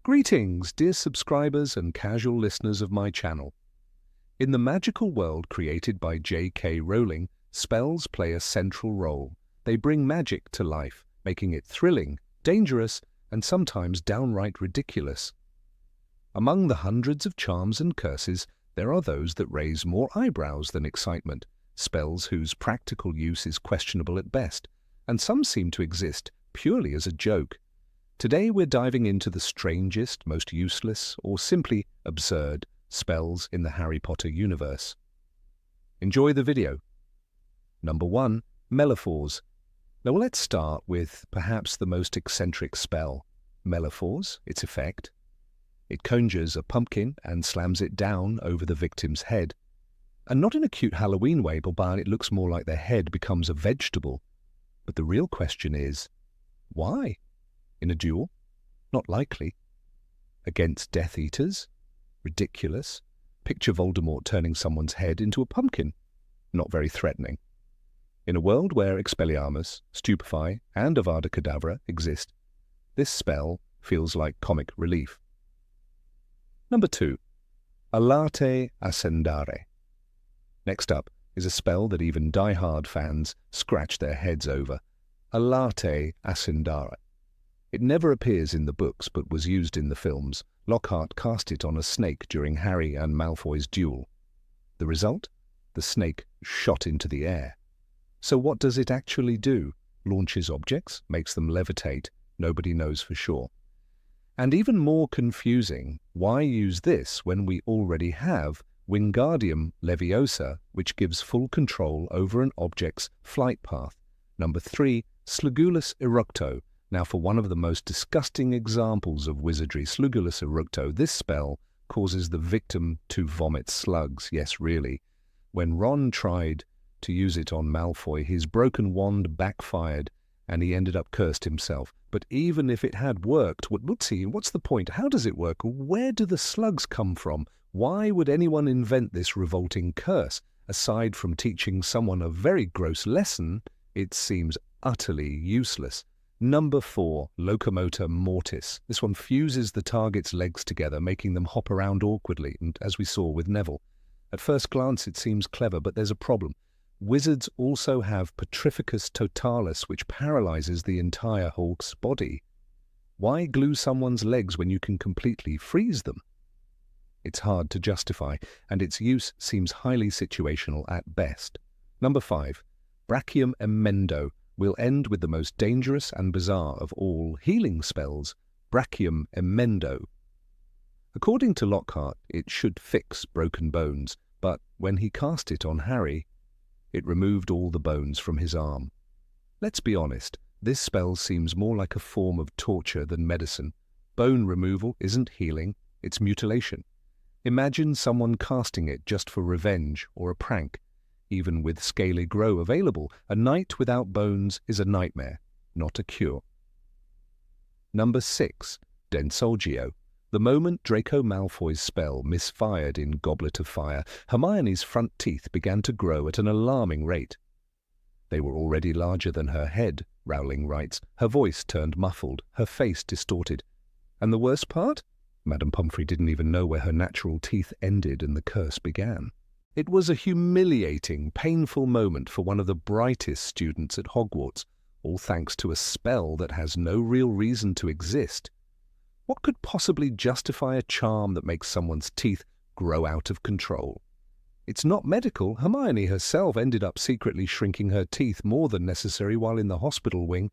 Greetings, dear subscribers and casual listeners of my channel. In the magical world created by J.K. Rowling, spells play a central role. They bring magic to life, making it thrilling, dangerous, and sometimes downright ridiculous. Among the hundreds of charms and curses, there are those that raise more eyebrows than excitement, spells whose practical use is questionable at best, and some seem to exist purely as a joke. Today we're diving into the strangest, most useless, or simply absurd spells in the Harry Potter universe. Enjoy the video. Number 1. Malephors. Now let's start with perhaps the most eccentric spell. Malephors, its effect. It conjures a pumpkin and slams it down over the victim's head. And not in a cute Halloween way, but it looks more like their head becomes a vegetable. But the real question is, why? In a duel? Not likely. Against Death Eaters? Ridiculous. Picture Voldemort turning someone's head into a pumpkin. Not very threatening. In a world where Expelliarmus, Stupefy, and Avada Kedavra exist, this spell feels like comic relief. Number 2. Alate Ascendare. Next up is a spell that even die-hard fans scratch their heads over. Alate Ascendare. It never appears in the books but was used in the films. Lockhart cast it on a snake during Harry and Malfoy's duel. The result? The snake shot into the air. So what does it actually do? Launches objects? Makes them levitate? Nobody knows for sure. And even more confusing, why use this when we already have Wingardium Leviosa, which gives full control over an object's flight path? Number 3. Slugulus Eructo. Now for one of the most disgusting examples of wizardry, Slugulus Eructo, this spell causes the victim to vomit slugs. Yes, really. When Ron tried to use it on Malfoy, his broken wand backfired and he ended up cursed himself. But even if it had worked, what's the point? How does it work? Where do the slugs come from? Why would anyone invent this revolting curse? Aside from teaching someone a very gross lesson, it seems utterly useless. Number 4. Locomotor Mortis. This one fuses the target's legs together, making them hop around awkwardly, and as we saw with Neville. At first glance it seems clever, but there's a problem. Wizards also have Petrificus Totalis, which paralyzes the entire Hulk's body. Why glue someone's legs when you can completely freeze them? It's hard to justify, and its use seems highly situational at best. Number 5. Brachium Emendo. We'll end with the most dangerous and bizarre of all healing spells, Brachium Emendo. According to Lockhart, it should fix broken bones, but when he cast it on Harry, it removed all the bones from his arm. Let's be honest, this spell seems more like a form of torture than medicine. Bone removal isn't healing, it's mutilation. Imagine someone casting it just for revenge or a prank. Even with Scaly Grow available, a night without bones is a nightmare, not a cure. Number 6. Densolgio. The moment Draco Malfoy's spell misfired in Goblet of Fire, Hermione's front teeth began to grow at an alarming rate. They were already larger than her head, Rowling writes. Her voice turned muffled, her face distorted. And the worst part? Madame Pomfrey didn't even know where her natural teeth ended and the curse began. It was a humiliating, painful moment for one of the brightest students at Hogwarts, all thanks to a spell that has no real reason to exist. What could possibly justify a charm that makes someone's teeth grow out of control? It's not medical. Hermione herself ended up secretly shrinking her teeth more than necessary while in the hospital wing.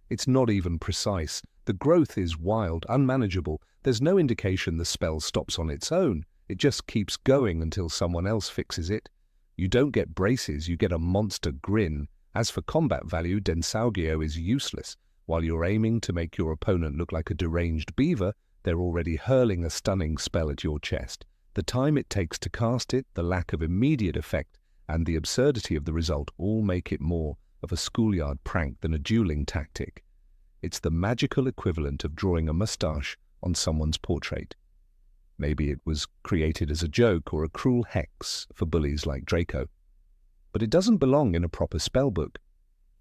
It's not even precise. The growth is wild, unmanageable. There's no indication the spell stops on its own. It just keeps going until someone else fixes it. You don't get braces, you get a monster grin. As for combat value, Densolgio is useless. While you're aiming to make your opponent look like a deranged beaver, they're already hurling a stunning spell at your chest. The time it takes to cast it, the lack of immediate effect, and the absurdity of the result all make it more of a schoolyard prank than a dueling tactic. It's the magical equivalent of drawing a moustache on someone's portrait. Maybe it was created as a joke or a cruel hex for bullies like Draco. But it doesn't belong in a proper spellbook.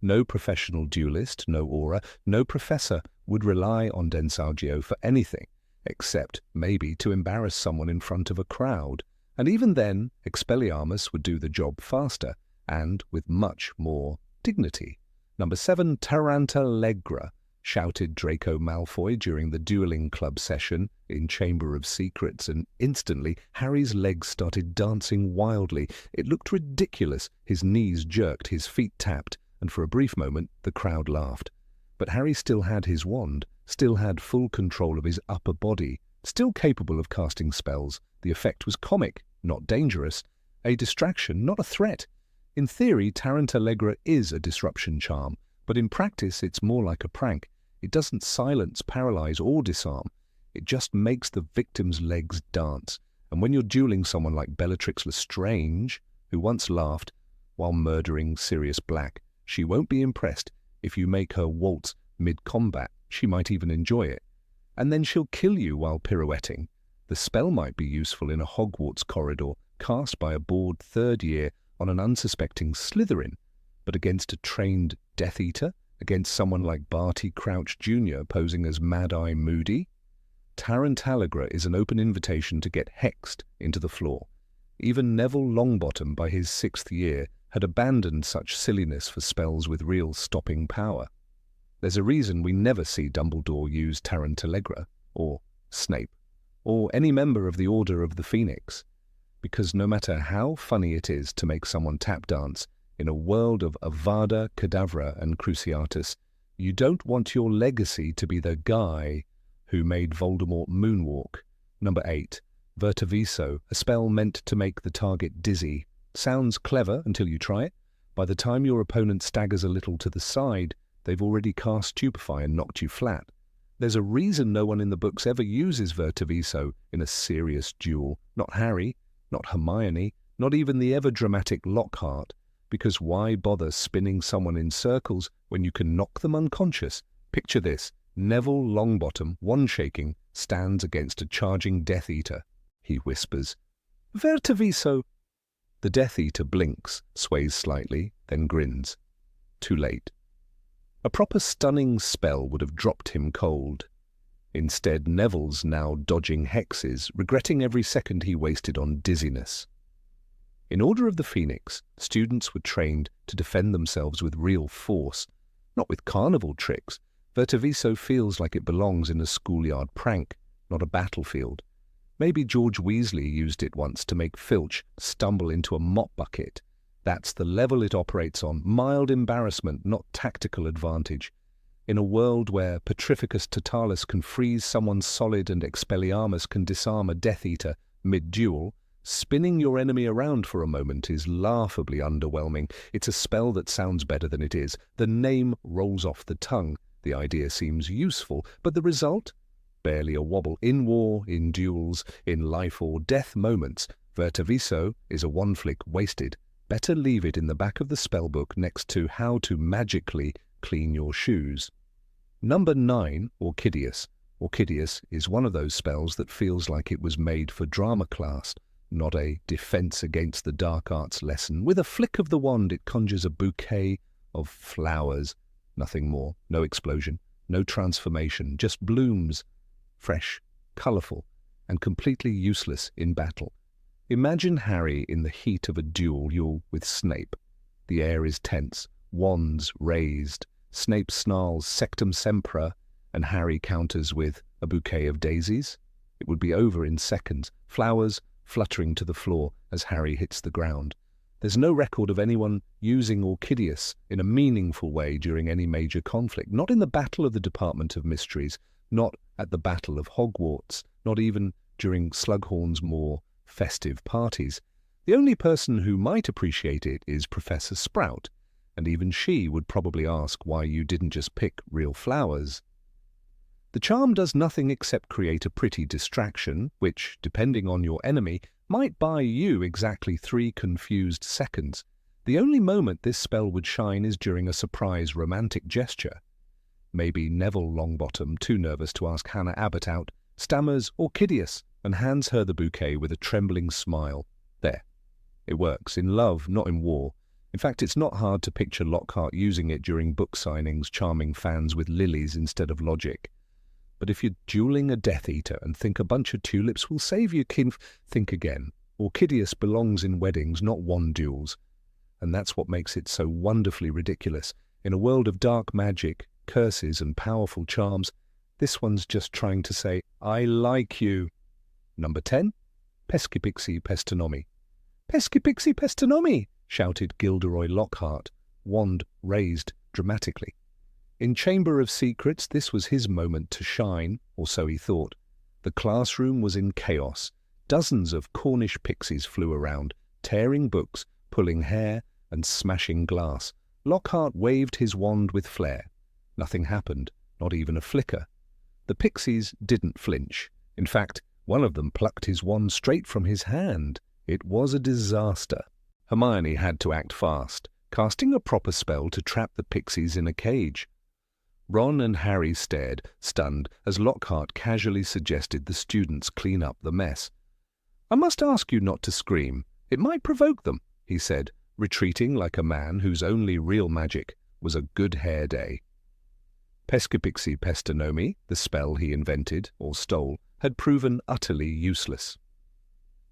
No professional duelist, no aura, no professor would rely on Densolgio for anything. except maybe to embarrass someone in front of a crowd. And even then, Expelliarmus would do the job faster and with much more dignity. Number 7, Tarantalegra, shouted Draco Malfoy during the dueling club session in Chamber of Secrets, and instantly Harry's legs started dancing wildly. It looked ridiculous. His knees jerked, his feet tapped, and for a brief moment the crowd laughed. But Harry still had his wand, still had full control of his upper body, still capable of casting spells. The effect was comic, not dangerous, a distraction, not a threat. In theory, Tarantalegra is a disruption charm, but in practice it's more like a prank. It doesn't silence, paralyze, or disarm. It just makes the victim's legs dance. And when you're dueling someone like Bellatrix Lestrange, who once laughed while murdering Sirius Black, she won't be impressed if you make her waltz mid-combat. She might even enjoy it. And then she'll kill you while pirouetting. The spell might be useful in a Hogwarts corridor, cast by a bored third year on an unsuspecting Slytherin, but against a trained Death Eater, against someone like Barty Crouch Jr. posing as Mad-Eye Moody? Tarantalegra is an open invitation to get hexed into the floor. Even Neville Longbottom, by his 6th year, had abandoned such silliness for spells with real stopping power. There's a reason we never see Dumbledore use Tarantalegra, or Snape, or any member of the Order of the Phoenix, because no matter how funny it is to make someone tap dance in a world of Avada Kedavra and Cruciatus, you don't want your legacy to be the guy who made Voldemort moonwalk. Number 8, Vertiviso, a spell meant to make the target dizzy. Sounds clever until you try it. By the time your opponent staggers a little to the side, they've already cast Stupefy and knocked you flat. There's a reason no one in the books ever uses Vertiviso in a serious duel. Not Harry, not Hermione, not even the ever-dramatic Lockhart, because why bother spinning someone in circles when you can knock them unconscious? Picture this. Neville Longbottom, wand-shaking, stands against a charging Death Eater. He whispers, "Vertiviso!" The Death Eater blinks, sways slightly, then grins. Too late. A proper stunning spell would have dropped him cold. Instead, Neville's now dodging hexes, regretting every second he wasted on dizziness. In Order of the Phoenix, students were trained to defend themselves with real force, not with carnival tricks. Vertiviso feels like it belongs in a schoolyard prank, not a battlefield. Maybe George Weasley used it once to make Filch stumble into a mop bucket. That's the level it operates on, mild embarrassment, not tactical advantage. In a world where Petrificus Totalis can freeze someone solid and Expelliarmus can disarm a Death Eater mid-duel, spinning your enemy around for a moment is laughably underwhelming. It's a spell that sounds better than it is. The name rolls off the tongue. The idea seems useful, but the result? Barely a wobble. In war, in duels, in life or death moments, Vertiviso is a one-flick wasted. Better leave it in the back of the spellbook next to how to magically clean your shoes. Number 9, Orchideus. Orchideus is one of those spells that feels like it was made for drama class, not a defense against the dark arts lesson. With a flick of the wand, it conjures a bouquet of flowers. Nothing more. No explosion. No transformation. Just blooms. Fresh, colourful, and completely useless in battle. Imagine Harry in the heat of a duel with Snape. The air is tense. Wands raised. Snape snarls Sectum Sempra, and Harry counters with a bouquet of daisies. It would be over in seconds. Flowers fluttering to the floor as Harry hits the ground. There's no record of anyone using Orchideus in a meaningful way during any major conflict. Not in the Battle of the Department of Mysteries, not at the Battle of Hogwarts, not even during Slughorn's more festive parties. The only person who might appreciate it is Professor Sprout, and even she would probably ask why you didn't just pick real flowers. The charm does nothing except create a pretty distraction, which, depending on your enemy, might buy you exactly 3 confused seconds. The only moment this spell would shine is during a surprise romantic gesture. Maybe Neville Longbottom, too nervous to ask Hannah Abbott out, stammers Orchideus and hands her the bouquet with a trembling smile. There. It works. In love, not in war. In fact, it's not hard to picture Lockhart using it during book signings, charming fans with lilies instead of logic. But if you're dueling a Death Eater and think a bunch of tulips will save you, think again. Orchideus belongs in weddings, not wand duels. And that's what makes it so wonderfully ridiculous. In a world of dark magic, curses and powerful charms, this one's just trying to say, I like you. Number 10. Pesky Pixie Pestanomy. Pesky Pixie Pestanomy! Shouted Gilderoy Lockhart, wand raised dramatically. In Chamber of Secrets, this was his moment to shine, or so he thought. The classroom was in chaos. Dozens of Cornish pixies flew around, tearing books, pulling hair, and smashing glass. Lockhart waved his wand with flair. Nothing happened, not even a flicker. The pixies didn't flinch. In fact, one of them plucked his wand straight from his hand. It was a disaster. Hermione had to act fast, casting a proper spell to trap the pixies in a cage. Ron and Harry stared, stunned, as Lockhart casually suggested the students clean up the mess. I must ask you not to scream. It might provoke them, he said, retreating like a man whose only real magic was a good hair day. Pesky Pixie Pestanomy, the spell he invented, or stole, had proven utterly useless.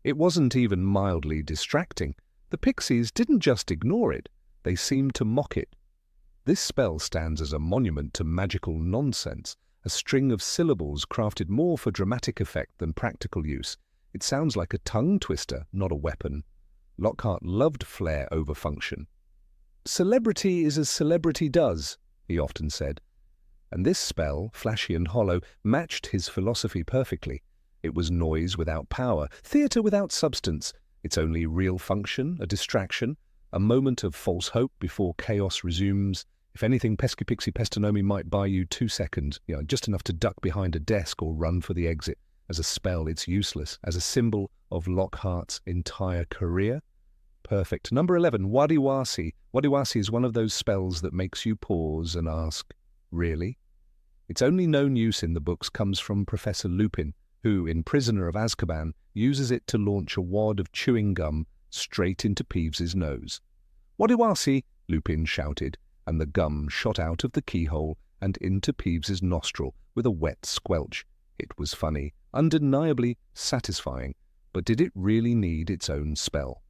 It wasn't even mildly distracting. The pixies didn't just ignore it, they seemed to mock it. This spell stands as a monument to magical nonsense, a string of syllables crafted more for dramatic effect than practical use. It sounds like a tongue twister, not a weapon. Lockhart loved flair over function. Celebrity is as celebrity does, he often said. And this spell, flashy and hollow, matched his philosophy perfectly. It was noise without power, theatre without substance, its only real function, a distraction, a moment of false hope before chaos resumes. If anything, Pesky Pixie Pestanomy might buy you 2 seconds, just enough to duck behind a desk or run for the exit. As a spell, it's useless. As a symbol of Lockhart's entire career, perfect. Number 11, Wadiwasi. Wadiwasi is one of those spells that makes you pause and ask, really? Its only known use in the books comes from Professor Lupin, who, in Prisoner of Azkaban, uses it to launch a wad of chewing gum straight into Peeves's nose. Wadiwasi, Lupin shouted, and the gum shot out of the keyhole and into Peeves's nostril with a wet squelch. It was funny, undeniably satisfying, but did it really need its own spell?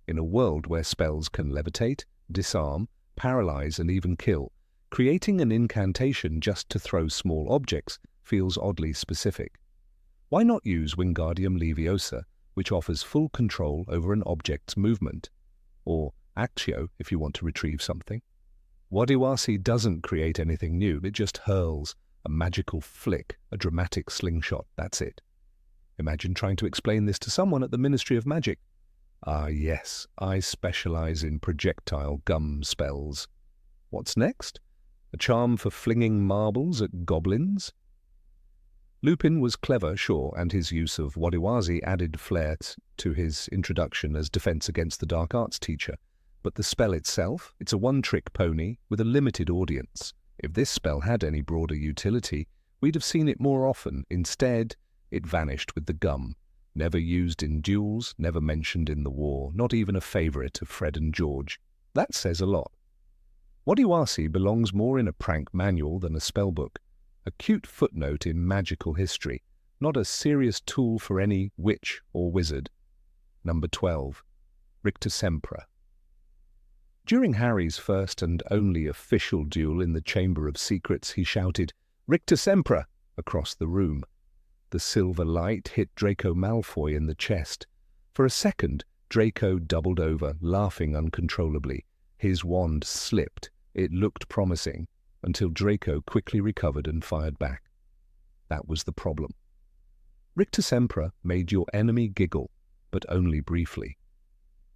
In a world where spells can levitate, disarm, paralyze, and even kill, creating an incantation just to throw small objects feels oddly specific. Why not use Wingardium Leviosa, which offers full control over an object's movement? Or Actio, if you want to retrieve something. Wadiwasi doesn't create anything new, it just hurls a magical flick, a dramatic slingshot, that's it. Imagine trying to explain this to someone at the Ministry of Magic. Ah yes, I specialize in projectile gum spells. What's next? A charm for flinging marbles at goblins? Lupin was clever, sure, and his use of Wadiwasi added flair to his introduction as defense against the dark arts teacher. But the spell itself, it's a one-trick pony with a limited audience. If this spell had any broader utility, we'd have seen it more often. Instead, it vanished with the gum. Never used in duels, never mentioned in the war, not even a favourite of Fred and George. That says a lot. Wadiwasi belongs more in a prank manual than a spellbook. A cute footnote in magical history, not a serious tool for any witch or wizard. Number 12. Ricta Sempra. During Harry's first and only official duel in the Chamber of Secrets, he shouted, "Ricta Sempra!" across the room. The silver light hit Draco Malfoy in the chest. For a second, Draco doubled over, laughing uncontrollably. His wand slipped. It looked promising, until Draco quickly recovered and fired back. That was the problem. Ricta Sempra made your enemy giggle, but only briefly.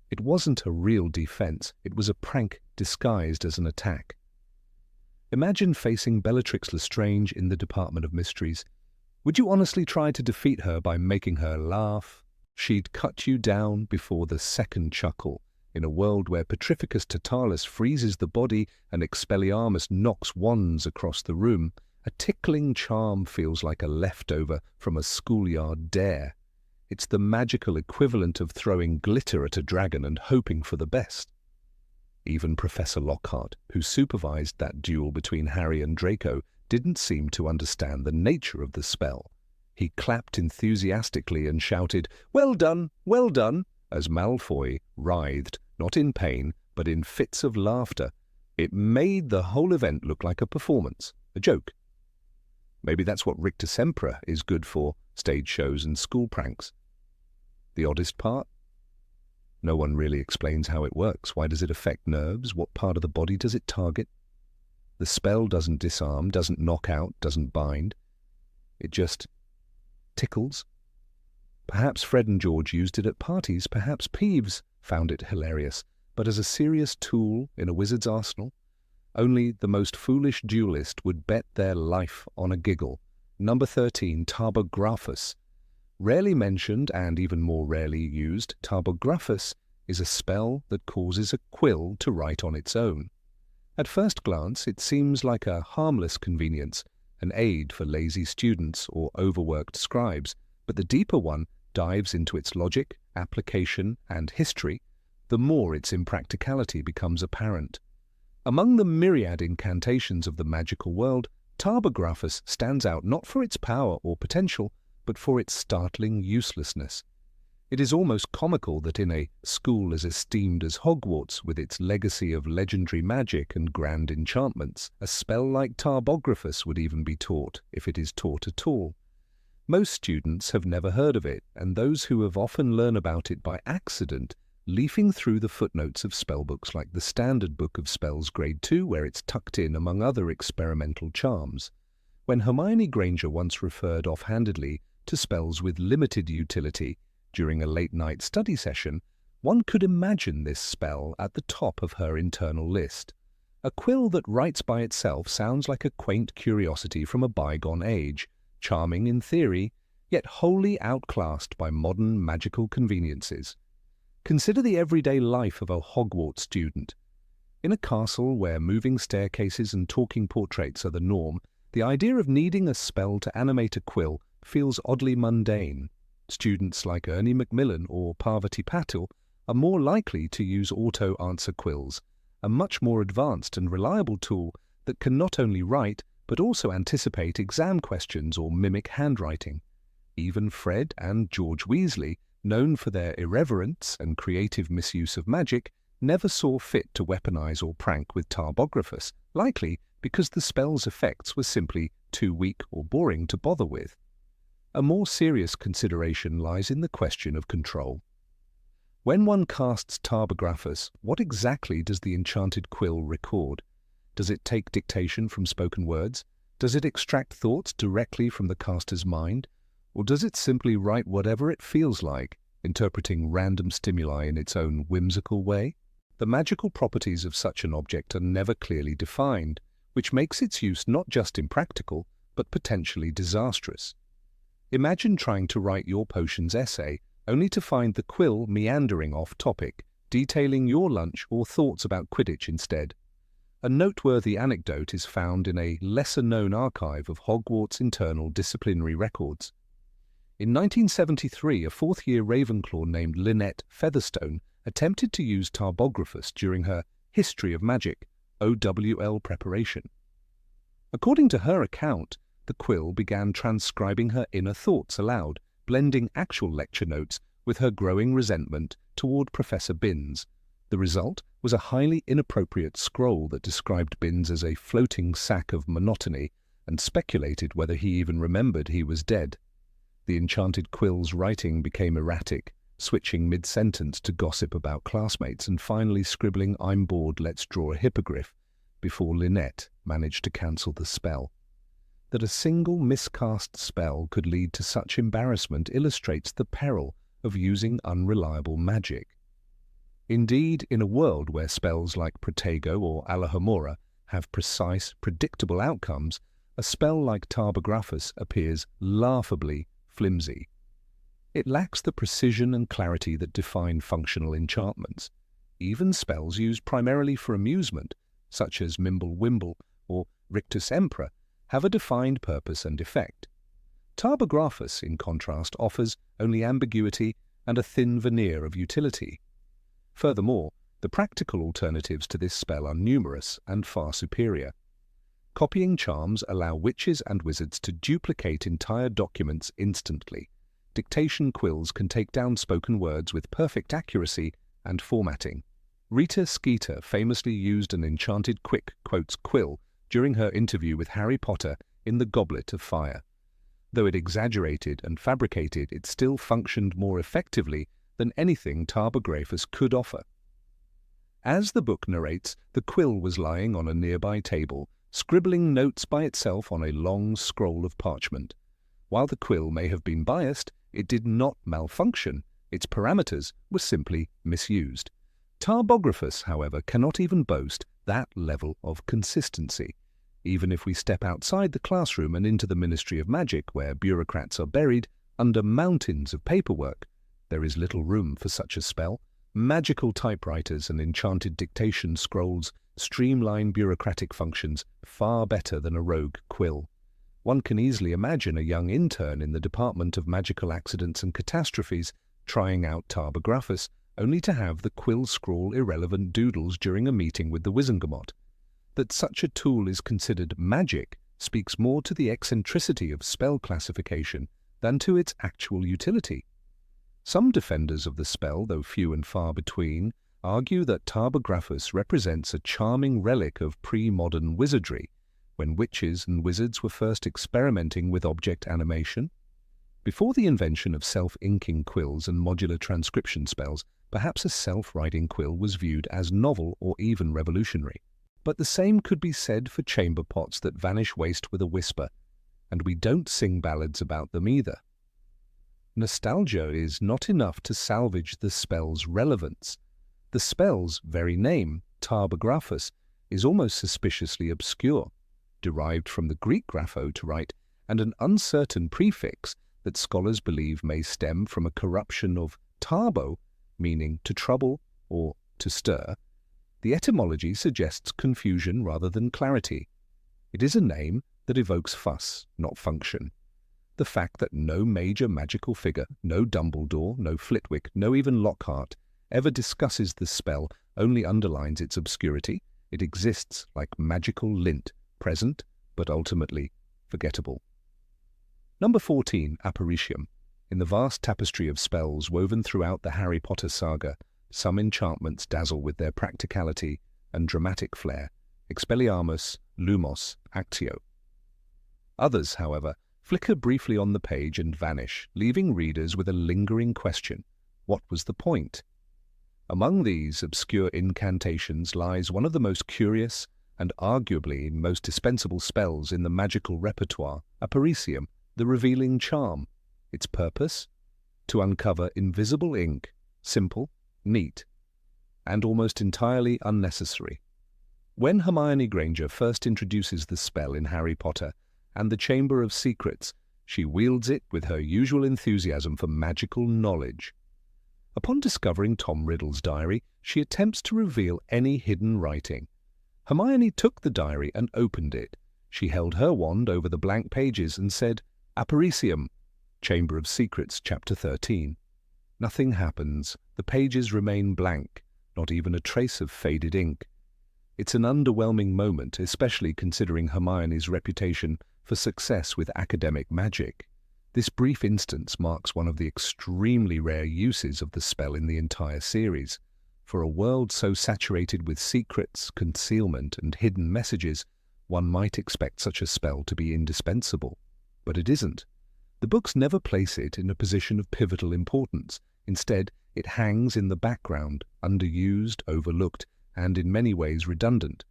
It wasn't a real defense, it was a prank disguised as an attack. Imagine facing Bellatrix Lestrange in the Department of Mysteries. Would you honestly try to defeat her by making her laugh? She'd cut you down before the second chuckle. In a world where Petrificus Totalis freezes the body and Expelliarmus knocks wands across the room, a tickling charm feels like a leftover from a schoolyard dare. It's the magical equivalent of throwing glitter at a dragon and hoping for the best. Even Professor Lockhart, who supervised that duel between Harry and Draco, didn't seem to understand the nature of the spell. He clapped enthusiastically and shouted, "Well done, well done," as Malfoy writhed, not in pain, but in fits of laughter. It made the whole event look like a performance, a joke. Maybe that's what Rictus Emperor is good for, stage shows and school pranks. The oddest part? No one really explains how it works. Why does it affect nerves? What part of the body does it target? The spell doesn't disarm, doesn't knock out, doesn't bind. It just tickles. Perhaps Fred and George used it at parties. Perhaps Peeves found it hilarious. But as a serious tool in a wizard's arsenal, only the most foolish duelist would bet their life on a giggle. Number 13, Tarbographus. Rarely mentioned and even more rarely used, Tarbographus is a spell that causes a quill to write on its own. At first glance, it seems like a harmless convenience, an aid for lazy students or overworked scribes, but the deeper one dives into its logic, application, and history, the more its impracticality becomes apparent. Among the myriad incantations of the magical world, Tarbographus stands out not for its power or potential, but for its startling uselessness. It is almost comical that in a school as esteemed as Hogwarts, with its legacy of legendary magic and grand enchantments, a spell like Tarbographus would even be taught, if it is taught at all. Most students have never heard of it, and those who have often learn about it by accident, leafing through the footnotes of spellbooks like the Standard Book of Spells Grade 2, where it's tucked in among other experimental charms. When Hermione Granger once referred offhandedly to spells with limited utility during a late-night study session, one could imagine this spell at the top of her internal list. A quill that writes by itself sounds like a quaint curiosity from a bygone age, charming in theory, yet wholly outclassed by modern magical conveniences. Consider the everyday life of a Hogwarts student. In a castle where moving staircases and talking portraits are the norm, the idea of needing a spell to animate a quill feels oddly mundane. Students like Ernie Macmillan or Parvati Patil are more likely to use auto-answer quills, a much more advanced and reliable tool that can not only write but also anticipate exam questions or mimic handwriting. Even Fred and George Weasley, known for their irreverence and creative misuse of magic, never saw fit to weaponize or prank with Tarbographus, likely because the spell's effects were simply too weak or boring to bother with. A more serious consideration lies in the question of control. When one casts Tarbographus, what exactly does the enchanted quill record? Does it take dictation from spoken words? Does it extract thoughts directly from the caster's mind? Or does it simply write whatever it feels like, interpreting random stimuli in its own whimsical way? The magical properties of such an object are never clearly defined, which makes its use not just impractical, but potentially disastrous. Imagine trying to write your potions essay, only to find the quill meandering off topic, detailing your lunch or thoughts about Quidditch instead. A noteworthy anecdote is found in a lesser-known archive of Hogwarts' internal disciplinary records. In 1973, a fourth-year Ravenclaw named Lynette Featherstone attempted to use Tarbographus during her History of Magic OWL preparation. According to her account, the quill began transcribing her inner thoughts aloud, blending actual lecture notes with her growing resentment toward Professor Binns. The result was a highly inappropriate scroll that described Binns as a floating sack of monotony and speculated whether he even remembered he was dead. The enchanted quill's writing became erratic, switching mid-sentence to gossip about classmates and finally scribbling "I'm bored, let's draw a hippogriff," before Lynette managed to cancel the spell. That a single miscast spell could lead to such embarrassment illustrates the peril of using unreliable magic. Indeed, in a world where spells like Protego or Alohomora have precise, predictable outcomes, a spell like Tarbographus appears laughably flimsy. It lacks the precision and clarity that define functional enchantments. Even spells used primarily for amusement, such as Mimble Wimble or Rictus Emperor, have a defined purpose and effect. Tarbographus, in contrast, offers only ambiguity and a thin veneer of utility. Furthermore, the practical alternatives to this spell are numerous and far superior. Copying charms allow witches and wizards to duplicate entire documents instantly. Dictation quills can take down spoken words with perfect accuracy and formatting. Rita Skeeter famously used an enchanted quick quotes quill during her interview with Harry Potter in The Goblet of Fire. Though it exaggerated and fabricated, it still functioned more effectively than anything Tarbographus could offer. As the book narrates, the quill was lying on a nearby table, scribbling notes by itself on a long scroll of parchment. While the quill may have been biased, it did not malfunction. Its parameters were simply misused. Tarbographus, however, cannot even boast that level of consistency. Even if we step outside the classroom and into the Ministry of Magic, where bureaucrats are buried under mountains of paperwork, there is little room for such a spell. Magical typewriters and enchanted dictation scrolls streamline bureaucratic functions far better than a rogue quill. One can easily imagine a young intern in the Department of Magical Accidents and Catastrophes trying out Tarbographus, only to have the quill scrawl irrelevant doodles during a meeting with the Wizengamot. That such a tool is considered magic speaks more to the eccentricity of spell classification than to its actual utility. Some defenders of the spell, though few and far between, argue that Tarbographus represents a charming relic of pre-modern wizardry, when witches and wizards were first experimenting with object animation. Before the invention of self-inking quills and modular transcription spells, perhaps a self-writing quill was viewed as novel or even revolutionary. But the same could be said for chamber pots that vanish waste with a whisper, and we don't sing ballads about them either. Nostalgia is not enough to salvage the spell's relevance. The spell's very name, Tarbographus, is almost suspiciously obscure, derived from the Greek grapho to write, and an uncertain prefix that scholars believe may stem from a corruption of tarbo, meaning to trouble or to stir. The etymology suggests confusion rather than clarity. It is a name that evokes fuss, not function. The fact that no major magical figure, no Dumbledore, no Flitwick, no even Lockhart, ever discusses the spell only underlines its obscurity. It exists like magical lint, present, but ultimately forgettable. Number 14, Apparitium. In the vast tapestry of spells woven throughout the Harry Potter saga, some enchantments dazzle with their practicality and dramatic flair, Expelliarmus, Lumos, Actio. Others, however, flicker briefly on the page and vanish, leaving readers with a lingering question: what was the point? Among these obscure incantations lies one of the most curious and arguably most dispensable spells in the magical repertoire, Apparitium, the revealing charm. Its purpose? To uncover invisible ink, simple, neat, and almost entirely unnecessary. When Hermione Granger first introduces the spell in Harry Potter and the Chamber of Secrets, she wields it with her usual enthusiasm for magical knowledge. Upon discovering Tom Riddle's diary, she attempts to reveal any hidden writing. Hermione took the diary and opened it. She held her wand over the blank pages and said, "Apparitium, Chamber of Secrets, Chapter 13. Nothing happens. The pages remain blank, not even a trace of faded ink. It's an underwhelming moment, especially considering Hermione's reputation for success with academic magic. This brief instance marks one of the extremely rare uses of the spell in the entire series. For a world so saturated with secrets, concealment, and hidden messages, one might expect such a spell to be indispensable. But it isn't. The books never place it in a position of pivotal importance. Instead, it hangs in the background, underused, overlooked, and in many ways redundant.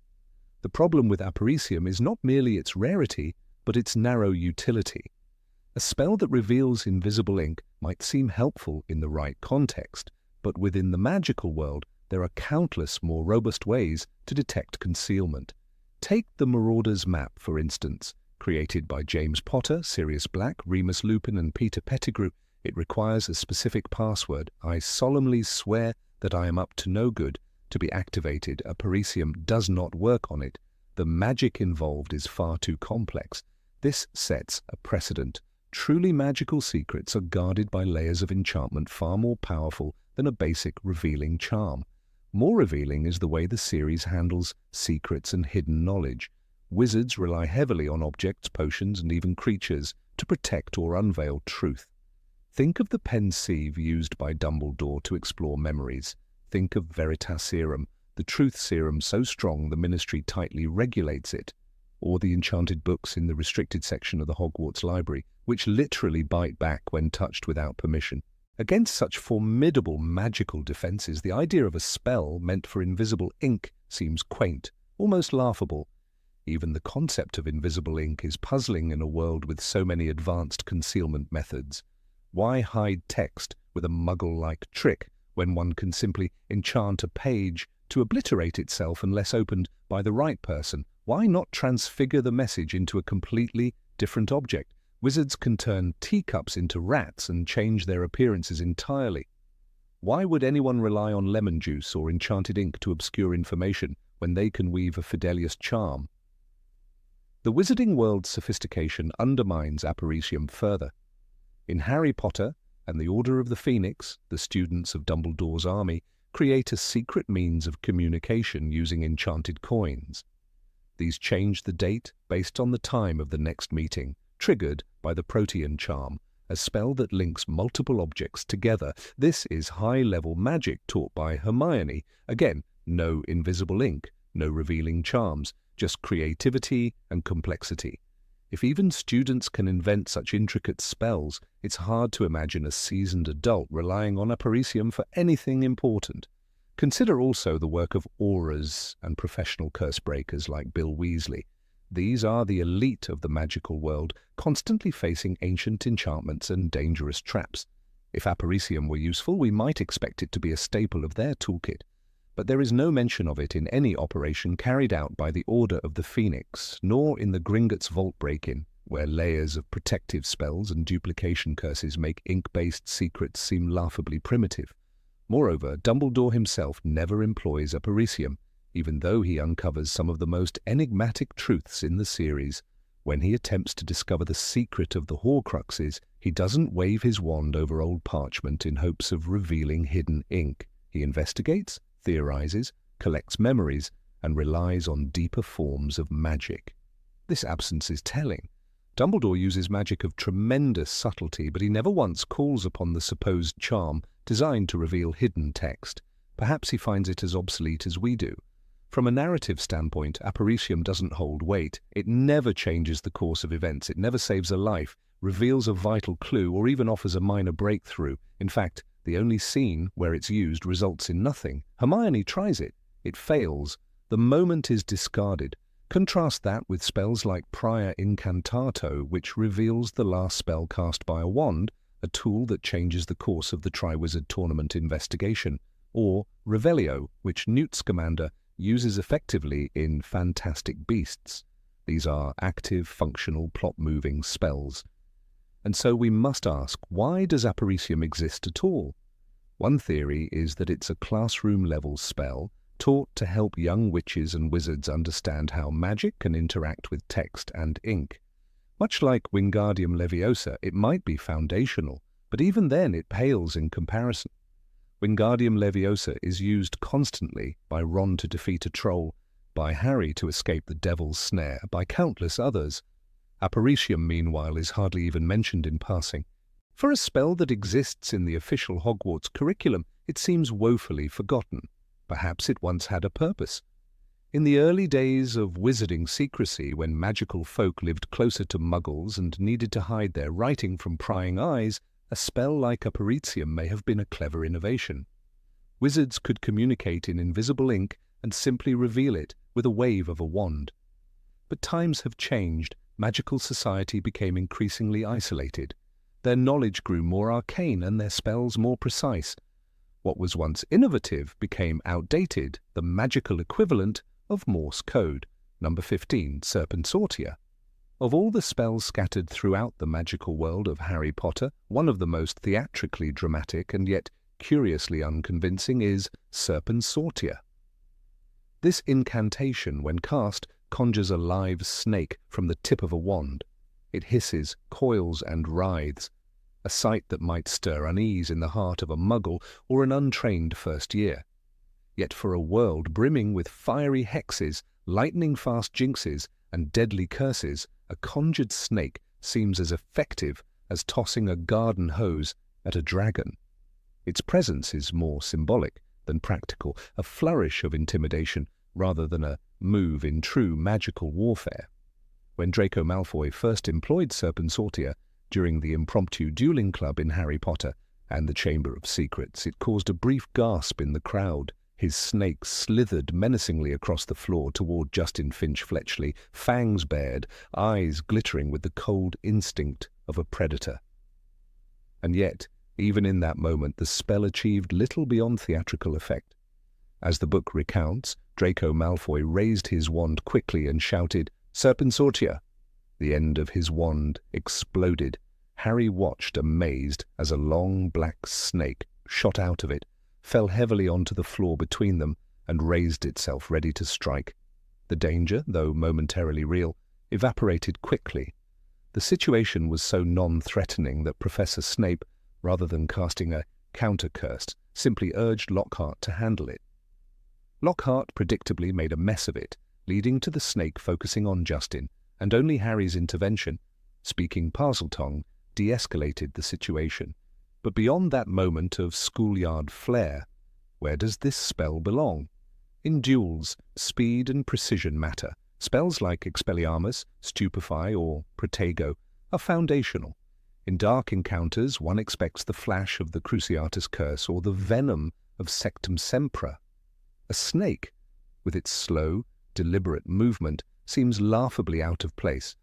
The problem with Apparitium is not merely its rarity, but its narrow utility. A spell that reveals invisible ink might seem helpful in the right context, but within the magical world, there are countless more robust ways to detect concealment. Take the Marauder's Map, for instance. Created by James Potter, Sirius Black, Remus Lupin, and Peter Pettigrew, it requires a specific password. I solemnly swear that I am up to no good to be activated. Apparitium does not work on it. The magic involved is far too complex. This sets a precedent. Truly magical secrets are guarded by layers of enchantment far more powerful than a basic revealing charm. More revealing is the way the series handles secrets and hidden knowledge. Wizards rely heavily on objects, potions, and even creatures to protect or unveil truth. Think of the pensieve used by Dumbledore to explore memories. Think of Veritaserum, the truth serum so strong the Ministry tightly regulates it. Or the enchanted books in the restricted section of the Hogwarts library, which literally bite back when touched without permission. Against such formidable magical defenses, the idea of a spell meant for invisible ink seems quaint, almost laughable. Even the concept of invisible ink is puzzling in a world with so many advanced concealment methods. Why hide text with a muggle-like trick when one can simply enchant a page to obliterate itself unless opened by the right person? Why not transfigure the message into a completely different object? Wizards can turn teacups into rats and change their appearances entirely. Why would anyone rely on lemon juice or enchanted ink to obscure information when they can weave a Fidelius charm? The wizarding world's sophistication undermines Apparicium further. In Harry Potter and the Order of the Phoenix, the students of Dumbledore's army create a secret means of communication using enchanted coins. These change the date based on the time of the next meeting, triggered by the Protean charm, a spell that links multiple objects together. This is high-level magic taught by Hermione. Again, no invisible ink, no revealing charms, just creativity and complexity. If even students can invent such intricate spells, it's hard to imagine a seasoned adult relying on Apparicium for anything important. Consider also the work of auras and professional curse breakers like Bill Weasley. These are the elite of the magical world, constantly facing ancient enchantments and dangerous traps. If Apparicium were useful, we might expect it to be a staple of their toolkit. But there is no mention of it in any operation carried out by the Order of the Phoenix, nor in the Gringotts Vault break-in, where layers of protective spells and duplication curses make ink-based secrets seem laughably primitive. Moreover, Dumbledore himself never employs Apparicium, even though he uncovers some of the most enigmatic truths in the series. When he attempts to discover the secret of the Horcruxes, he doesn't wave his wand over old parchment in hopes of revealing hidden ink. He investigates, theorizes, collects memories, and relies on deeper forms of magic. This absence is telling. Dumbledore uses magic of tremendous subtlety, but he never once calls upon the supposed charm designed to reveal hidden text. Perhaps he finds it as obsolete as we do. From a narrative standpoint, Apparicium doesn't hold weight. It never changes the course of events. It never saves a life, reveals a vital clue, or even offers a minor breakthrough. In fact, the only scene where it's used results in nothing. Hermione tries it. It fails. The moment is discarded. Contrast that with spells like Prior Incantato, which reveals the last spell cast by a wand, a tool that changes the course of the Triwizard Tournament investigation, or Revelio, which Newt Scamander uses effectively in Fantastic Beasts. These are active, functional, plot-moving spells. And so we must ask, why does Apparicium exist at all? One theory is that it's a classroom-level spell taught to help young witches and wizards understand how magic can interact with text and ink. Much like Wingardium Leviosa, it might be foundational, but even then it pales in comparison. Wingardium Leviosa is used constantly by Ron to defeat a troll, by Harry to escape the devil's snare, by countless others. Apparicium, meanwhile, is hardly even mentioned in passing. For a spell that exists in the official Hogwarts curriculum, it seems woefully forgotten. Perhaps it once had a purpose. In the early days of wizarding secrecy, when magical folk lived closer to muggles and needed to hide their writing from prying eyes, a spell like Apparicium may have been a clever innovation. Wizards could communicate in invisible ink and simply reveal it with a wave of a wand. But times have changed. Magical society became increasingly isolated. Their knowledge grew more arcane and their spells more precise. What was once innovative became outdated, the magical equivalent of Morse code. Number 15, Serpensortia. Of all the spells scattered throughout the magical world of Harry Potter, one of the most theatrically dramatic and yet curiously unconvincing is Serpensortia. This incantation, when cast, conjures a live snake from the tip of a wand. It hisses, coils, and writhes, a sight that might stir unease in the heart of a muggle or an untrained first year. Yet for a world brimming with fiery hexes, lightning-fast jinxes, and deadly curses, a conjured snake seems as effective as tossing a garden hose at a dragon. Its presence is more symbolic than practical, a flourish of intimidation rather than a move in true magical warfare. When Draco Malfoy first employed Serpens Sortia during the impromptu dueling club in Harry Potter and the Chamber of Secrets, it caused a brief gasp in the crowd. His snake slithered menacingly across the floor toward Justin Finch-Fletchley, fangs bared, eyes glittering with the cold instinct of a predator. And yet, even in that moment, the spell achieved little beyond theatrical effect. As the book recounts, Draco Malfoy raised his wand quickly and shouted, "Serpens Sortia!" The end of his wand exploded. Harry watched amazed as a long black snake shot out of it, fell heavily onto the floor between them, and raised itself ready to strike. The danger, though momentarily real, evaporated quickly. The situation was so non-threatening that Professor Snape, rather than casting a counter-curse, simply urged Lockhart to handle it. Lockhart predictably made a mess of it, leading to the snake focusing on Justin, and only Harry's intervention, speaking Parseltongue, de-escalated the situation. But beyond that moment of schoolyard flair, where does this spell belong? In duels, speed and precision matter. Spells like Expelliarmus, Stupefy, or Protego are foundational. In dark encounters, one expects the flash of the Cruciatus Curse or the venom of Sectum Sempra. A snake, with its slow, deliberate movement, seems laughably out of place.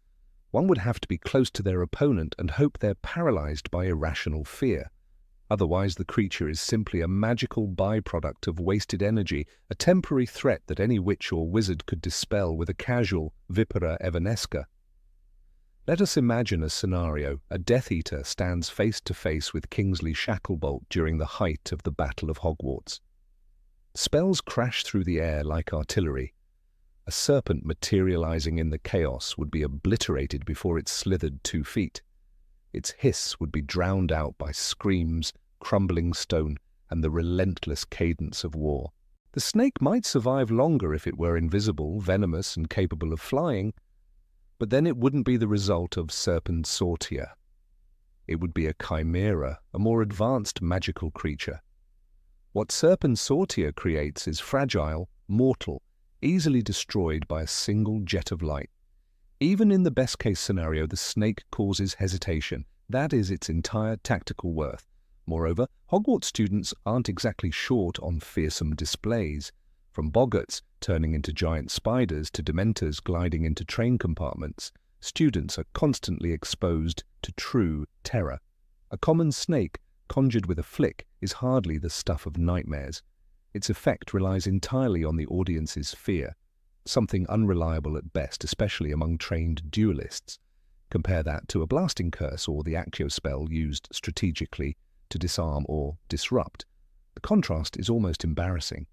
One would have to be close to their opponent and hope they're paralyzed by irrational fear. Otherwise, the creature is simply a magical byproduct of wasted energy, a temporary threat that any witch or wizard could dispel with a casual Vipera Evanesca. Let us imagine a scenario. A Death Eater stands face to face with Kingsley Shacklebolt during the height of the Battle of Hogwarts. Spells crash through the air like artillery. A serpent materializing in the chaos would be obliterated before it slithered 2 feet. Its hiss would be drowned out by screams, crumbling stone, and the relentless cadence of war. The snake might survive longer if it were invisible, venomous, and capable of flying, but then it wouldn't be the result of Serpens Sortia. It would be a chimera, a more advanced magical creature. What Serpens Sortia creates is fragile, mortal, easily destroyed by a single jet of light. Even in the best-case scenario, the snake causes hesitation. That is its entire tactical worth. Moreover, Hogwarts students aren't exactly short on fearsome displays. From boggarts turning into giant spiders to dementors gliding into train compartments, students are constantly exposed to true terror. A common snake, conjured with a flick, is hardly the stuff of nightmares. Its effect relies entirely on the audience's fear, something unreliable at best, especially among trained duelists. Compare that to a blasting curse or the Accio spell used strategically to disarm or disrupt. The contrast is almost embarrassing.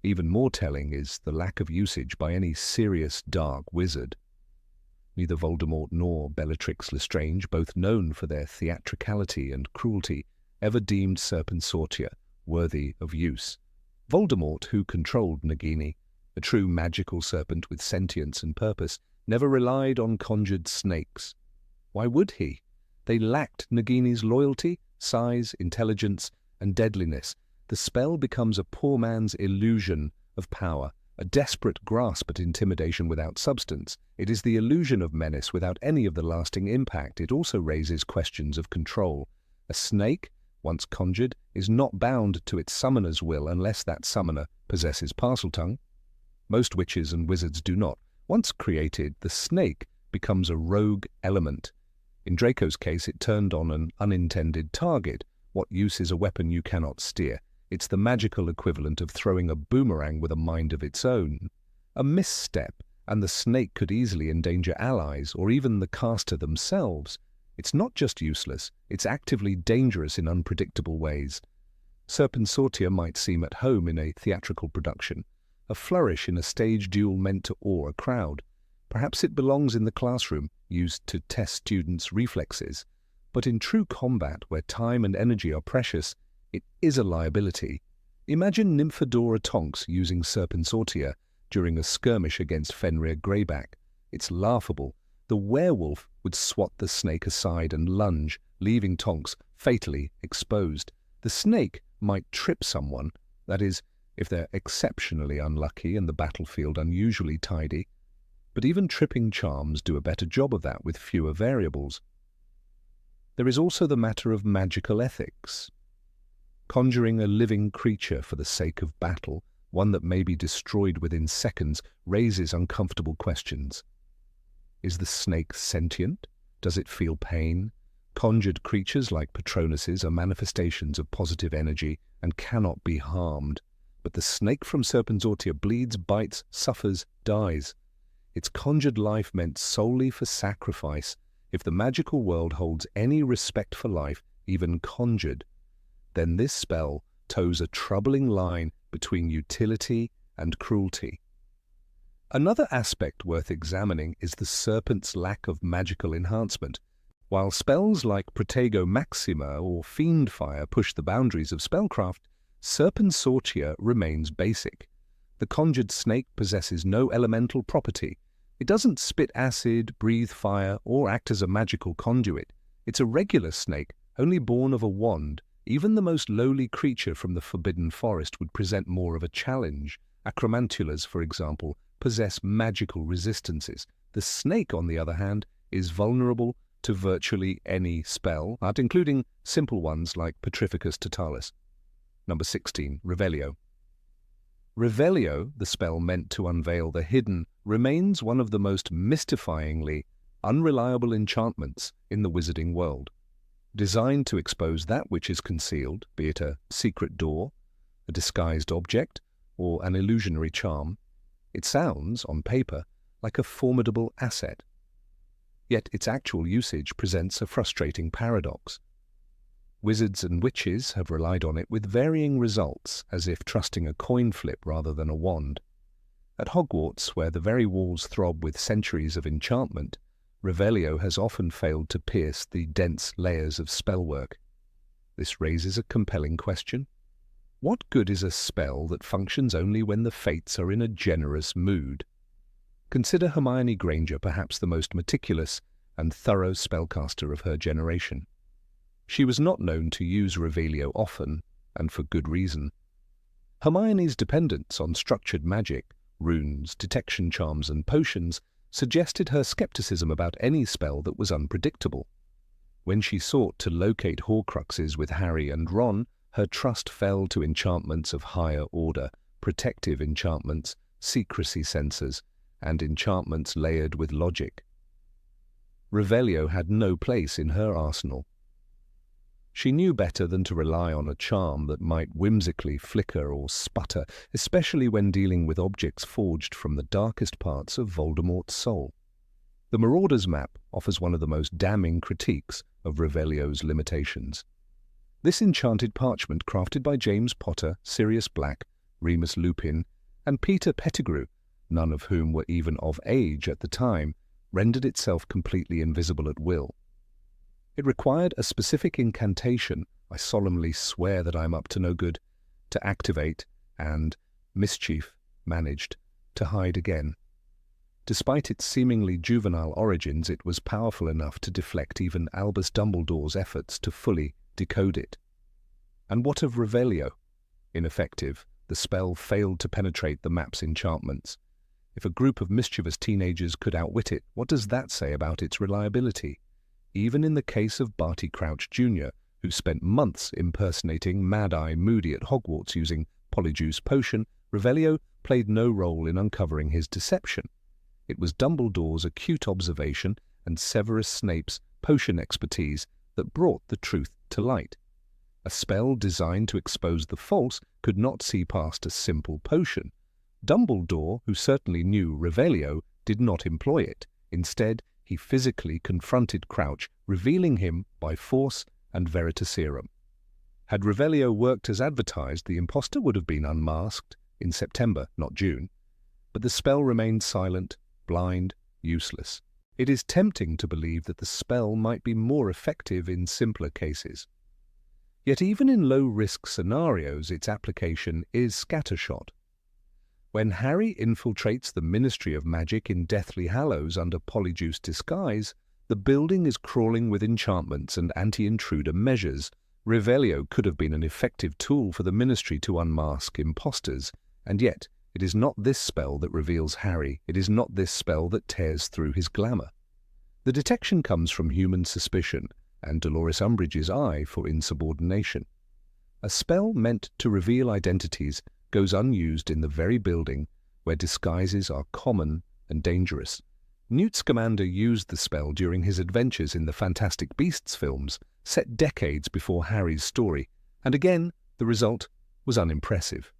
Even more telling is the lack of usage by any serious dark wizard. Neither Voldemort nor Bellatrix Lestrange, both known for their theatricality and cruelty, ever deemed Serpens Sortia worthy of use. Voldemort, who controlled Nagini, a true magical serpent with sentience and purpose, never relied on conjured snakes. Why would he? They lacked Nagini's loyalty, size, intelligence, and deadliness. The spell becomes a poor man's illusion of power, a desperate grasp at intimidation without substance. It is the illusion of menace without any of the lasting impact. It also raises questions of control. A snake, once conjured, is not bound to its summoner's will unless that summoner possesses Parseltongue. Most witches and wizards do not. Once created, the snake becomes a rogue element. In Draco's case, it turned on an unintended target. What use is a weapon you cannot steer? It's the magical equivalent of throwing a boomerang with a mind of its own. A misstep, and the snake could easily endanger allies or even the caster themselves. It's not just useless, it's actively dangerous in unpredictable ways. Serpens Sortia might seem at home in a theatrical production, a flourish in a stage duel meant to awe a crowd. Perhaps it belongs in the classroom, used to test students' reflexes. But in true combat, where time and energy are precious, it is a liability. Imagine Nymphadora Tonks using Serpens Sortia during a skirmish against Fenrir Greyback. It's laughable. The werewolf would swat the snake aside and lunge, leaving Tonks fatally exposed. The snake might trip someone, that is, if they're exceptionally unlucky and the battlefield unusually tidy. But even tripping charms do a better job of that with fewer variables. There is also the matter of magical ethics. Conjuring a living creature for the sake of battle, one that may be destroyed within seconds, raises uncomfortable questions. Is the snake sentient? Does it feel pain? Conjured creatures like Patronuses are manifestations of positive energy and cannot be harmed. But the snake from Serpensortia bleeds, bites, suffers, dies. Its conjured life meant solely for sacrifice. If the magical world holds any respect for life, even conjured, then this spell toes a troubling line between utility and cruelty. Another aspect worth examining is the serpent's lack of magical enhancement. While spells like Protego Maxima or Fiendfire push the boundaries of spellcraft, Serpensortia remains basic. The conjured snake possesses no elemental property. It doesn't spit acid, breathe fire, or act as a magical conduit. It's a regular snake, only born of a wand. Even the most lowly creature from the Forbidden Forest would present more of a challenge. Acromantulas, for example, possess magical resistances. The snake, on the other hand, is vulnerable to virtually any spell, including simple ones like Petrificus totalis. Number 16. Revelio. Revelio, the spell meant to unveil the hidden, remains one of the most mystifyingly unreliable enchantments in the wizarding world. Designed to expose that which is concealed, be it a secret door, a disguised object, or an illusionary charm, it sounds, on paper, like a formidable asset. Yet its actual usage presents a frustrating paradox. Wizards and witches have relied on it with varying results, as if trusting a coin flip rather than a wand. At Hogwarts, where the very walls throb with centuries of enchantment, Revelio has often failed to pierce the dense layers of spellwork. This raises a compelling question. What good is a spell that functions only when the fates are in a generous mood? Consider Hermione Granger, perhaps the most meticulous and thorough spellcaster of her generation. She was not known to use Revelio often, and for good reason. Hermione's dependence on structured magic, runes, detection charms, and potions suggested her skepticism about any spell that was unpredictable. When she sought to locate Horcruxes with Harry and Ron, her trust fell to enchantments of higher order, protective enchantments, secrecy sensors, and enchantments layered with logic. Revelio had no place in her arsenal. She knew better than to rely on a charm that might whimsically flicker or sputter, especially when dealing with objects forged from the darkest parts of Voldemort's soul. The Marauder's Map offers one of the most damning critiques of Revelio's limitations. This enchanted parchment, crafted by James Potter, Sirius Black, Remus Lupin, and Peter Pettigrew, none of whom were even of age at the time, rendered itself completely invisible at will. It required a specific incantation, I solemnly swear that I'm up to no good, to activate, and, mischief managed, to hide again. Despite its seemingly juvenile origins, it was powerful enough to deflect even Albus Dumbledore's efforts to fully decode it. And what of Revelio? Ineffective, the spell failed to penetrate the map's enchantments. If a group of mischievous teenagers could outwit it, what does that say about its reliability? Even in the case of Barty Crouch Jr., who spent months impersonating Mad-Eye Moody at Hogwarts using Polyjuice Potion, Revelio played no role in uncovering his deception. It was Dumbledore's acute observation and Severus Snape's potion expertise that brought the truth to light. A spell designed to expose the false could not see past a simple potion. Dumbledore, who certainly knew Revelio, did not employ it. Instead, he physically confronted Crouch, revealing him by force and veritaserum. Had Revelio worked as advertised, the impostor would have been unmasked in September, not June. But the spell remained silent, blind, useless. It is tempting to believe that the spell might be more effective in simpler cases. Yet even in low-risk scenarios, its application is scattershot. When Harry infiltrates the Ministry of Magic in Deathly Hallows under Polyjuice disguise, the building is crawling with enchantments and anti-intruder measures. Revelio could have been an effective tool for the Ministry to unmask imposters, and yet it is not this spell that reveals Harry, it is not this spell that tears through his glamour. The detection comes from human suspicion and Dolores Umbridge's eye for insubordination. A spell meant to reveal identities goes unused in the very building where disguises are common and dangerous. Newt Scamander used the spell during his adventures in the Fantastic Beasts films, set decades before Harry's story, and again the result was unimpressive.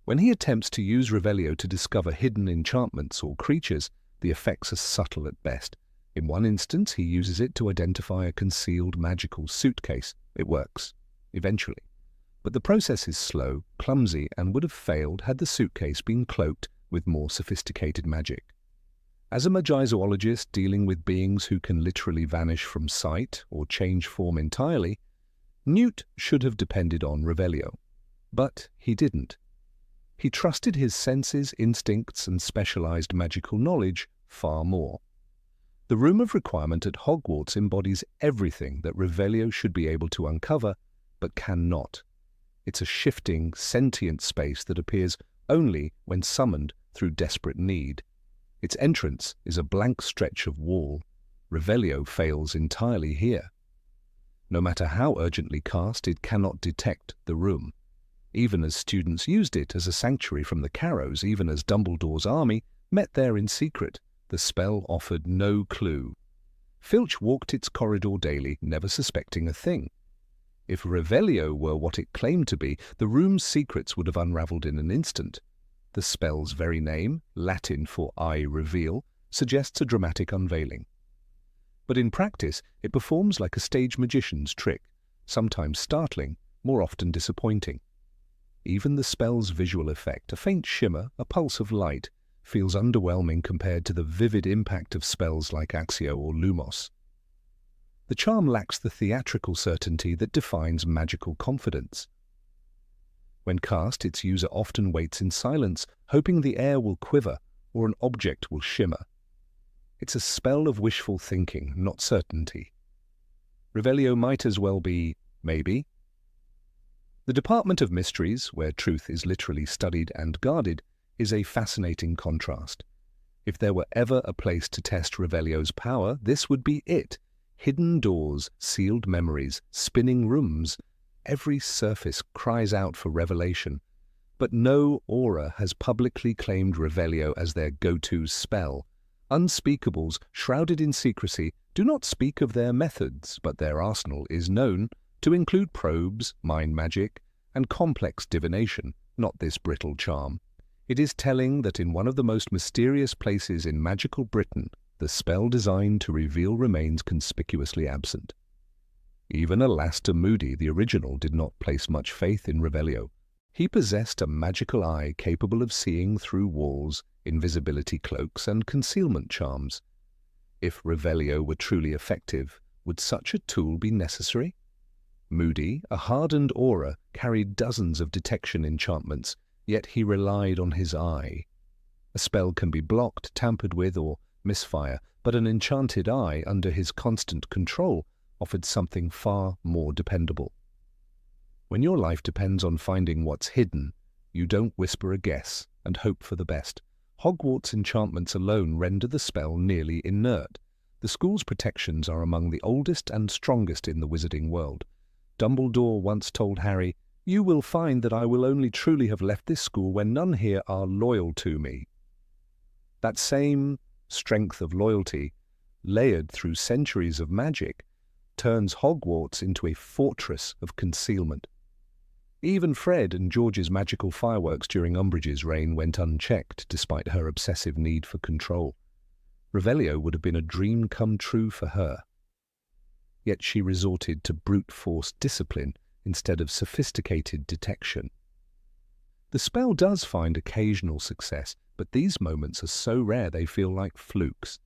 When he attempts to use Revelio to discover hidden enchantments or creatures, the effects are subtle at best. In one instance, he uses it to identify a concealed magical suitcase. It works, eventually. But the process is slow, clumsy, and would have failed had the suitcase been cloaked with more sophisticated magic. As a magizoologist dealing with beings who can literally vanish from sight or change form entirely, Newt should have depended on Revelio. But he didn't. He trusted his senses, instincts, and specialized magical knowledge far more. The Room of Requirement at Hogwarts embodies everything that Revelio should be able to uncover, but cannot. It's a shifting, sentient space that appears only when summoned through desperate need. Its entrance is a blank stretch of wall. Revelio fails entirely here. No matter how urgently cast, it cannot detect the room. Even as students used it as a sanctuary from the Carrows, even as Dumbledore's army met there in secret, the spell offered no clue. Filch walked its corridor daily, never suspecting a thing. If Revelio were what it claimed to be, the room's secrets would have unraveled in an instant. The spell's very name, Latin for I reveal, suggests a dramatic unveiling. But in practice, it performs like a stage magician's trick, sometimes startling, more often disappointing. Even the spell's visual effect, a faint shimmer, a pulse of light, feels underwhelming compared to the vivid impact of spells like Accio or Lumos. The charm lacks the theatrical certainty that defines magical confidence. When cast, its user often waits in silence, hoping the air will quiver or an object will shimmer. It's a spell of wishful thinking, not certainty. Revelio might as well be, maybe. The Department of Mysteries, where truth is literally studied and guarded, is a fascinating contrast. If there were ever a place to test Revelio's power, this would be it. Hidden doors, sealed memories, spinning rooms. Every surface cries out for revelation. But no aura has publicly claimed Revelio as their go-to spell. Unspeakables, shrouded in secrecy, do not speak of their methods, but their arsenal is known to include probes, mind magic, and complex divination, not this brittle charm. It is telling that in one of the most mysterious places in magical Britain, the spell designed to reveal remains conspicuously absent. Even Alastor Moody, the original, did not place much faith in Revelio. He possessed a magical eye capable of seeing through walls, invisibility cloaks, and concealment charms. If Revelio were truly effective, would such a tool be necessary? Moody, a hardened aura, carried dozens of detection enchantments, yet he relied on his eye. A spell can be blocked, tampered with, or misfire, but an enchanted eye under his constant control offered something far more dependable. When your life depends on finding what's hidden, you don't whisper a guess and hope for the best. Hogwarts enchantments alone render the spell nearly inert. The school's protections are among the oldest and strongest in the wizarding world. Dumbledore once told Harry, "You will find that I will only truly have left this school when none here are loyal to me." That same strength of loyalty, layered through centuries of magic, turns Hogwarts into a fortress of concealment. Even Fred and George's magical fireworks during Umbridge's reign went unchecked despite her obsessive need for control. Revelio would have been a dream come true for her. Yet she resorted to brute force discipline instead of sophisticated detection. The spell does find occasional success, but these moments are so rare they feel like flukes.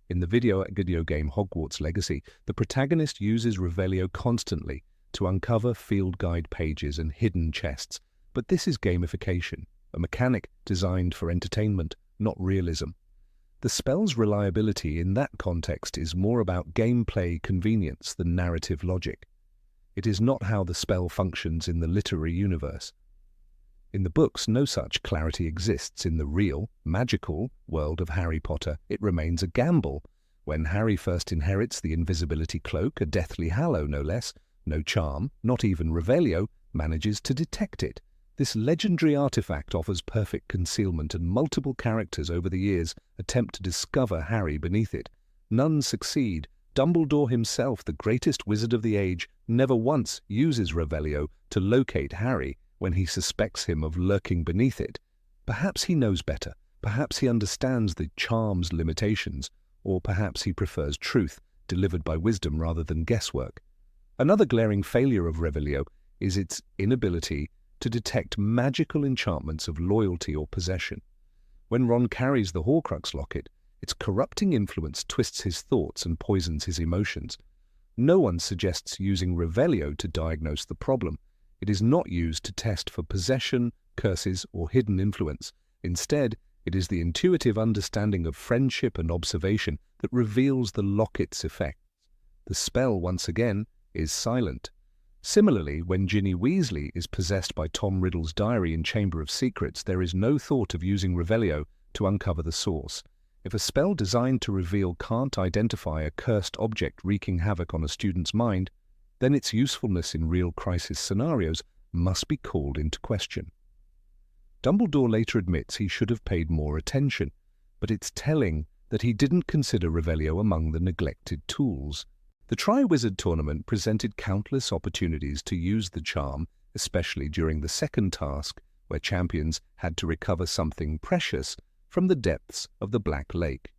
In the video game Hogwarts Legacy, the protagonist uses Revelio constantly to uncover field guide pages and hidden chests, but this is gamification. a mechanic designed for entertainment, not realism. The spell's reliability in that context is more about gameplay convenience than narrative logic. It is not how the spell functions in the literary universe. In the books, no such clarity exists. In the real, magical world of Harry Potter, it remains a gamble. When Harry first inherits the invisibility cloak, a deathly hallow no less, no charm, not even Revelio, manages to detect it. This legendary artifact offers perfect concealment, and multiple characters over the years attempt to discover Harry beneath it. None succeed. Dumbledore himself, the greatest wizard of the age, never once uses Revelio to locate Harry when he suspects him of lurking beneath it. Perhaps he knows better. Perhaps he understands the charm's limitations, or perhaps he prefers truth delivered by wisdom rather than guesswork. Another glaring failure of Revelio is its inability to detect magical enchantments of loyalty or possession. When Ron carries the Horcrux locket, its corrupting influence twists his thoughts and poisons his emotions. No one suggests using Revelio to diagnose the problem. It is not used to test for possession, curses, or hidden influence. Instead, it is the intuitive understanding of friendship and observation that reveals the locket's effects. The spell, once again, is silent. Similarly, when Ginny Weasley is possessed by Tom Riddle's diary in Chamber of Secrets, there is no thought of using Revelio to uncover the source. If a spell designed to reveal can't identify a cursed object wreaking havoc on a student's mind, then its usefulness in real crisis scenarios must be called into question. Dumbledore later admits he should have paid more attention, but it's telling that he didn't consider Revelio among the neglected tools. The Triwizard Tournament presented countless opportunities to use the charm, especially during the second task, where champions had to recover something precious from the depths of the Black Lake.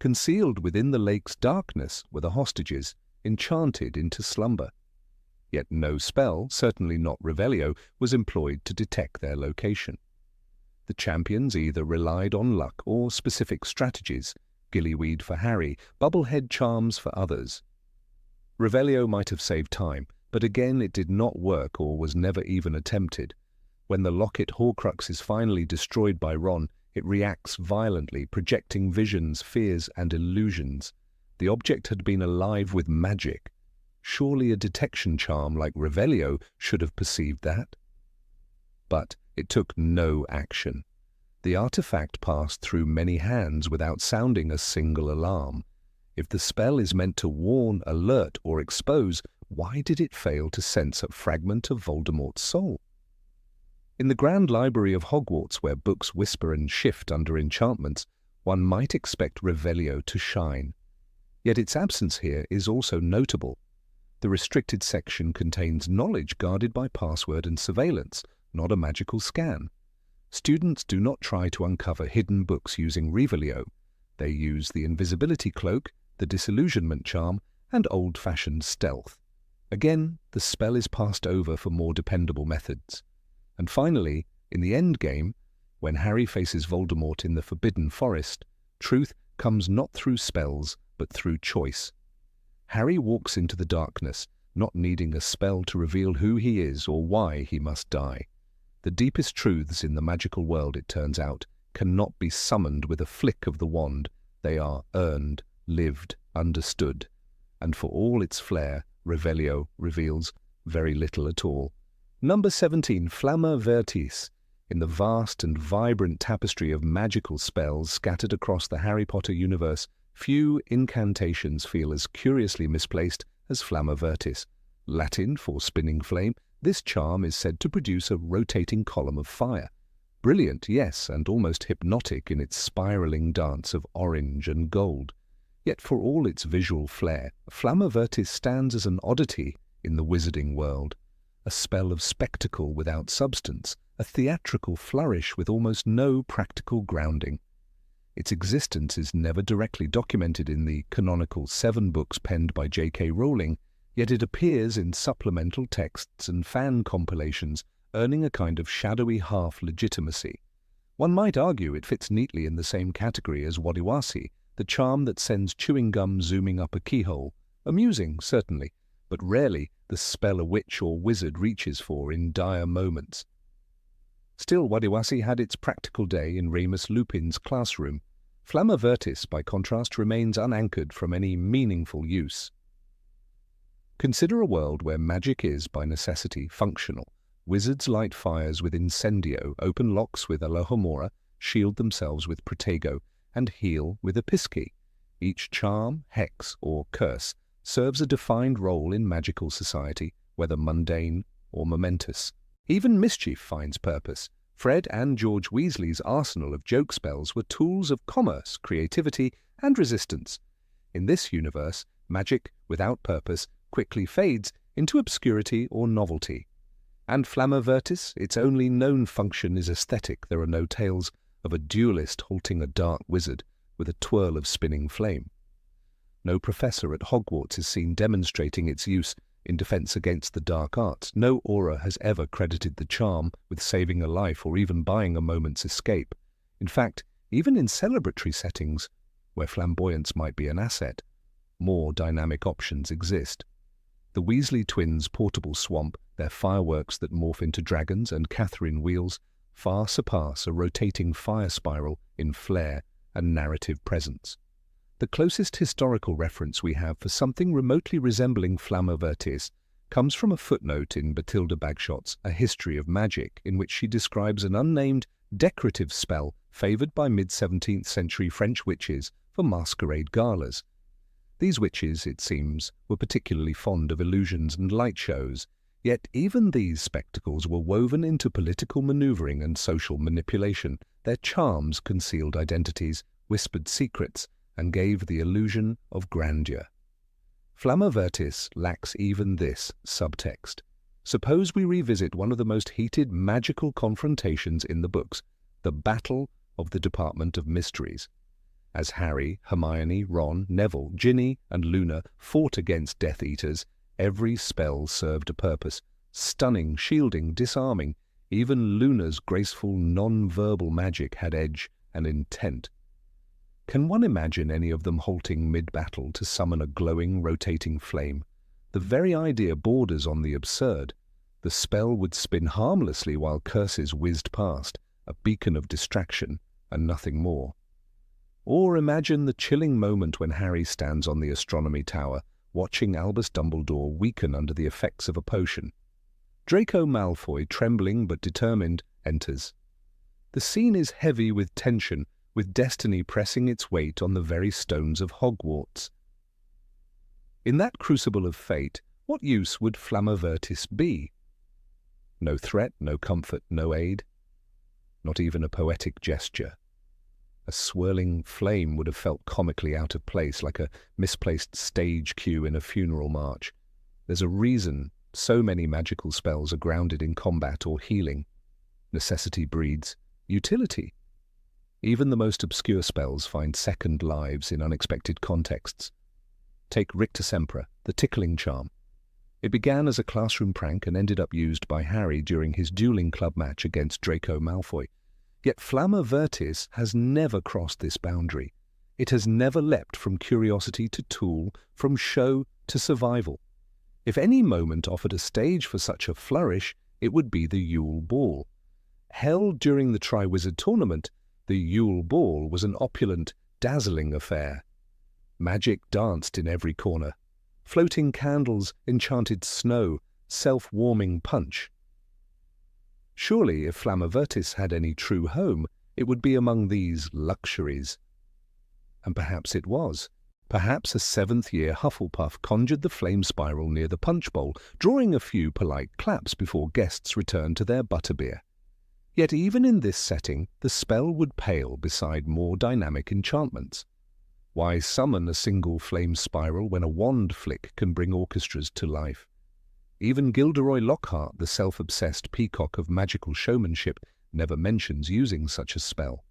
Concealed within the lake's darkness were the hostages, enchanted into slumber. Yet no spell, certainly not Revelio, was employed to detect their location. The champions either relied on luck or specific strategies, gillyweed for Harry, bubblehead charms for others. Revelio might have saved time, but again it did not work or was never even attempted. When the locket Horcrux is finally destroyed by Ron, it reacts violently, projecting visions, fears, and illusions. The object had been alive with magic. Surely a detection charm like Revelio should have perceived that. But it took no action. The artifact passed through many hands without sounding a single alarm. If the spell is meant to warn, alert, or expose, why did it fail to sense a fragment of Voldemort's soul? In the Grand Library of Hogwarts, where books whisper and shift under enchantments, one might expect Revelio to shine. Yet its absence here is also notable. The restricted section contains knowledge guarded by password and surveillance, not a magical scan. Students do not try to uncover hidden books using Revelio. They use the invisibility cloak, the disillusionment charm, and old-fashioned stealth. Again, the spell is passed over for more dependable methods. And finally, in the endgame, when Harry faces Voldemort in the Forbidden Forest, truth comes not through spells, but through choice. Harry walks into the darkness, not needing a spell to reveal who he is or why he must die. The deepest truths in the magical world, it turns out, cannot be summoned with a flick of the wand. They are earned, lived, understood. And for all its flair, Revelio reveals very little at all. Number 17, Flamma Vertis. In the vast and vibrant tapestry of magical spells scattered across the Harry Potter universe, few incantations feel as curiously misplaced as Flamma Vertis. Latin for spinning flame, this charm is said to produce a rotating column of fire. Brilliant, yes, and almost hypnotic in its spiraling dance of orange and gold. Yet for all its visual flair, Flamma Vertis stands as an oddity in the wizarding world. A spell of spectacle without substance, a theatrical flourish with almost no practical grounding. Its existence is never directly documented in the canonical 7 books penned by J.K. Rowling, yet it appears in supplemental texts and fan compilations, earning a kind of shadowy half-legitimacy. One might argue it fits neatly in the same category as Wadiwasi, the charm that sends chewing gum zooming up a keyhole. Amusing, certainly, but rarely the spell a witch or wizard reaches for in dire moments. Still, Wadewasi had its practical day in Remus Lupin's classroom. Flamma Vertis, by contrast, remains unanchored from any meaningful use. Consider a world where magic is, by necessity, functional. Wizards light fires with Incendio, open locks with Alohomora, shield themselves with Protego, and heal with Episci. Each charm, hex, or curse serves a defined role in magical society, whether mundane or momentous. Even mischief finds purpose. Fred and George Weasley's arsenal of joke spells were tools of commerce, creativity, and resistance. In this universe, magic, without purpose, quickly fades into obscurity or novelty. And Flamma Vertis, its only known function is aesthetic. There are no tales of a duelist halting a dark wizard with a twirl of spinning flame. No professor at Hogwarts is seen demonstrating its use in defense against the dark arts. No aura has ever credited the charm with saving a life or even buying a moment's escape. In fact, even in celebratory settings, where flamboyance might be an asset, more dynamic options exist. The Weasley twins' portable swamp, their fireworks that morph into dragons, and Catherine wheels far surpass a rotating fire spiral in flair and narrative presence. The closest historical reference we have for something remotely resembling Flamma Vertis comes from a footnote in Bathilda Bagshot's A History of Magic, in which she describes an unnamed decorative spell favoured by mid-17th century French witches for masquerade galas. These witches, it seems, were particularly fond of illusions and light shows, yet even these spectacles were woven into political manoeuvring and social manipulation. Their charms concealed identities, whispered secrets, and gave the illusion of grandeur. Flamma Vertis lacks even this subtext. Suppose we revisit one of the most heated magical confrontations in the books, the Battle of the Department of Mysteries. As Harry, Hermione, Ron, Neville, Ginny, and Luna fought against Death Eaters, every spell served a purpose. Stunning, shielding, disarming. Even Luna's graceful, non-verbal magic had edge and intent. Can one imagine any of them halting mid-battle to summon a glowing, rotating flame? The very idea borders on the absurd. The spell would spin harmlessly while curses whizzed past, a beacon of distraction and nothing more. Or imagine the chilling moment when Harry stands on the astronomy tower, watching Albus Dumbledore weaken under the effects of a potion. Draco Malfoy, trembling but determined, enters. The scene is heavy with tension, with destiny pressing its weight on the very stones of Hogwarts. In that crucible of fate, what use would Flamma Vertis be? No threat, no comfort, no aid. Not even a poetic gesture. A swirling flame would have felt comically out of place, like a misplaced stage cue in a funeral march. There's a reason so many magical spells are grounded in combat or healing. Necessity breeds utility. Even the most obscure spells find second lives in unexpected contexts. Take Rictus Sempra, the Tickling Charm. It began as a classroom prank and ended up used by Harry during his dueling club match against Draco Malfoy. Yet Flamma Vertis has never crossed this boundary. It has never leapt from curiosity to tool, from show to survival. If any moment offered a stage for such a flourish, it would be the Yule Ball. Held during the Triwizard Tournament, the Yule Ball was an opulent, dazzling affair. Magic danced in every corner. Floating candles, enchanted snow, self-warming punch. Surely, if Flamma Vertis had any true home, it would be among these luxuries. And perhaps it was. Perhaps a seventh-year Hufflepuff conjured the flame spiral near the punch bowl, drawing a few polite claps before guests returned to their butterbeer. Yet even in this setting, the spell would pale beside more dynamic enchantments. Why summon a single flame spiral when a wand flick can bring orchestras to life? Even Gilderoy Lockhart, the self-obsessed peacock of magical showmanship, never mentions using such a spell.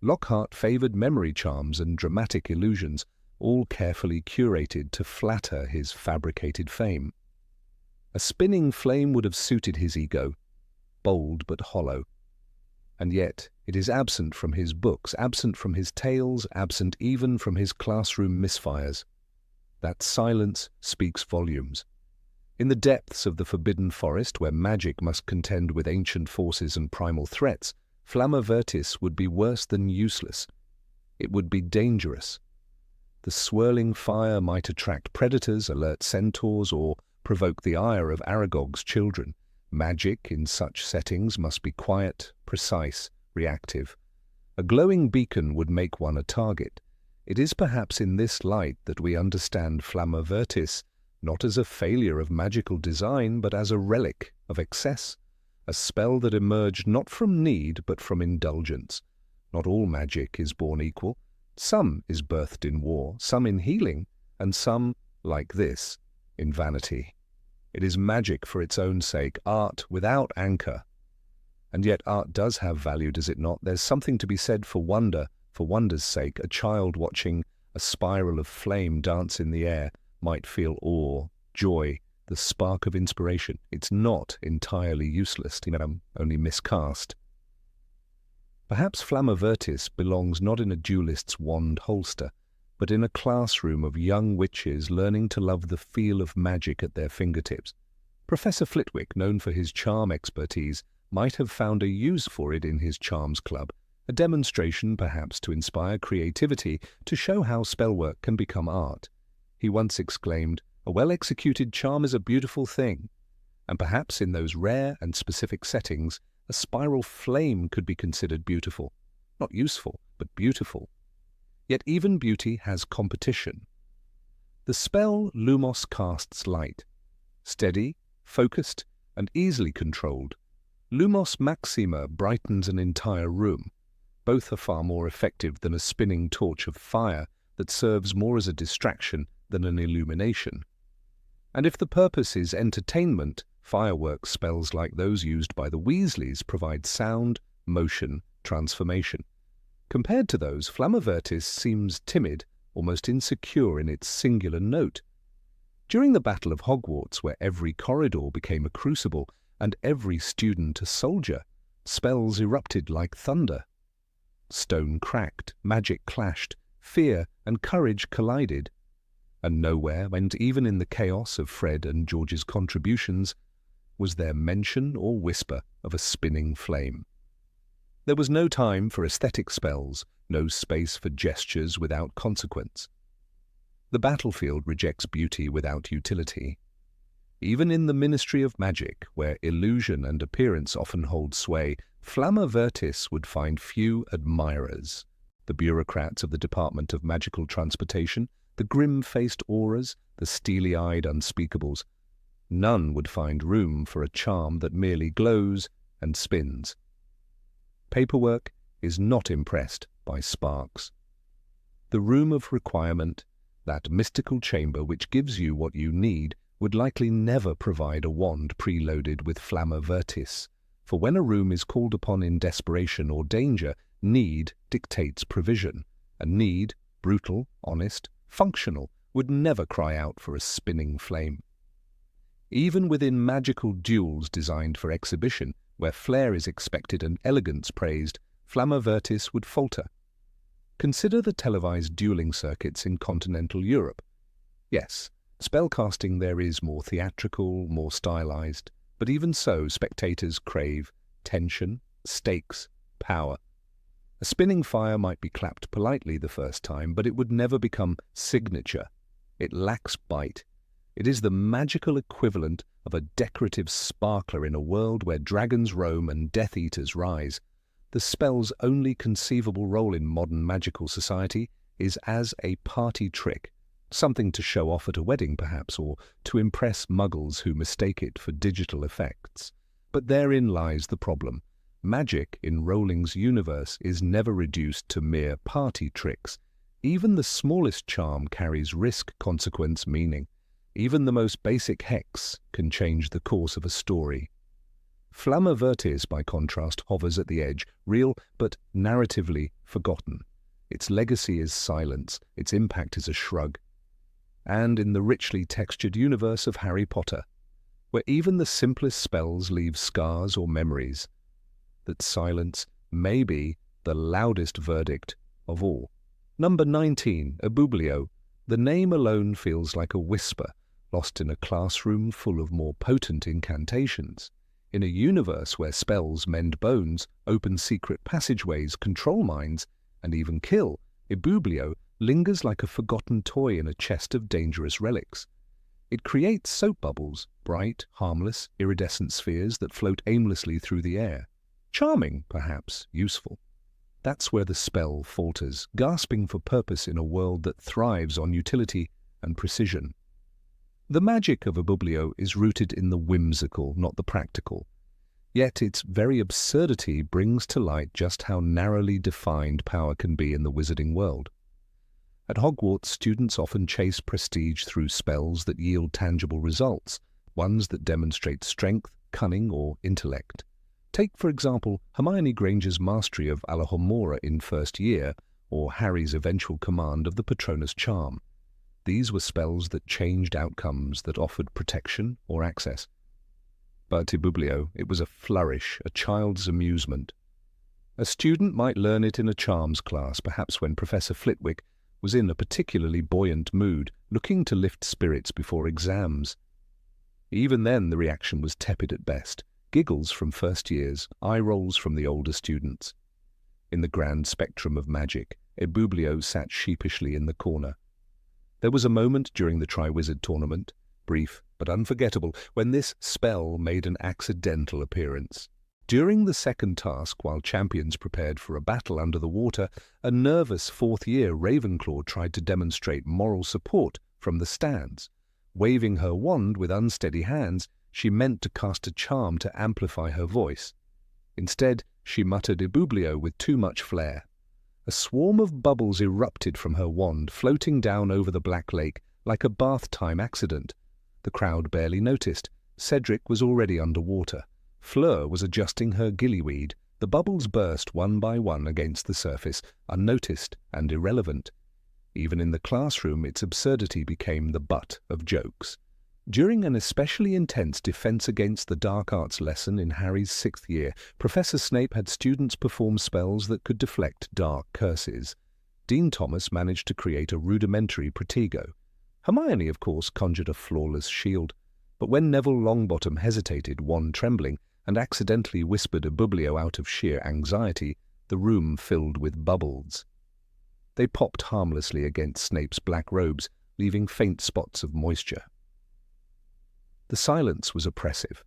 Lockhart favoured memory charms and dramatic illusions, all carefully curated to flatter his fabricated fame. A spinning flame would have suited his ego, bold but hollow. And yet it is absent from his books, absent from his tales, absent even from his classroom misfires. That silence speaks volumes. In the depths of the forbidden forest, where magic must contend with ancient forces and primal threats, Flamma Vertis would be worse than useless. It would be dangerous. The swirling fire might attract predators, alert centaurs, or provoke the ire of Aragog's children. Magic in such settings must be quiet, precise, reactive. A glowing beacon would make one a target. It is perhaps in this light that we understand Flamma Vertis, not as a failure of magical design, but as a relic of excess, a spell that emerged not from need, but from indulgence. Not all magic is born equal. Some is birthed in war, some in healing, and some, like this, in vanity. It is magic for its own sake, art without anchor. And yet art does have value, does it not? There's something to be said for wonder, for wonder's sake. A child watching a spiral of flame dance in the air might feel awe, joy, the spark of inspiration. It's not entirely useless, only miscast. Perhaps Flamma Vertis belongs not in a duelist's wand holster, but in a classroom of young witches learning to love the feel of magic at their fingertips. Professor Flitwick, known for his charm expertise, might have found a use for it in his charms club, a demonstration perhaps to inspire creativity, to show how spellwork can become art. He once exclaimed, "A well-executed charm is a beautiful thing." And perhaps in those rare and specific settings, a spiral flame could be considered beautiful. Not useful, but beautiful. Yet even beauty has competition. The spell Lumos casts light. Steady, focused, and easily controlled. Lumos Maxima brightens an entire room. Both are far more effective than a spinning torch of fire that serves more as a distraction than an illumination. And if the purpose is entertainment, fireworks spells like those used by the Weasleys provide sound, motion, transformation. Compared to those, Flamma Vertis seems timid, almost insecure in its singular note. During the Battle of Hogwarts, where every corridor became a crucible and every student a soldier, spells erupted like thunder. Stone cracked, magic clashed, fear and courage collided. And nowhere, and even in the chaos of Fred and George's contributions, was there mention or whisper of a spinning flame. There was no time for aesthetic spells, no space for gestures without consequence. The battlefield rejects beauty without utility. Even in the Ministry of Magic, where illusion and appearance often hold sway, Flamma Vertis would find few admirers. The bureaucrats of the Department of Magical Transportation, the grim-faced auras, the steely-eyed unspeakables. None would find room for a charm that merely glows and spins. Paperwork is not impressed by sparks. The room of requirement, that mystical chamber which gives you what you need, would likely never provide a wand preloaded with Flamma Vertis, for when a room is called upon in desperation or danger, need dictates provision, and need, brutal, honest, functional, would never cry out for a spinning flame. Even within magical duels designed for exhibition, where flair is expected and elegance praised, Flamma Vertis would falter. Consider the televised dueling circuits in continental Europe. Yes, spellcasting there is more theatrical, more stylized, but even so spectators crave tension, stakes, power. A spinning fire might be clapped politely the first time, but it would never become signature. It lacks bite. It is the magical equivalent of a decorative sparkler in a world where dragons roam and Death Eaters rise. The spell's only conceivable role in modern magical society is as a party trick, something to show off at a wedding perhaps, or to impress muggles who mistake it for digital effects. But therein lies the problem. Magic in Rowling's universe is never reduced to mere party tricks. Even the smallest charm carries risk, consequence, meaning. Even the most basic hex can change the course of a story. Flamma Vertis, by contrast, hovers at the edge, real but narratively forgotten. Its legacy is silence, its impact is a shrug. And in the richly textured universe of Harry Potter, where even the simplest spells leave scars or memories, that silence may be the loudest verdict of all. Number 19, Abublio. The name alone feels like a whisper, lost in a classroom full of more potent incantations. In a universe where spells mend bones, open secret passageways, control minds, and even kill, Ibublio lingers like a forgotten toy in a chest of dangerous relics. It creates soap bubbles, bright, harmless, iridescent spheres that float aimlessly through the air. Charming, perhaps, useful. That's where the spell falters, gasping for purpose in a world that thrives on utility and precision. The magic of Ibublio is rooted in the whimsical, not the practical. Yet its very absurdity brings to light just how narrowly defined power can be in the wizarding world. At Hogwarts, students often chase prestige through spells that yield tangible results, ones that demonstrate strength, cunning, or intellect. Take, for example, Hermione Granger's mastery of Alohomora in first year, or Harry's eventual command of the Patronus charm. These were spells that changed outcomes, that offered protection or access. But Ibublio, it was a flourish, a child's amusement. A student might learn it in a charms class, perhaps when Professor Flitwick was in a particularly buoyant mood, looking to lift spirits before exams. Even then the reaction was tepid at best. Giggles from first years, eye rolls from the older students. In the grand spectrum of magic, Ibublio sat sheepishly in the corner. There was a moment during the Triwizard tournament, brief but unforgettable, when this spell made an accidental appearance. During the second task, while champions prepared for a battle under the water, a nervous fourth-year Ravenclaw tried to demonstrate moral support from the stands. Waving her wand with unsteady hands, she meant to cast a charm to amplify her voice. Instead, she muttered Ibublio with too much flair. A swarm of bubbles erupted from her wand, floating down over the Black Lake like a bath-time accident. The crowd barely noticed. Cedric was already underwater. Fleur was adjusting her gillyweed. The bubbles burst one by one against the surface, unnoticed and irrelevant. Even in the classroom, its absurdity became the butt of jokes. During an especially intense Defense Against the Dark Arts lesson in Harry's 6th year, Professor Snape had students perform spells that could deflect dark curses. Dean Thomas managed to create a rudimentary Protego. Hermione, of course, conjured a flawless shield. But when Neville Longbottom hesitated, wand trembling, and accidentally whispered Ibublio out of sheer anxiety, the room filled with bubbles. They popped harmlessly against Snape's black robes, leaving faint spots of moisture. The silence was oppressive.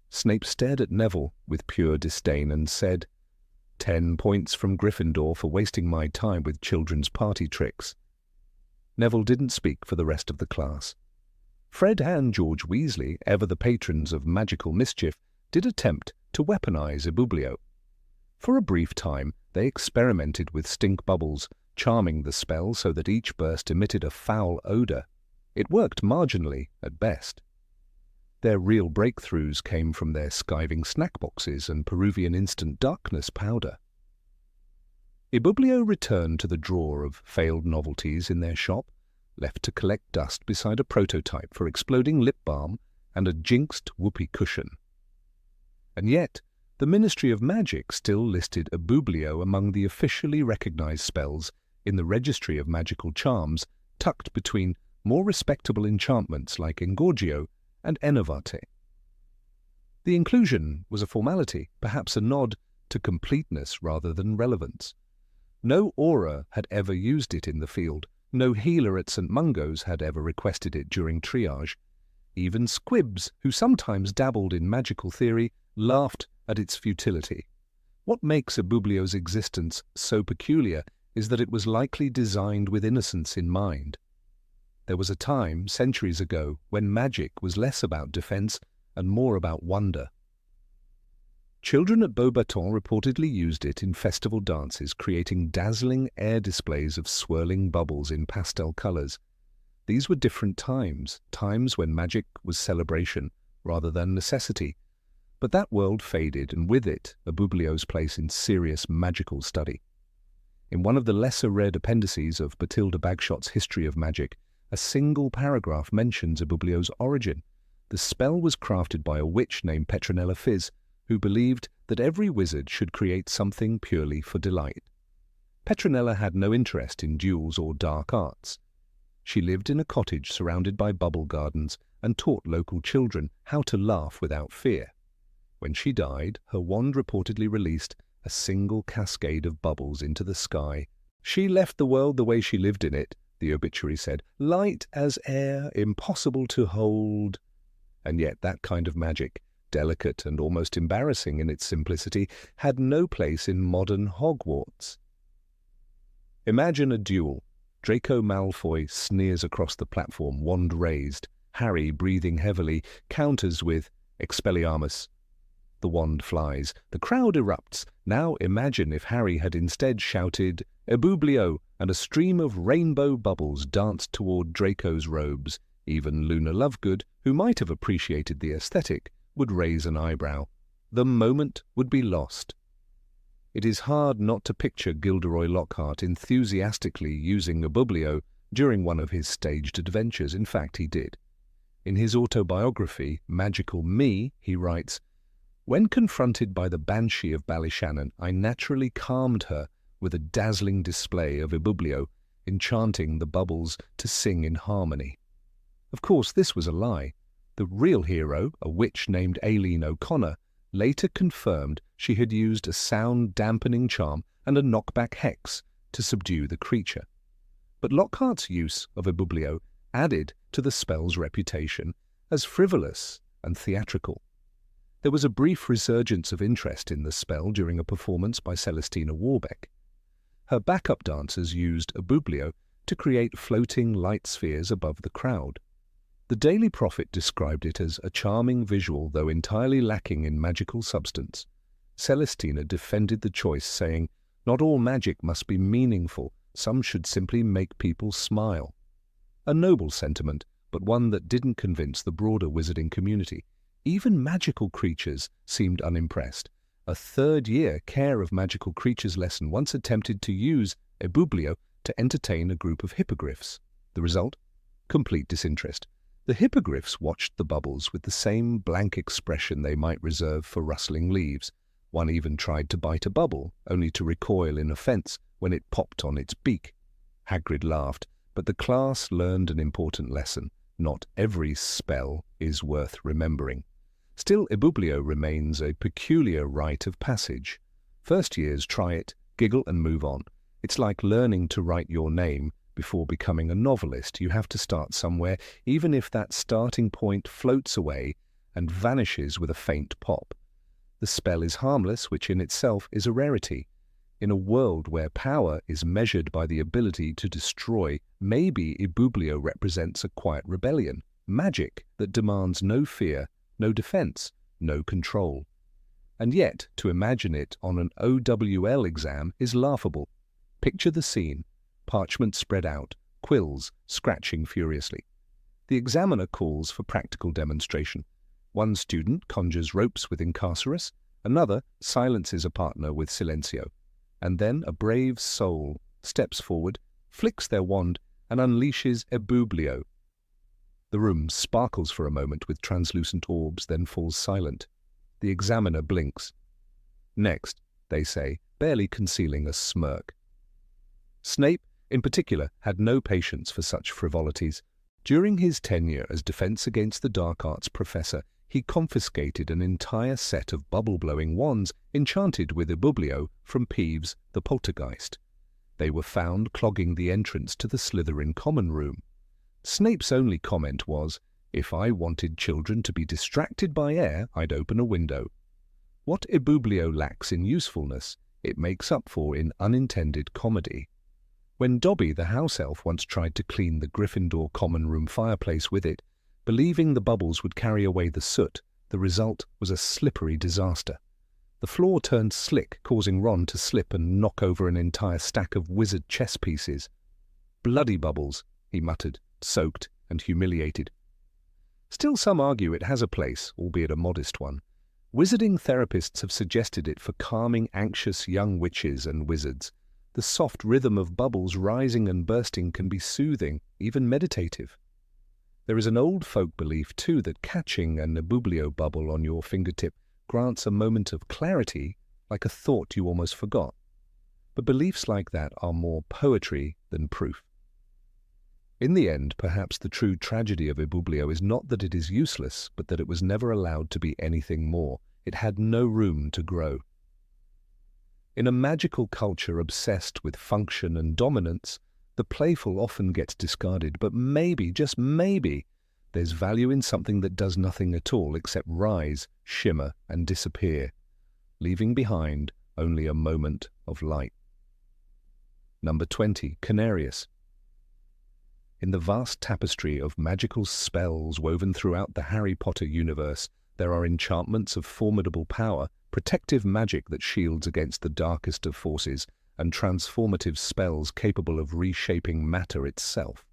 Snape stared at Neville with pure disdain and said, 10 points from Gryffindor for wasting my time with children's party tricks. Neville didn't speak for the rest of the class. Fred and George Weasley, ever the patrons of magical mischief, did attempt to weaponize Ibublio. For a brief time, they experimented with stink bubbles, charming the spell so that each burst emitted a foul odor. It worked marginally, at best. Their real breakthroughs came from their skiving snack boxes and Peruvian instant darkness powder. Ibublio returned to the drawer of failed novelties in their shop, left to collect dust beside a prototype for exploding lip balm and a jinxed whoopee cushion. And yet, the Ministry of Magic still listed Ibublio among the officially recognized spells in the Registry of Magical Charms, tucked between more respectable enchantments like Engorgio and Enervate. The inclusion was a formality, perhaps a nod to completeness rather than relevance. No aura had ever used it in the field. No healer at St. Mungo's had ever requested it during triage. Even squibs, who sometimes dabbled in magical theory, laughed at its futility. What makes Ibublio's existence so peculiar is that it was likely designed with innocence in mind. There was a time, centuries ago, when magic was less about defense and more about wonder. Children at Beauxbatons reportedly used it in festival dances, creating dazzling air displays of swirling bubbles in pastel colors. These were different times, times when magic was celebration rather than necessity. But that world faded, and with it, Ibublio's place in serious magical study. In one of the lesser-read appendices of Bathilda Bagshot's History of Magic, a single paragraph mentions Ibublio's origin. The spell was crafted by a witch named Petronella Fizz, who believed that every wizard should create something purely for delight. Petronella had no interest in duels or dark arts. She lived in a cottage surrounded by bubble gardens and taught local children how to laugh without fear. When she died, her wand reportedly released a single cascade of bubbles into the sky. She left the world the way she lived in it, the obituary said, light as air, impossible to hold. And yet that kind of magic, delicate and almost embarrassing in its simplicity, had no place in modern Hogwarts. Imagine a duel. Draco Malfoy sneers across the platform, wand raised. Harry, breathing heavily, counters with Expelliarmus. The wand flies. The crowd erupts. Now imagine if Harry had instead shouted Ebublio, and a stream of rainbow bubbles danced toward Draco's robes. Even Luna Lovegood, who might have appreciated the aesthetic, would raise an eyebrow. The moment would be lost. It is hard not to picture Gilderoy Lockhart enthusiastically using Ebublio during one of his staged adventures. In fact, he did. In his autobiography, Magical Me, he writes, "When confronted by the Banshee of Ballyshannon, I naturally calmed her with a dazzling display of Ebublio, enchanting the bubbles to sing in harmony." Of course, this was a lie. The real hero, a witch named Aileen O'Connor, later confirmed she had used a sound-dampening charm and a knockback hex to subdue the creature. But Lockhart's use of Ebublio added to the spell's reputation as frivolous and theatrical. There was a brief resurgence of interest in the spell during a performance by Celestina Warbeck. Her backup dancers used Ebublio to create floating light spheres above the crowd. The Daily Prophet described it as a charming visual, though entirely lacking in magical substance. Celestina defended the choice, saying, "Not all magic must be meaningful, some should simply make people smile." A noble sentiment, but one that didn't convince the broader wizarding community. Even magical creatures seemed unimpressed. A third-year Care of Magical Creatures lesson once attempted to use Ebublio to entertain a group of hippogriffs. The result? Complete disinterest. The hippogriffs watched the bubbles with the same blank expression they might reserve for rustling leaves. One even tried to bite a bubble, only to recoil in offense when it popped on its beak. Hagrid laughed, but the class learned an important lesson. Not every spell is worth remembering. Still, Ebublio remains a peculiar rite of passage. First years try it, giggle and move on. It's like learning to write your name before becoming a novelist. You have to start somewhere, even if that starting point floats away and vanishes with a faint pop. The spell is harmless, which in itself is a rarity. In a world where power is measured by the ability to destroy, maybe Ebublio represents a quiet rebellion, magic that demands no fear, no defense, no control. And yet, to imagine it on an OWL exam is laughable. Picture the scene. Parchment spread out, quills scratching furiously. The examiner calls for practical demonstration. One student conjures ropes with Incarcerus, another silences a partner with Silencio, and then a brave soul steps forward, flicks their wand, and unleashes Ebublio. The room sparkles for a moment with translucent orbs, then falls silent. The examiner blinks. "Next," they say, barely concealing a smirk. Snape, in particular, had no patience for such frivolities. During his tenure as Defense Against the Dark Arts professor, he confiscated an entire set of bubble-blowing wands enchanted with Ebublio from Peeves the Poltergeist. They were found clogging the entrance to the Slytherin common room. Snape's only comment was, "If I wanted children to be distracted by air, I'd open a window." What Ebublio lacks in usefulness, it makes up for in unintended comedy. When Dobby the house elf once tried to clean the Gryffindor common room fireplace with it, believing the bubbles would carry away the soot, the result was a slippery disaster. The floor turned slick, causing Ron to slip and knock over an entire stack of wizard chess pieces. "Bloody bubbles," he muttered, soaked and humiliated. Still, some argue it has a place, albeit a modest one. Wizarding therapists have suggested it for calming anxious young witches and wizards. The soft rhythm of bubbles rising and bursting can be soothing, even meditative. There is an old folk belief, too, that catching an Ebublio bubble on your fingertip grants a moment of clarity, like a thought you almost forgot. But beliefs like that are more poetry than proof. In the end, perhaps the true tragedy of Ibublio is not that it is useless, but that it was never allowed to be anything more. It had no room to grow. In a magical culture obsessed with function and dominance, the playful often gets discarded, but maybe, just maybe, there's value in something that does nothing at all except rise, shimmer, and disappear, leaving behind only a moment of light. Number 20. Canarius. In the vast tapestry of magical spells woven throughout the Harry Potter universe, there are enchantments of formidable power, protective magic that shields against the darkest of forces, and transformative spells capable of reshaping matter itself.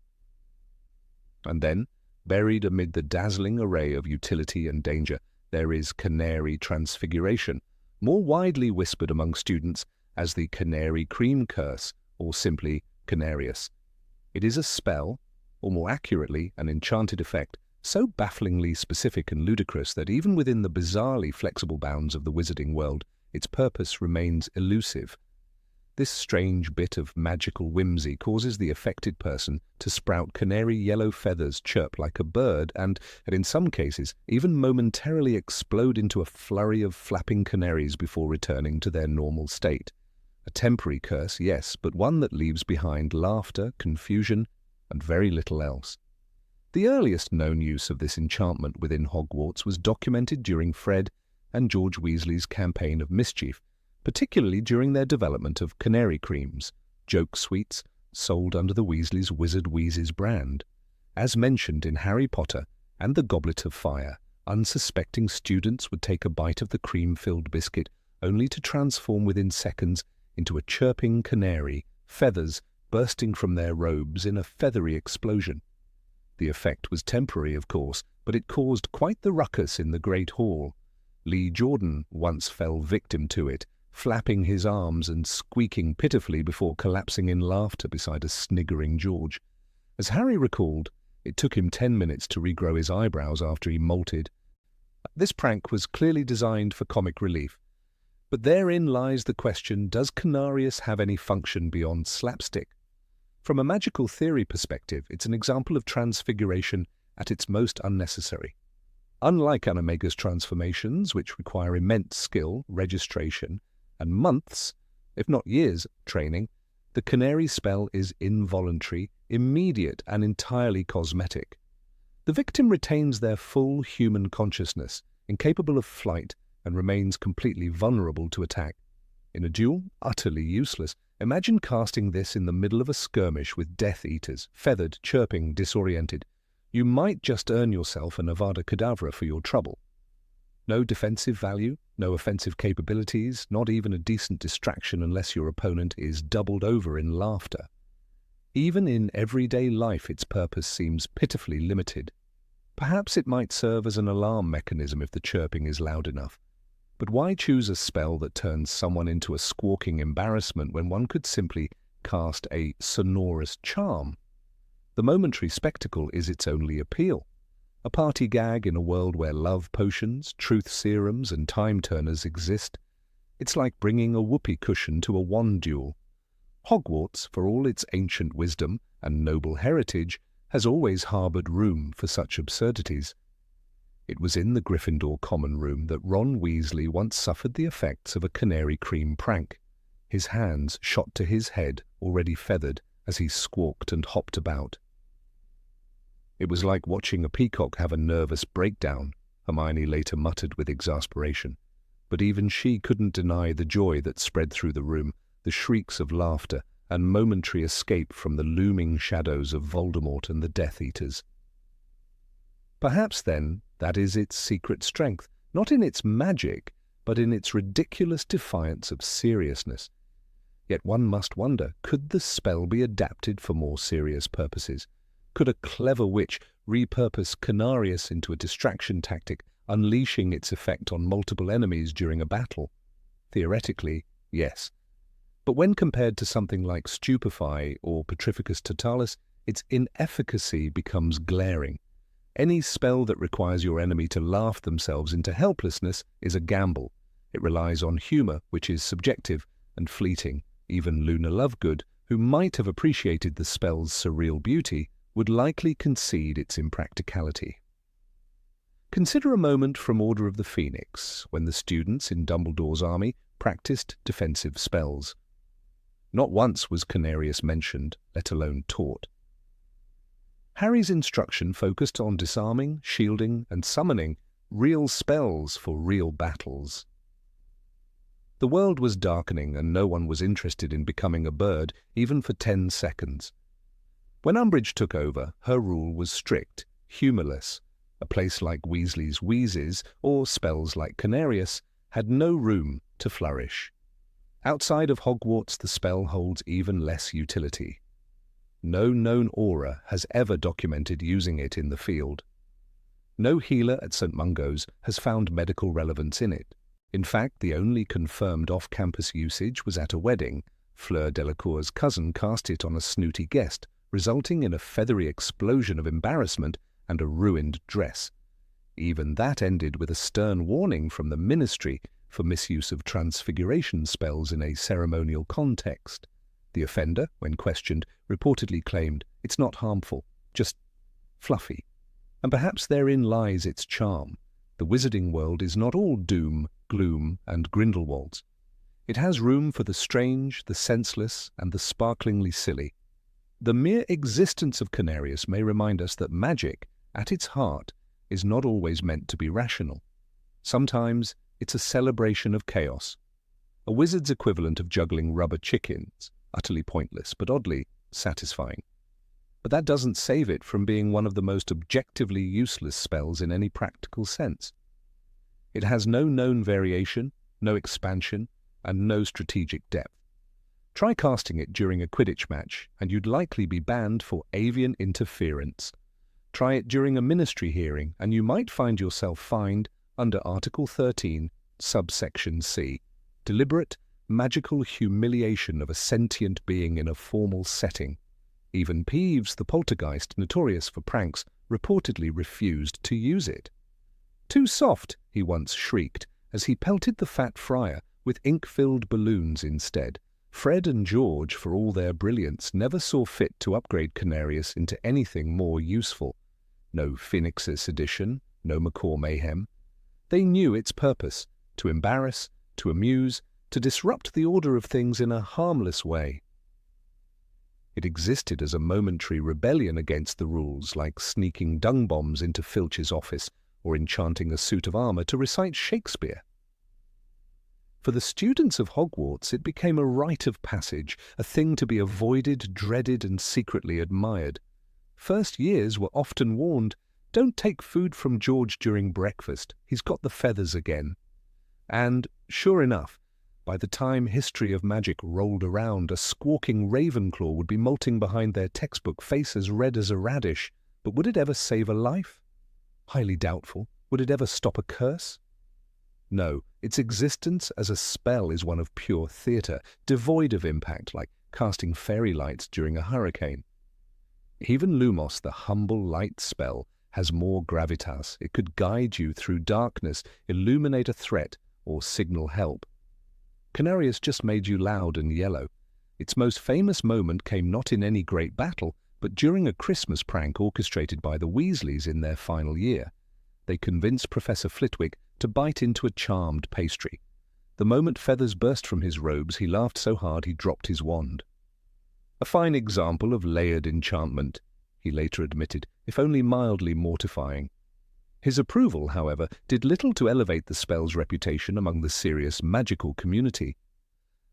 And then, buried amid the dazzling array of utility and danger, there is Canary Transfiguration, more widely whispered among students as the Canary Cream Curse, or simply Canarius. It is a spell, or more accurately, an enchanted effect, so bafflingly specific and ludicrous that even within the bizarrely flexible bounds of the wizarding world, its purpose remains elusive. This strange bit of magical whimsy causes the affected person to sprout canary yellow feathers, chirp like a bird, and in some cases, even momentarily explode into a flurry of flapping canaries before returning to their normal state. A temporary curse, yes, but one that leaves behind laughter, confusion, and very little else. The earliest known use of this enchantment within Hogwarts was documented during Fred and George Weasley's campaign of mischief, particularly during their development of canary creams, joke sweets sold under the Weasleys' Wizard Wheezes brand. As mentioned in Harry Potter and the Goblet of Fire, unsuspecting students would take a bite of the cream-filled biscuit only to transform within seconds into a chirping canary, feathers bursting from their robes in a feathery explosion. The effect was temporary, of course, but it caused quite the ruckus in the Great Hall. Lee Jordan once fell victim to it, flapping his arms and squeaking pitifully before collapsing in laughter beside a sniggering George. As Harry recalled, it took him 10 minutes to regrow his eyebrows after he molted. This prank was clearly designed for comic relief. But therein lies the question, does Canarius have any function beyond slapstick? From a magical theory perspective, it's an example of transfiguration at its most unnecessary. Unlike Animega's transformations, which require immense skill, registration, and months, if not years, training, the canary spell is involuntary, immediate, and entirely cosmetic. The victim retains their full human consciousness, incapable of flight, and remains completely vulnerable to attack. In a duel, utterly useless. Imagine casting this in the middle of a skirmish with Death Eaters, feathered, chirping, disoriented. You might just earn yourself an Avada Kedavra for your trouble. No defensive value, no offensive capabilities, not even a decent distraction unless your opponent is doubled over in laughter. Even in everyday life, its purpose seems pitifully limited. Perhaps it might serve as an alarm mechanism if the chirping is loud enough. But why choose a spell that turns someone into a squawking embarrassment when one could simply cast a sonorous charm? The momentary spectacle is its only appeal. A party gag in a world where love potions, truth serums, and time-turners exist. It's like bringing a whoopee cushion to a wand duel. Hogwarts, for all its ancient wisdom and noble heritage, has always harboured room for such absurdities. It was in the Gryffindor common room that Ron Weasley once suffered the effects of a canary cream prank. His hands shot to his head, already feathered, as he squawked and hopped about. It was like watching a peacock have a nervous breakdown, Hermione later muttered with exasperation. But even she couldn't deny the joy that spread through the room, the shrieks of laughter, and momentary escape from the looming shadows of Voldemort and the Death Eaters. Perhaps, then, that is its secret strength, not in its magic, but in its ridiculous defiance of seriousness. Yet one must wonder, could the spell be adapted for more serious purposes? Could a clever witch repurpose Canarius into a distraction tactic, unleashing its effect on multiple enemies during a battle? Theoretically, yes. But when compared to something like Stupefy or Petrificus Totalis, its inefficacy becomes glaring. Any spell that requires your enemy to laugh themselves into helplessness is a gamble. It relies on humour, which is subjective and fleeting. Even Luna Lovegood, who might have appreciated the spell's surreal beauty, would likely concede its impracticality. Consider a moment from Order of the Phoenix, when the students in Dumbledore's army practiced defensive spells. Not once was Canarius mentioned, let alone taught. Harry's instruction focused on disarming, shielding, and summoning real spells for real battles. The world was darkening and no one was interested in becoming a bird, even for 10 seconds. When Umbridge took over, her rule was strict, humourless. A place like Weasley's Wheezes, or spells like Canarius, had no room to flourish. Outside of Hogwarts, the spell holds even less utility. No known aura has ever documented using it in the field. No healer at St. Mungo's has found medical relevance in it. In fact, the only confirmed off-campus usage was at a wedding. Fleur Delacour's cousin cast it on a snooty guest, resulting in a feathery explosion of embarrassment and a ruined dress. Even that ended with a stern warning from the Ministry for misuse of transfiguration spells in a ceremonial context. The offender, when questioned, reportedly claimed, "It's not harmful, just fluffy." And perhaps therein lies its charm. The wizarding world is not all doom, gloom, and Grindelwalds. It has room for the strange, the senseless, and the sparklingly silly. The mere existence of Canarius may remind us that magic, at its heart, is not always meant to be rational. Sometimes it's a celebration of chaos, a wizard's equivalent of juggling rubber chickens, utterly pointless but oddly satisfying. But that doesn't save it from being one of the most objectively useless spells in any practical sense. It has no known variation, no expansion, and no strategic depth. Try casting it during a Quidditch match, and you'd likely be banned for avian interference. Try it during a ministry hearing, and you might find yourself fined under Article 13, subsection C, deliberate, magical humiliation of a sentient being in a formal setting. Even Peeves, the poltergeist, notorious for pranks, reportedly refused to use it. "Too soft," he once shrieked, as he pelted the fat friar with ink-filled balloons instead. Fred and George, for all their brilliance, never saw fit to upgrade Canarius into anything more useful. No Phoenix's edition, no Macaw mayhem. They knew its purpose, to embarrass, to amuse, to disrupt the order of things in a harmless way. It existed as a momentary rebellion against the rules, like sneaking dung bombs into Filch's office or enchanting a suit of armor to recite Shakespeare. For the students of Hogwarts, it became a rite of passage, a thing to be avoided, dreaded, and secretly admired. First years were often warned, "Don't take food from George during breakfast, he's got the feathers again." And, sure enough, by the time History of Magic rolled around, a squawking Ravenclaw would be molting behind their textbook, face as red as a radish. But would it ever save a life? Highly doubtful. Would it ever stop a curse? No, its existence as a spell is one of pure theatre, devoid of impact, like casting fairy lights during a hurricane. Even Lumos, the humble light spell, has more gravitas. It could guide you through darkness, illuminate a threat, or signal help. Canarius just made you loud and yellow. Its most famous moment came not in any great battle, but during a Christmas prank orchestrated by the Weasleys in their final year. They convinced Professor Flitwick to bite into a charmed pastry. The moment feathers burst from his robes, he laughed so hard he dropped his wand. A fine example of layered enchantment, he later admitted, if only mildly mortifying. His approval, however, did little to elevate the spell's reputation among the serious magical community.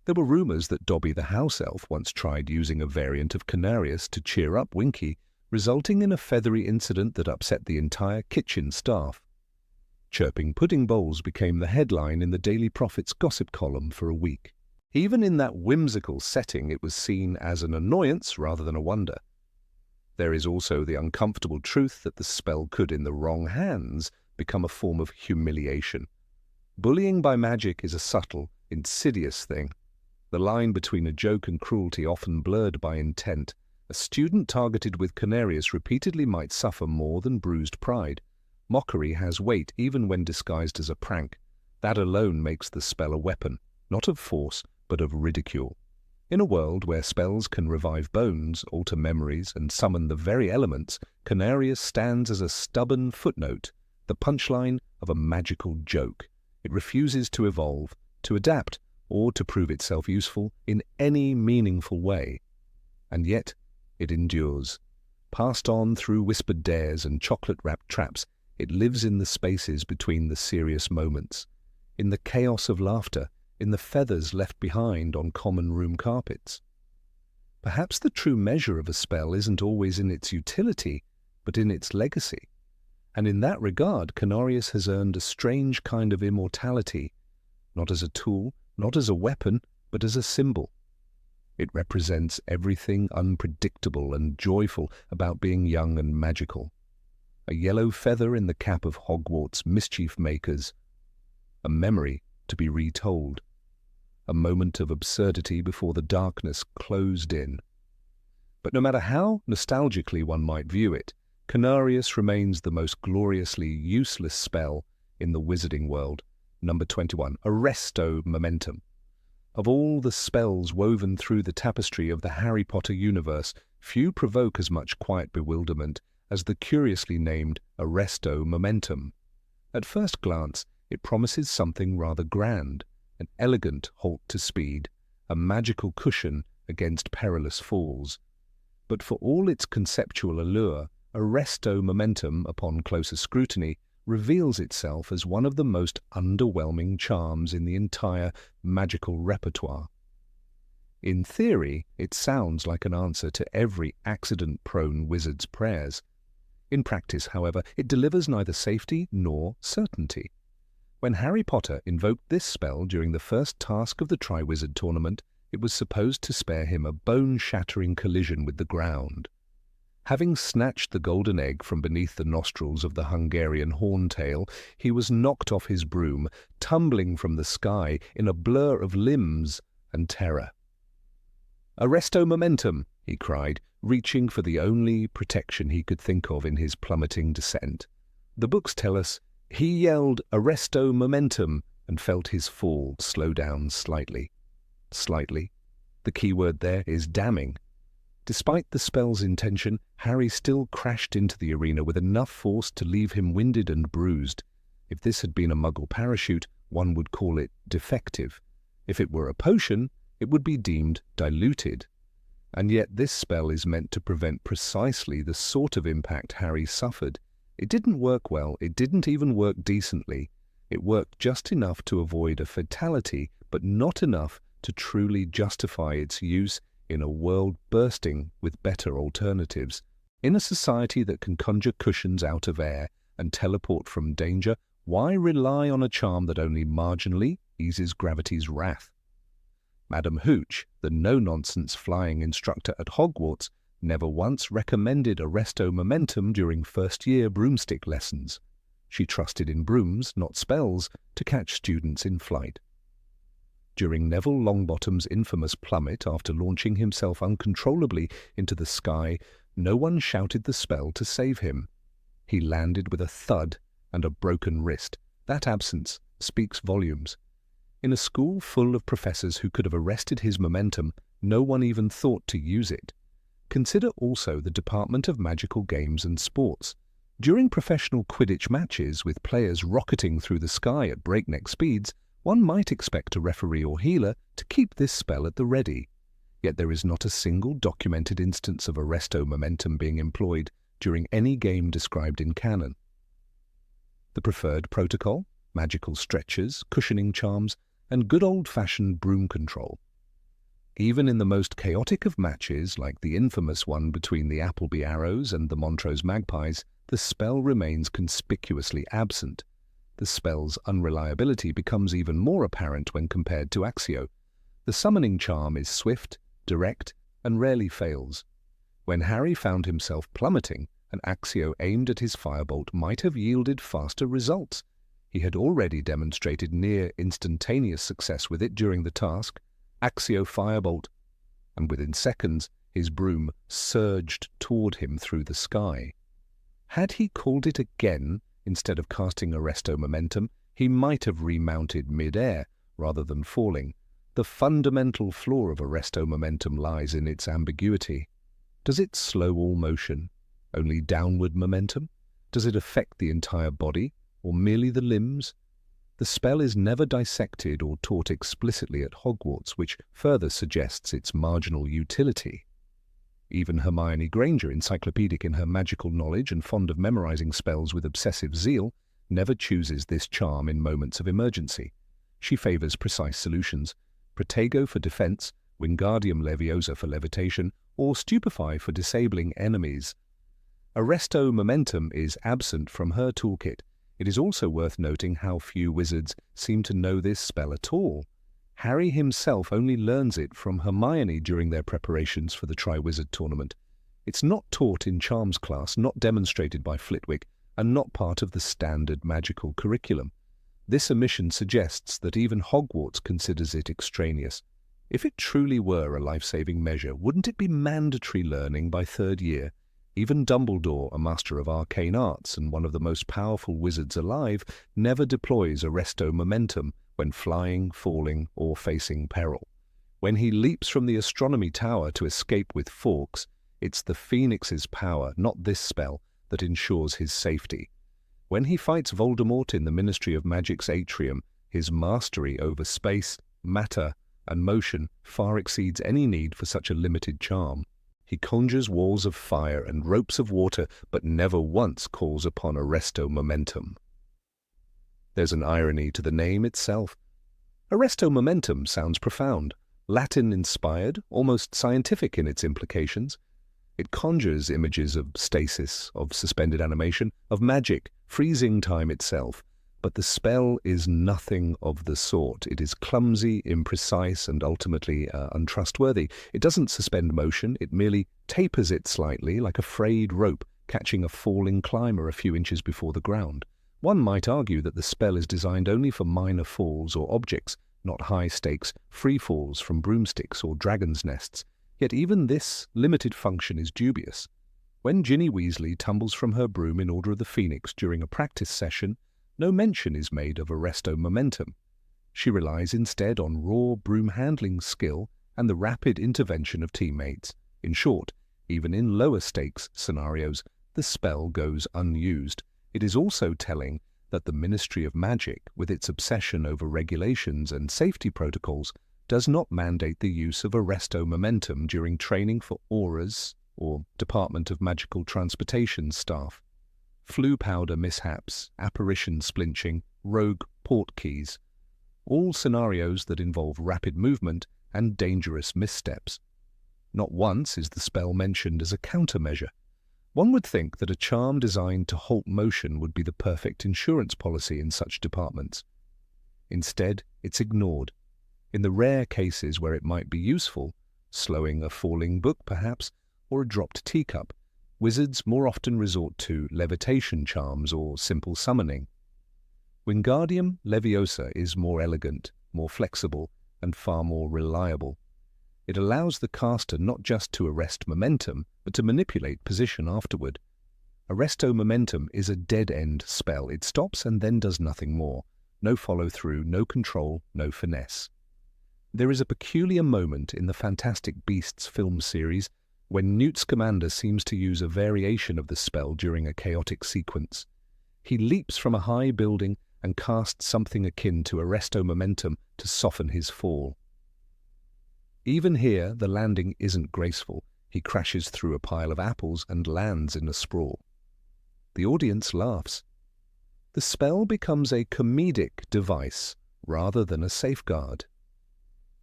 There were rumours that Dobby the house elf once tried using a variant of Canarius to cheer up Winky, resulting in a feathery incident that upset the entire kitchen staff. Chirping pudding bowls became the headline in the Daily Prophet's gossip column for a week. Even in that whimsical setting, it was seen as an annoyance rather than a wonder. There is also the uncomfortable truth that the spell could, in the wrong hands, become a form of humiliation. Bullying by magic is a subtle, insidious thing. The line between a joke and cruelty often blurred by intent. A student targeted with Canarius repeatedly might suffer more than bruised pride. Mockery has weight even when disguised as a prank. That alone makes the spell a weapon, not of force, but of ridicule. In a world where spells can revive bones, alter memories, and summon the very elements, Canarius stands as a stubborn footnote, the punchline of a magical joke. It refuses to evolve, to adapt, or to prove itself useful in any meaningful way. And yet, it endures. Passed on through whispered dares and chocolate-wrapped traps, it lives in the spaces between the serious moments, in the chaos of laughter, in the feathers left behind on common room carpets. Perhaps the true measure of a spell isn't always in its utility, but in its legacy. And in that regard, Canarius has earned a strange kind of immortality, not as a tool, not as a weapon, but as a symbol. It represents everything unpredictable and joyful about being young and magical. A yellow feather in the cap of Hogwarts mischief makers. A memory to be retold. A moment of absurdity before the darkness closed in. But no matter how nostalgically one might view it, Canarius remains the most gloriously useless spell in the wizarding world. Number 21, Arresto Momentum. Of all the spells woven through the tapestry of the Harry Potter universe, few provoke as much quiet bewilderment as the curiously named Arresto Momentum. At first glance, it promises something rather grand, an elegant halt to speed, a magical cushion against perilous falls. But for all its conceptual allure, Arresto Momentum, upon closer scrutiny, reveals itself as one of the most underwhelming charms in the entire magical repertoire. In theory, it sounds like an answer to every accident-prone wizard's prayers. In practice, however, it delivers neither safety nor certainty. When Harry Potter invoked this spell during the first task of the Triwizard Tournament, it was supposed to spare him a bone-shattering collision with the ground. Having snatched the golden egg from beneath the nostrils of the Hungarian horntail, he was knocked off his broom, tumbling from the sky in a blur of limbs and terror. "Arresto Momentum!" he cried, reaching for the only protection he could think of in his plummeting descent. The books tell us he yelled "Arresto Momentum" and felt his fall slow down slightly. Slightly. The key word there is damning. Despite the spell's intention, Harry still crashed into the arena with enough force to leave him winded and bruised. If this had been a Muggle parachute, one would call it defective. If it were a potion, it would be deemed diluted. And yet this spell is meant to prevent precisely the sort of impact Harry suffered. It didn't work well, it didn't even work decently. It worked just enough to avoid a fatality, but not enough to truly justify its use in a world bursting with better alternatives. In a society that can conjure cushions out of air and teleport from danger, why rely on a charm that only marginally eases gravity's wrath? Madam Hooch, the no-nonsense flying instructor at Hogwarts, never once recommended Arresto Momentum during first-year broomstick lessons. She trusted in brooms, not spells, to catch students in flight. During Neville Longbottom's infamous plummet after launching himself uncontrollably into the sky, no one shouted the spell to save him. He landed with a thud and a broken wrist. That absence speaks volumes. In a school full of professors who could have arrested his momentum, no one even thought to use it. Consider also the Department of Magical Games and Sports. During professional Quidditch matches with players rocketing through the sky at breakneck speeds, one might expect a referee or healer to keep this spell at the ready. Yet there is not a single documented instance of Arresto Momentum being employed during any game described in canon. The preferred protocol, magical stretchers, cushioning charms, and good old-fashioned broom control. Even in the most chaotic of matches, like the infamous one between the Appleby Arrows and the Montrose Magpies, the spell remains conspicuously absent. The spell's unreliability becomes even more apparent when compared to Accio. The summoning charm is swift, direct, and rarely fails. When Harry found himself plummeting, an Accio aimed at his firebolt might have yielded faster results. He had already demonstrated near instantaneous success with it during the task. Accio firebolt, and within seconds his broom surged toward him through the sky. Had he called it again instead of casting Arresto Momentum, he might have remounted mid-air rather than falling. The fundamental flaw of arresto momentum lies in its ambiguity. Does it slow all motion? Only downward momentum? Does it affect the entire body, or merely the limbs? The spell is never dissected or taught explicitly at Hogwarts, which further suggests its marginal utility. Even Hermione Granger, encyclopedic in her magical knowledge and fond of memorizing spells with obsessive zeal, never chooses this charm in moments of emergency. She favors precise solutions: Protego for defense, Wingardium Leviosa for levitation, or Stupefy for disabling enemies. Arresto momentum is absent from her toolkit. It is also worth noting how few wizards seem to know this spell at all. Harry himself only learns it from Hermione during their preparations for the Triwizard Tournament. It's not taught in Charms class, not demonstrated by Flitwick, and not part of the standard magical curriculum. This omission suggests that even Hogwarts considers it extraneous. If it truly were a life-saving measure, wouldn't it be mandatory learning by third year? Even Dumbledore, a master of arcane arts and one of the most powerful wizards alive, never deploys arresto momentum when flying, falling, or facing peril. When he leaps from the astronomy tower to escape with Fawkes, it's the Phoenix's power, not this spell, that ensures his safety. When he fights Voldemort in the Ministry of Magic's atrium, his mastery over space, matter, and motion far exceeds any need for such a limited charm. He conjures walls of fire and ropes of water, but never once calls upon arresto momentum. There's an irony to the name itself. Arresto momentum sounds profound, Latin-inspired, almost scientific in its implications. It conjures images of stasis, of suspended animation, of magic, freezing time itself. But the spell is nothing of the sort. It is clumsy, imprecise, and ultimately untrustworthy. It doesn't suspend motion, it merely tapers it slightly, like a frayed rope catching a falling climber a few inches before the ground. One might argue that the spell is designed only for minor falls or objects, not high-stakes free falls from broomsticks or dragon's nests. Yet even this limited function is dubious. When Ginny Weasley tumbles from her broom in Order of the Phoenix during a practice session, no mention is made of arresto momentum. She relies instead on raw broom-handling skill and the rapid intervention of teammates. In short, even in lower-stakes scenarios, the spell goes unused. It is also telling that the Ministry of Magic, with its obsession over regulations and safety protocols, does not mandate the use of arresto momentum during training for auras or Department of Magical Transportation staff. Flu powder mishaps, apparition splinching, rogue portkeys, all scenarios that involve rapid movement and dangerous missteps. Not once is the spell mentioned as a countermeasure. One would think that a charm designed to halt motion would be the perfect insurance policy in such departments. Instead, it's ignored. In the rare cases where it might be useful, slowing a falling book perhaps, or a dropped teacup, wizards more often resort to Levitation Charms or simple summoning. Wingardium Leviosa is more elegant, more flexible, and far more reliable. It allows the caster not just to arrest momentum, but to manipulate position afterward. Arresto momentum is a dead-end spell. It stops and then does nothing more. No follow-through, no control, no finesse. There is a peculiar moment in the Fantastic Beasts film series when Newt Scamander seems to use a variation of the spell during a chaotic sequence. He leaps from a high building and casts something akin to arresto momentum to soften his fall. Even here, the landing isn't graceful. He crashes through a pile of apples and lands in a sprawl. The audience laughs. The spell becomes a comedic device rather than a safeguard.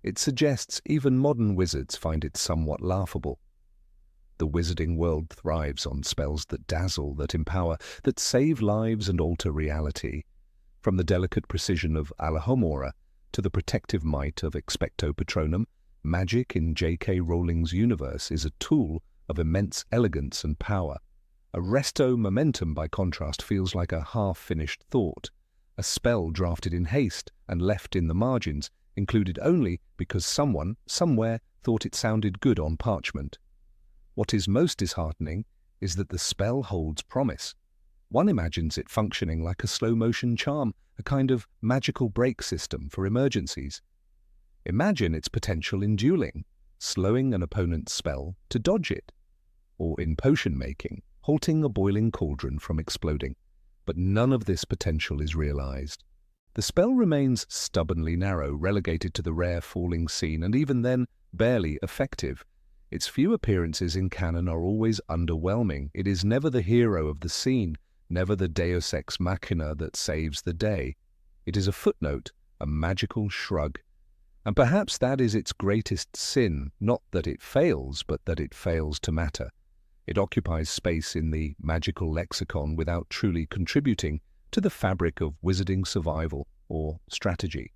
It suggests even modern wizards find it somewhat laughable. The wizarding world thrives on spells that dazzle, that empower, that save lives and alter reality. From the delicate precision of Alahomora to the protective might of Expecto Patronum, magic in J.K. Rowling's universe is a tool of immense elegance and power. Arresto momentum, by contrast, feels like a half-finished thought, a spell drafted in haste and left in the margins, included only because someone, somewhere, thought it sounded good on parchment. What is most disheartening is that the spell holds promise. One imagines it functioning like a slow-motion charm, a kind of magical brake system for emergencies. Imagine its potential in dueling, slowing an opponent's spell to dodge it, or in potion making, halting a boiling cauldron from exploding. But none of this potential is realized. The spell remains stubbornly narrow, relegated to the rare falling scene, and even then, barely effective. Its few appearances in canon are always underwhelming. It is never the hero of the scene, never the deus ex machina that saves the day. It is a footnote, a magical shrug. And perhaps that is its greatest sin, not that it fails, but that it fails to matter. It occupies space in the magical lexicon without truly contributing to the fabric of wizarding survival or strategy.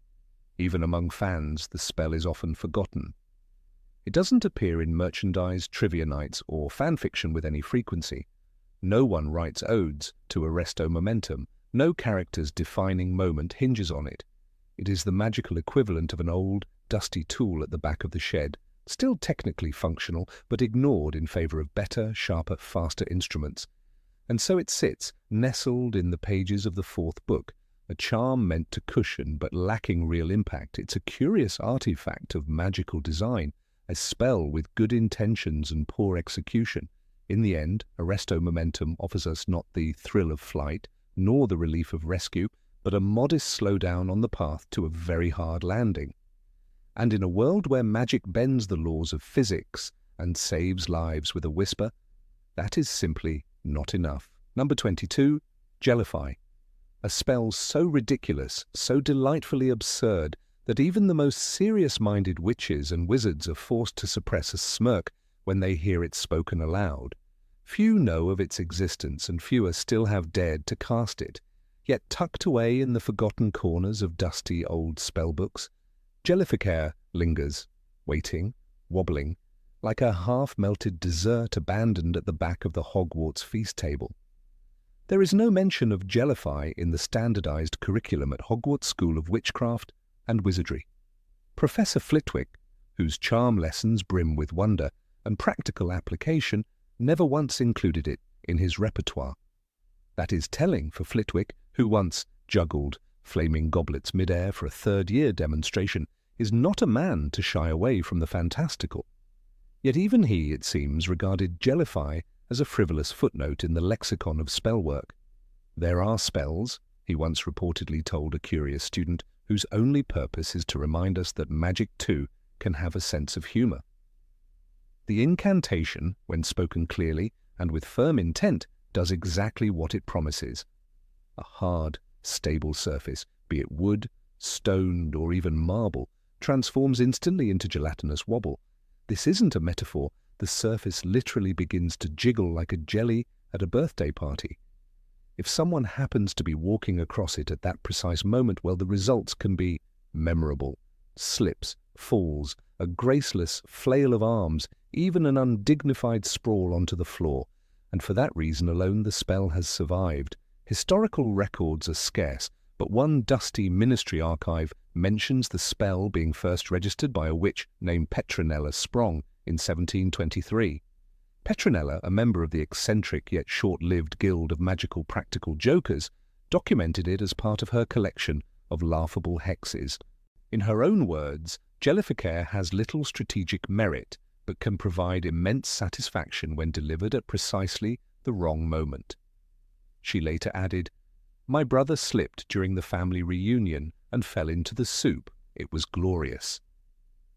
Even among fans, the spell is often forgotten. It doesn't appear in merchandise, trivia nights, or fanfiction with any frequency. No one writes odes to Arresto Momentum. No character's defining moment hinges on it. It is the magical equivalent of an old, dusty tool at the back of the shed, still technically functional, but ignored in favor of better, sharper, faster instruments. And so it sits, nestled in the pages of the fourth book, a charm meant to cushion but lacking real impact. It's a curious artifact of magical design, a spell with good intentions and poor execution. In the end, Arresto Momentum offers us not the thrill of flight, nor the relief of rescue, but a modest slowdown on the path to a very hard landing. And in a world where magic bends the laws of physics and saves lives with a whisper, that is simply not enough. Number 22, Jellify. A spell so ridiculous, so delightfully absurd, that even the most serious-minded witches and wizards are forced to suppress a smirk when they hear it spoken aloud. Few know of its existence, and fewer still have dared to cast it. Yet tucked away in the forgotten corners of dusty old spellbooks, Jellification lingers, waiting, wobbling, like a half-melted dessert abandoned at the back of the Hogwarts feast table. There is no mention of Jellify in the standardized curriculum at Hogwarts School of Witchcraft and Wizardry. Professor Flitwick, whose charm lessons brim with wonder and practical application, never once included it in his repertoire. That is telling for Flitwick, who once juggled flaming goblets mid-air for a third-year demonstration, is not a man to shy away from the fantastical. Yet even he, it seems, regarded Jellify as a frivolous footnote in the lexicon of spellwork. There are spells, he once reportedly told a curious student, whose only purpose is to remind us that magic too can have a sense of humor. The incantation, when spoken clearly and with firm intent, does exactly what it promises. A hard, stable surface, be it wood, stone, or even marble, transforms instantly into gelatinous wobble. This isn't a metaphor. The surface literally begins to jiggle like a jelly at a birthday party. If someone happens to be walking across it at that precise moment, well, the results can be memorable. Slips, falls, a graceless flail of arms, even an undignified sprawl onto the floor. And for that reason alone the spell has survived. Historical records are scarce, but one dusty ministry archive mentions the spell being first registered by a witch named Petronella Sprong in 1723. Petronella, a member of the eccentric yet short-lived guild of magical practical jokers, documented it as part of her collection of laughable hexes. In her own words, Jellification has little strategic merit, but can provide immense satisfaction when delivered at precisely the wrong moment. She later added, "My brother slipped during the family reunion and fell into the soup. It was glorious."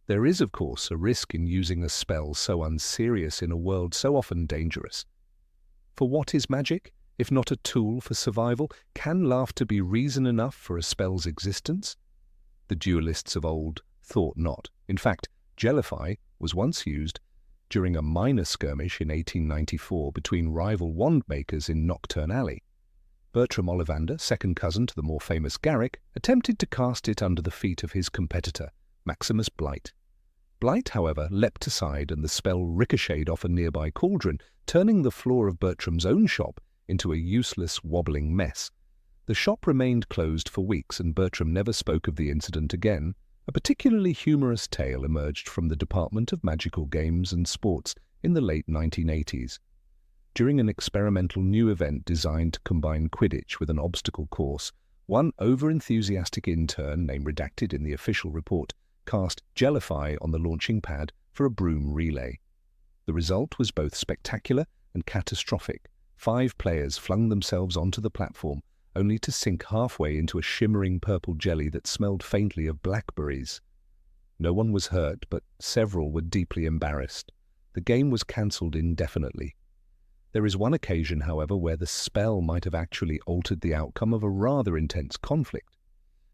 There is, of course, a risk in using a spell so unserious in a world so often dangerous. For what is magic, if not a tool for survival? Can laughter be reason enough for a spell's existence? The duelists of old thought not. In fact, Jellify was once used during a minor skirmish in 1894 between rival wand makers in Knockturn Alley. Bertram Ollivander, second cousin to the more famous Garrick, attempted to cast it under the feet of his competitor, Maximus Blight. Blight, however, leapt aside and the spell ricocheted off a nearby cauldron, turning the floor of Bertram's own shop into a useless, wobbling mess. The shop remained closed for weeks and Bertram never spoke of the incident again. A particularly humorous tale emerged from the Department of Magical Games and Sports in the late 1980s. During an experimental new event designed to combine Quidditch with an obstacle course, one over-enthusiastic intern, name redacted in the official report, cast Jellify on the launching pad for a broom relay. The result was both spectacular and catastrophic. 5 players flung themselves onto the platform, only to sink halfway into a shimmering purple jelly that smelled faintly of blackberries. No one was hurt, but several were deeply embarrassed. The game was cancelled indefinitely. There is one occasion, however, where the spell might have actually altered the outcome of a rather intense conflict.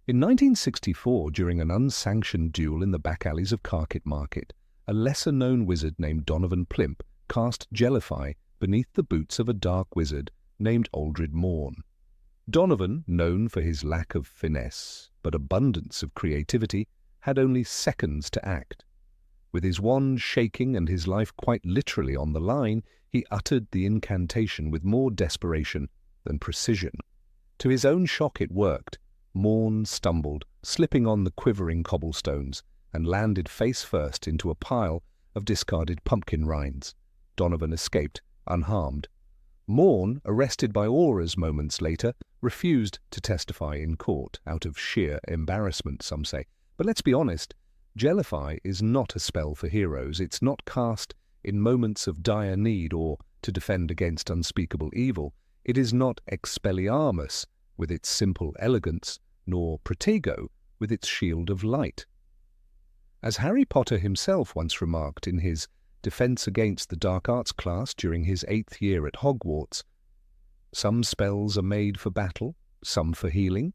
In 1964, during an unsanctioned duel in the back alleys of Carket Market, a lesser-known wizard named Donovan Plimp cast Jellify beneath the boots of a dark wizard named Aldred Morn. Donovan, known for his lack of finesse but abundance of creativity, had only seconds to act. With his wand shaking and his life quite literally on the line, he uttered the incantation with more desperation than precision. To his own shock it worked. Morn stumbled, slipping on the quivering cobblestones, and landed face first into a pile of discarded pumpkin rinds. Donovan escaped unharmed. Morn, arrested by Aurors moments later, refused to testify in court, out of sheer embarrassment, some say. But let's be honest, Jellify is not a spell for heroes. It's not cast in moments of dire need or to defend against unspeakable evil. It is not Expelliarmus with its simple elegance, nor Protego with its shield of light. As Harry Potter himself once remarked in his Defense Against the Dark Arts class during his 8th year at Hogwarts, some spells are made for battle, some for healing,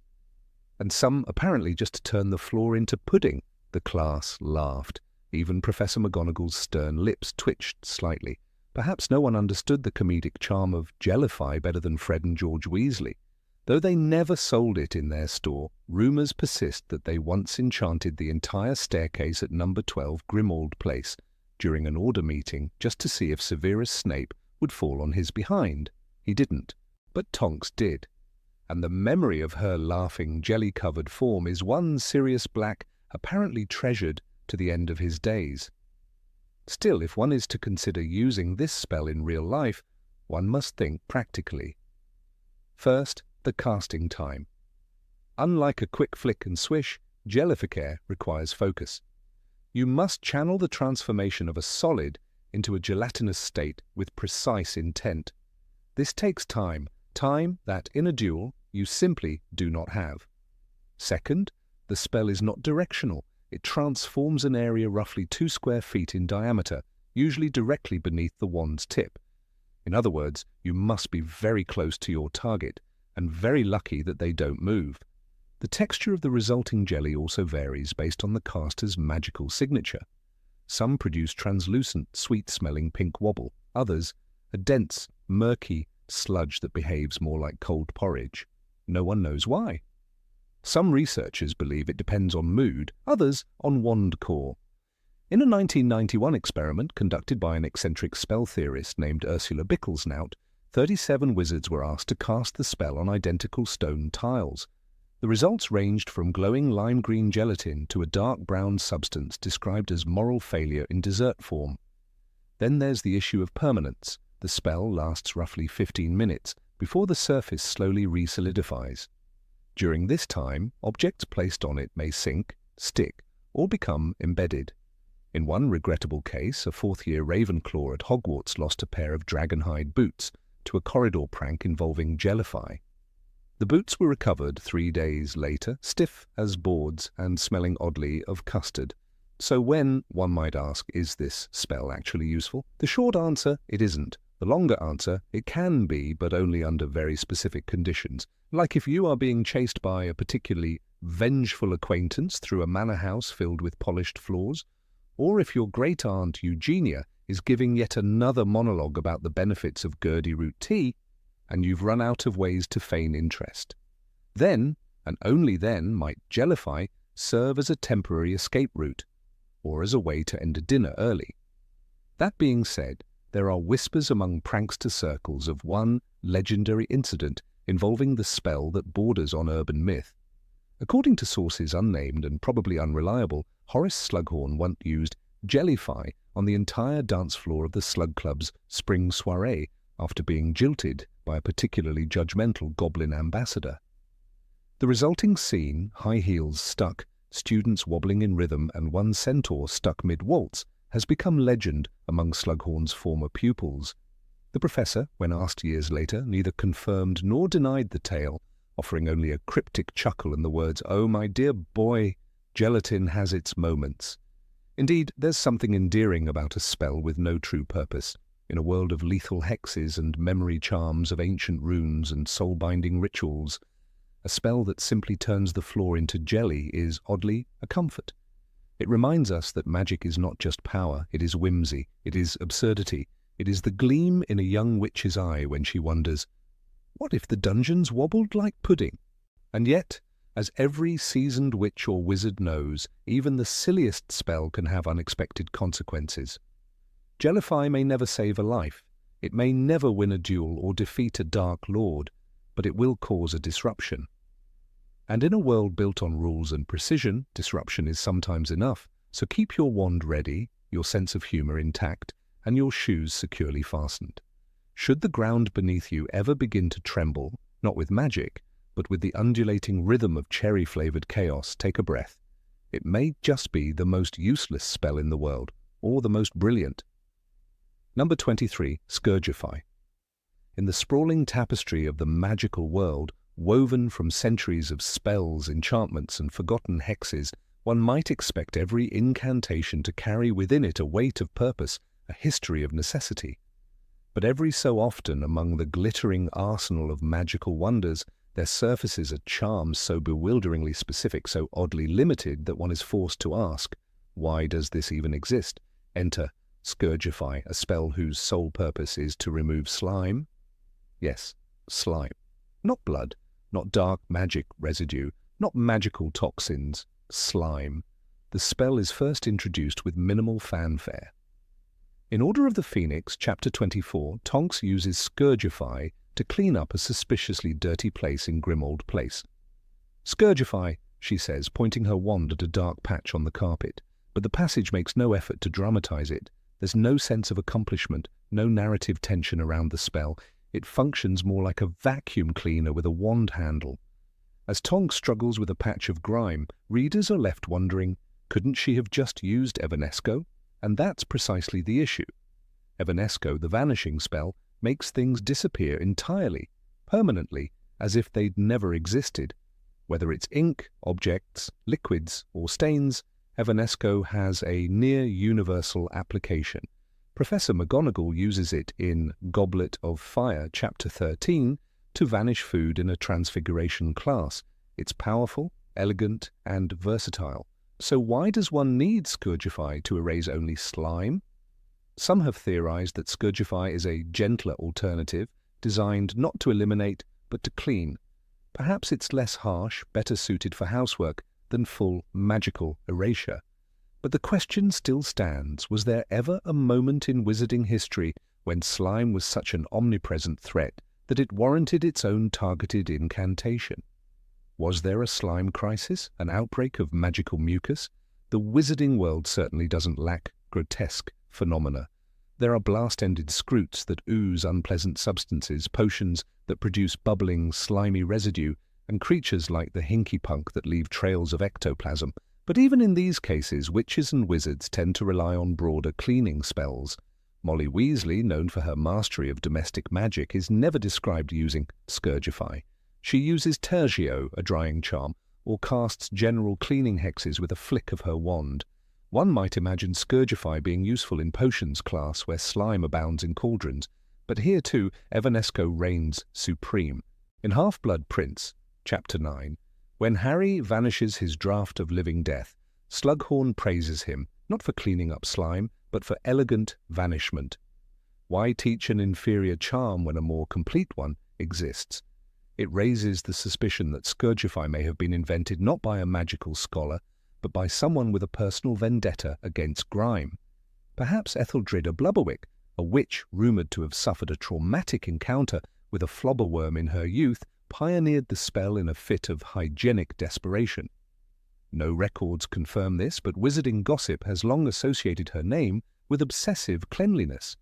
and some apparently just to turn the floor into pudding. The class laughed. Even Professor McGonagall's stern lips twitched slightly. Perhaps no one understood the comedic charm of Jellify better than Fred and George Weasley. Though they never sold it in their store, rumours persist that they once enchanted the entire staircase at number 12 Grimmauld Place during an order meeting just to see if Severus Snape would fall on his behind. He didn't, but Tonks did. And the memory of her laughing, jelly-covered form is one Sirius Black apparently treasured to the end of his days. Still, if one is to consider using this spell in real life, one must think practically. First, the casting time. Unlike a quick flick and swish, Jellification requires focus. You must channel the transformation of a solid into a gelatinous state with precise intent. This takes time that, in a duel, you simply do not have. Second, the spell is not directional. It transforms an area roughly 2 square feet in diameter, usually directly beneath the wand's tip. In other words, you must be very close to your target, and very lucky that they don't move. The texture of the resulting jelly also varies based on the caster's magical signature. Some produce translucent, sweet-smelling pink wobble, others a dense, murky sludge that behaves more like cold porridge. No one knows why. Some researchers believe it depends on mood, others on wand core. In a 1991 experiment conducted by an eccentric spell theorist named Ursula Bicklesnout, 37 wizards were asked to cast the spell on identical stone tiles. The results ranged from glowing lime green gelatin to a dark brown substance described as moral failure in dessert form. Then there's the issue of permanence. The spell lasts roughly 15 minutes before the surface slowly re-solidifies. During this time, objects placed on it may sink, stick, or become embedded. In one regrettable case, a 4th-year Ravenclaw at Hogwarts lost a pair of dragonhide boots to a corridor prank involving Jellify. The boots were recovered 3 days later, stiff as boards and smelling oddly of custard. So when, one might ask, is this spell actually useful? The short answer, it isn't. The longer answer, it can be, but only under very specific conditions. Like if you are being chased by a particularly vengeful acquaintance through a manor house filled with polished floors, or if your great-aunt Eugenia is giving yet another monologue about the benefits of Gurdy root tea, and you've run out of ways to feign interest. Then, and only then, might Jellify serve as a temporary escape route, or as a way to end a dinner early. That being said, there are whispers among prankster circles of one legendary incident involving the spell that borders on urban myth. According to sources unnamed and probably unreliable, Horace Slughorn once used Jellify on the entire dance floor of the Slug Club's spring soiree after being jilted by a particularly judgmental goblin ambassador. The resulting scene, high heels stuck, students wobbling in rhythm and one centaur stuck mid-waltz has become legend among Slughorn's former pupils. The professor, when asked years later, neither confirmed nor denied the tale, offering only a cryptic chuckle and the words, "Oh, my dear boy, gelatin has its moments." Indeed, there's something endearing about a spell with no true purpose. In a world of lethal hexes and memory charms of ancient runes and soul-binding rituals, a spell that simply turns the floor into jelly is, oddly, a comfort. It reminds us that magic is not just power, it is whimsy, it is absurdity, it is the gleam in a young witch's eye when she wonders, what if the dungeons wobbled like pudding? And yet, as every seasoned witch or wizard knows, even the silliest spell can have unexpected consequences. Jellify may never save a life, it may never win a duel or defeat a dark lord, but it will cause a disruption. And in a world built on rules and precision, disruption is sometimes enough, so keep your wand ready, your sense of humor intact, and your shoes securely fastened. Should the ground beneath you ever begin to tremble, not with magic, but with the undulating rhythm of cherry-flavored chaos, take a breath. It may just be the most useless spell in the world, or the most brilliant. Number 23, Scourgify. In the sprawling tapestry of the magical world, woven from centuries of spells, enchantments, and forgotten hexes, one might expect every incantation to carry within it a weight of purpose, a history of necessity. But every so often, among the glittering arsenal of magical wonders, there surfaces a charm so bewilderingly specific, so oddly limited, that one is forced to ask, why does this even exist? Enter Scourgify, a spell whose sole purpose is to remove slime. Yes, slime. Not blood, not dark magic residue, not magical toxins, slime. The spell is first introduced with minimal fanfare. In Order of the Phoenix, Chapter 24, Tonks uses Scourgify to clean up a suspiciously dirty place in Grimold Place. "Scourgify," she says, pointing her wand at a dark patch on the carpet, but the passage makes no effort to dramatize it. There's no sense of accomplishment, no narrative tension around the spell. It functions more like a vacuum cleaner with a wand handle. As Tonks struggles with a patch of grime, readers are left wondering, couldn't she have just used Evanesco? And that's precisely the issue. Evanesco, the vanishing spell, makes things disappear entirely, permanently, as if they'd never existed. Whether it's ink, objects, liquids, or stains, Evanesco has a near-universal application. Professor McGonagall uses it in Goblet of Fire, Chapter 13, to vanish food in a Transfiguration class. It's powerful, elegant, and versatile. So why does one need Scourgify to erase only slime? Some have theorized that Scourgify is a gentler alternative, designed not to eliminate, but to clean. Perhaps it's less harsh, better suited for housework than full magical erasure. But the question still stands, was there ever a moment in wizarding history when slime was such an omnipresent threat that it warranted its own targeted incantation? Was there a slime crisis, an outbreak of magical mucus? The wizarding world certainly doesn't lack grotesque phenomena. There are blast-ended scroots that ooze unpleasant substances, potions that produce bubbling, slimy residue, and creatures like the hinky-punk that leave trails of ectoplasm. But even in these cases, witches and wizards tend to rely on broader cleaning spells. Molly Weasley, known for her mastery of domestic magic, is never described using Scourgify. She uses Tergio, a drying charm, or casts general cleaning hexes with a flick of her wand. One might imagine Scourgify being useful in potions class where slime abounds in cauldrons, but here too Evanesco reigns supreme. In Half-Blood Prince, Chapter 9, when Harry vanishes his draught of living death, Slughorn praises him, not for cleaning up slime, but for elegant vanishment. Why teach an inferior charm when a more complete one exists? It raises the suspicion that Scourgify may have been invented not by a magical scholar, but by someone with a personal vendetta against grime. Perhaps Etheldrida Blubberwick, a witch rumoured to have suffered a traumatic encounter with a flobberworm in her youth, pioneered the spell in a fit of hygienic desperation. No records confirm this, but wizarding gossip has long associated her name with obsessive cleanliness.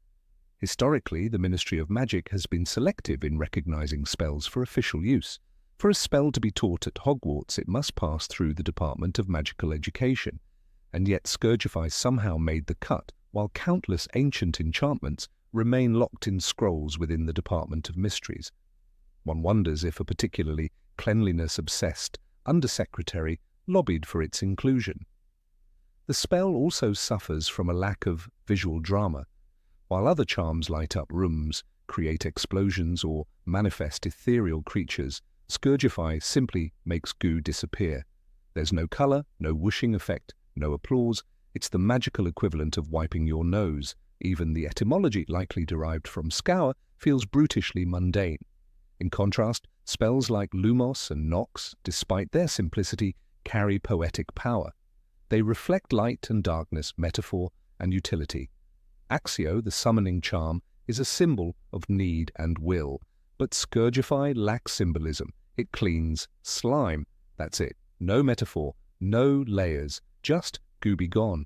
Historically, the Ministry of Magic has been selective in recognizing spells for official use. For a spell to be taught at Hogwarts, it must pass through the Department of Magical Education, and yet Scourgify somehow made the cut, while countless ancient enchantments remain locked in scrolls within the Department of Mysteries. One wonders if a particularly cleanliness-obsessed undersecretary lobbied for its inclusion. The spell also suffers from a lack of visual drama. While other charms light up rooms, create explosions, or manifest ethereal creatures, Scourgify simply makes goo disappear. There's no colour, no whooshing effect, no applause. It's the magical equivalent of wiping your nose. Even the etymology, likely derived from scour, feels brutishly mundane. In contrast, spells like Lumos and Nox, despite their simplicity, carry poetic power. They reflect light and darkness, metaphor and utility. Accio, the summoning charm, is a symbol of need and will, but Scourgify lacks symbolism. It cleans slime. That's it. No metaphor, no layers, just goo be gone.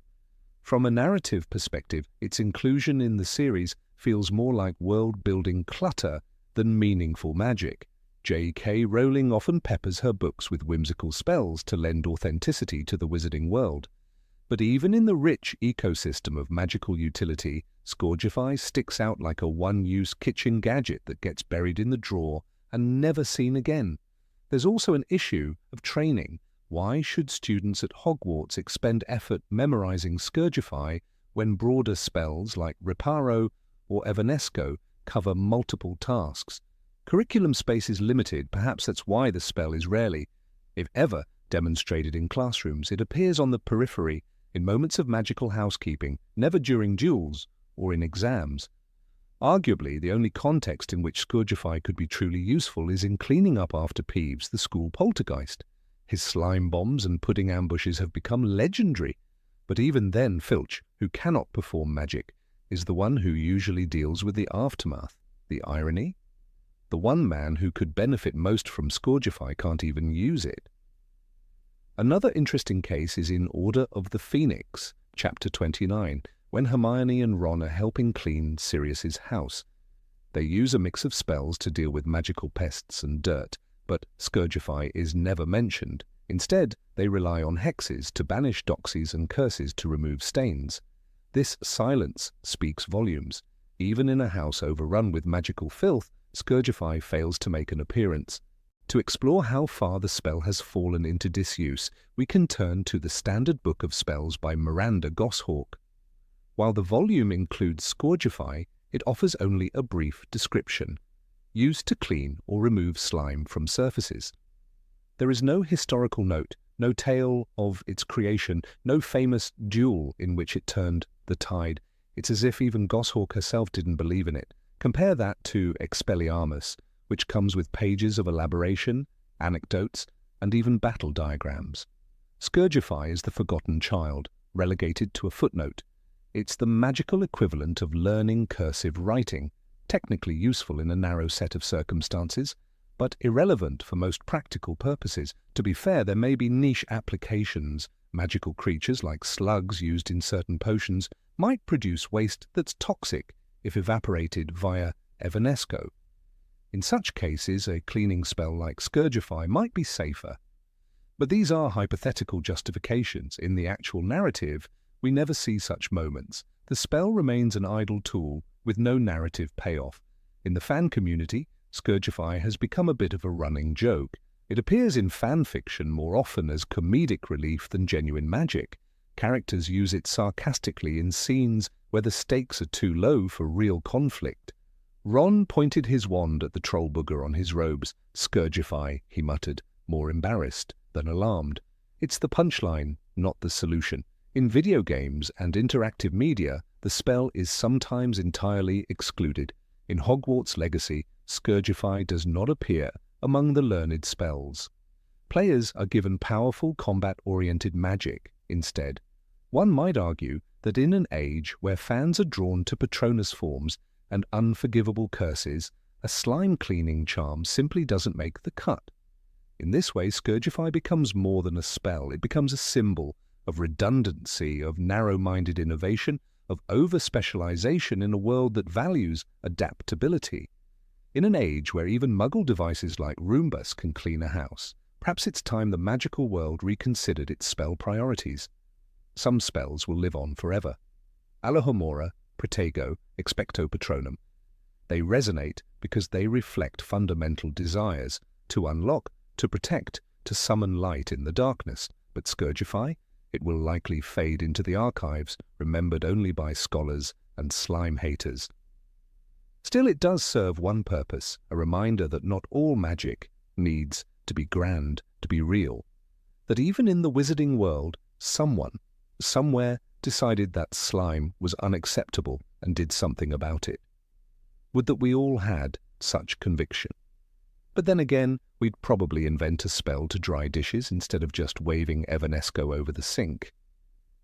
From a narrative perspective, its inclusion in the series feels more like world-building clutter than meaningful magic. J.K. Rowling often peppers her books with whimsical spells to lend authenticity to the wizarding world. But even in the rich ecosystem of magical utility, Scourgify sticks out like a one-use kitchen gadget that gets buried in the drawer and never seen again. There's also an issue of training. Why should students at Hogwarts expend effort memorizing Scourgify when broader spells like Reparo or Evanesco cover multiple tasks? Curriculum space is limited. Perhaps that's why the spell is rarely, if ever, demonstrated in classrooms. It appears on the periphery, in moments of magical housekeeping, never during duels or in exams. Arguably, the only context in which Scourgify could be truly useful is in cleaning up after Peeves, the school poltergeist. His slime bombs and pudding ambushes have become legendary. But even then, Filch, who cannot perform magic, is the one who usually deals with the aftermath. The irony? The one man who could benefit most from Scourgify can't even use it. Another interesting case is in Order of the Phoenix, Chapter 29, when Hermione and Ron are helping clean Sirius's house. They use a mix of spells to deal with magical pests and dirt, but Scourgify is never mentioned. Instead, they rely on hexes to banish doxies and curses to remove stains. This silence speaks volumes. Even in a house overrun with magical filth, Scourgify fails to make an appearance. To explore how far the spell has fallen into disuse, we can turn to the Standard Book of Spells by Miranda Goshawk. While the volume includes Scourgify, it offers only a brief description, used to clean or remove slime from surfaces. There is no historical note, no tale of its creation, no famous duel in which it turned the tide. It's as if even Goshawk herself didn't believe in it. Compare that to Expelliarmus, which comes with pages of elaboration, anecdotes, and even battle diagrams. Scourgify is the forgotten child, relegated to a footnote. It's the magical equivalent of learning cursive writing, technically useful in a narrow set of circumstances, but irrelevant for most practical purposes. To be fair, there may be niche applications. Magical creatures like slugs used in certain potions might produce waste that's toxic if evaporated via Evanesco. In such cases, a cleaning spell like Scourgify might be safer. But these are hypothetical justifications. In the actual narrative, we never see such moments. The spell remains an idle tool with no narrative payoff. In the fan community, Scourgify has become a bit of a running joke. It appears in fan fiction more often as comedic relief than genuine magic. Characters use it sarcastically in scenes where the stakes are too low for real conflict. Ron pointed his wand at the troll booger on his robes. Scourgify, he muttered, more embarrassed than alarmed. It's the punchline, not the solution. In video games and interactive media, the spell is sometimes entirely excluded. In Hogwarts Legacy, Scourgify does not appear among the learned spells. Players are given powerful combat-oriented magic instead. One might argue that in an age where fans are drawn to Patronus forms and unforgivable curses, a slime-cleaning charm simply doesn't make the cut. In this way, Scourgify becomes more than a spell. It becomes a symbol of redundancy, of narrow-minded innovation, of over-specialization in a world that values adaptability. In an age where even Muggle devices like Roombas can clean a house, perhaps it's time the magical world reconsidered its spell priorities. Some spells will live on forever. Alohomora, Protego, Expecto Patronum. They resonate because they reflect fundamental desires: to unlock, to protect, to summon light in the darkness. But Scourgify? It will likely fade into the archives, remembered only by scholars and slime haters. Still, it does serve one purpose, a reminder that not all magic needs to be grand, to be real. That even in the wizarding world, someone, somewhere, decided that slime was unacceptable and did something about it. Would that we all had such conviction. But then again, we'd probably invent a spell to dry dishes instead of just waving Evanesco over the sink.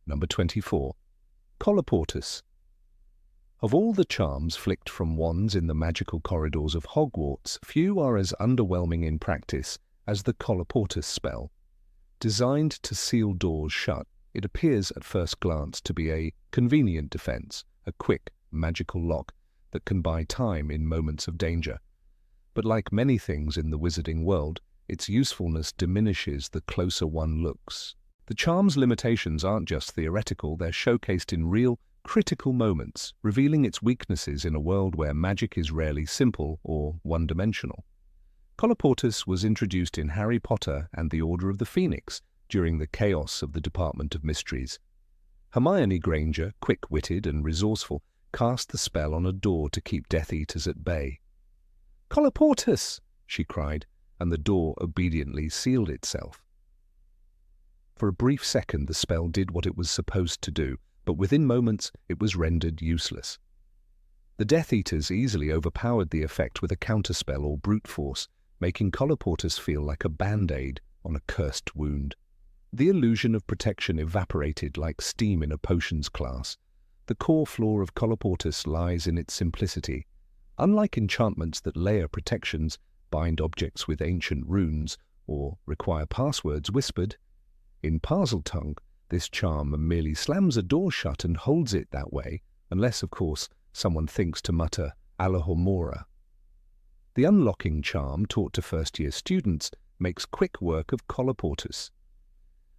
Number 24. Colloportus. Of all the charms flicked from wands in the magical corridors of Hogwarts, few are as underwhelming in practice as the Colloportus spell. Designed to seal doors shut, it appears at first glance to be a convenient defense, a quick, magical lock that can buy time in moments of danger. But like many things in the wizarding world, its usefulness diminishes the closer one looks. The charm's limitations aren't just theoretical, they're showcased in real, critical moments, revealing its weaknesses in a world where magic is rarely simple or one-dimensional. Colloportus was introduced in Harry Potter and the Order of the Phoenix during the chaos of the Department of Mysteries. Hermione Granger, quick-witted and resourceful, cast the spell on a door to keep Death Eaters at bay. "Colloportus!" she cried, and the door obediently sealed itself. For a brief second the spell did what it was supposed to do, but within moments it was rendered useless. The Death Eaters easily overpowered the effect with a counterspell or brute force, making Colloportus feel like a band-aid on a cursed wound. The illusion of protection evaporated like steam in a potions class. The core flaw of Colloportus lies in its simplicity. Unlike enchantments that layer protections, bind objects with ancient runes, or require passwords whispered, in Parseltongue, this charm merely slams a door shut and holds it that way, unless, of course, someone thinks to mutter Alohomora. The unlocking charm taught to first-year students makes quick work of Colloportus.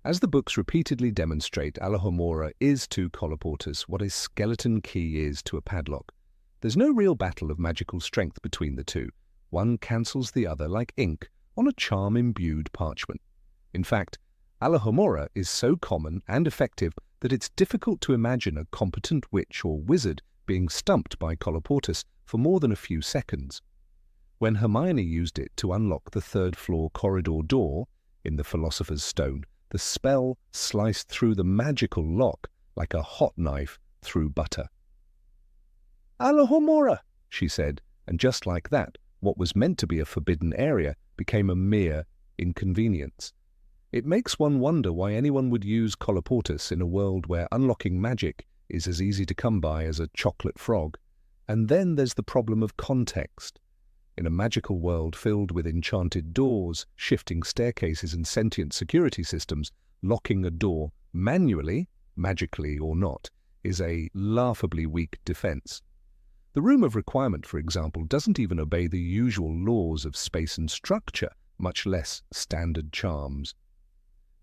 As the books repeatedly demonstrate, Alohomora is to Colloportus what a skeleton key is to a padlock. There's no real battle of magical strength between the two. One cancels the other like ink on a charm-imbued parchment. In fact, Alohomora is so common and effective that it's difficult to imagine a competent witch or wizard being stumped by Colloportus for more than a few seconds. When Hermione used it to unlock the third-floor corridor door in the Philosopher's Stone, the spell sliced through the magical lock like a hot knife through butter. "Alohomora," she said, and just like that, what was meant to be a forbidden area became a mere inconvenience. It makes one wonder why anyone would use Colloportus in a world where unlocking magic is as easy to come by as a chocolate frog. And then there's the problem of context. In a magical world filled with enchanted doors, shifting staircases and sentient security systems, locking a door manually, magically or not, is a laughably weak defense. The Room of Requirement, for example, doesn't even obey the usual laws of space and structure, much less standard charms.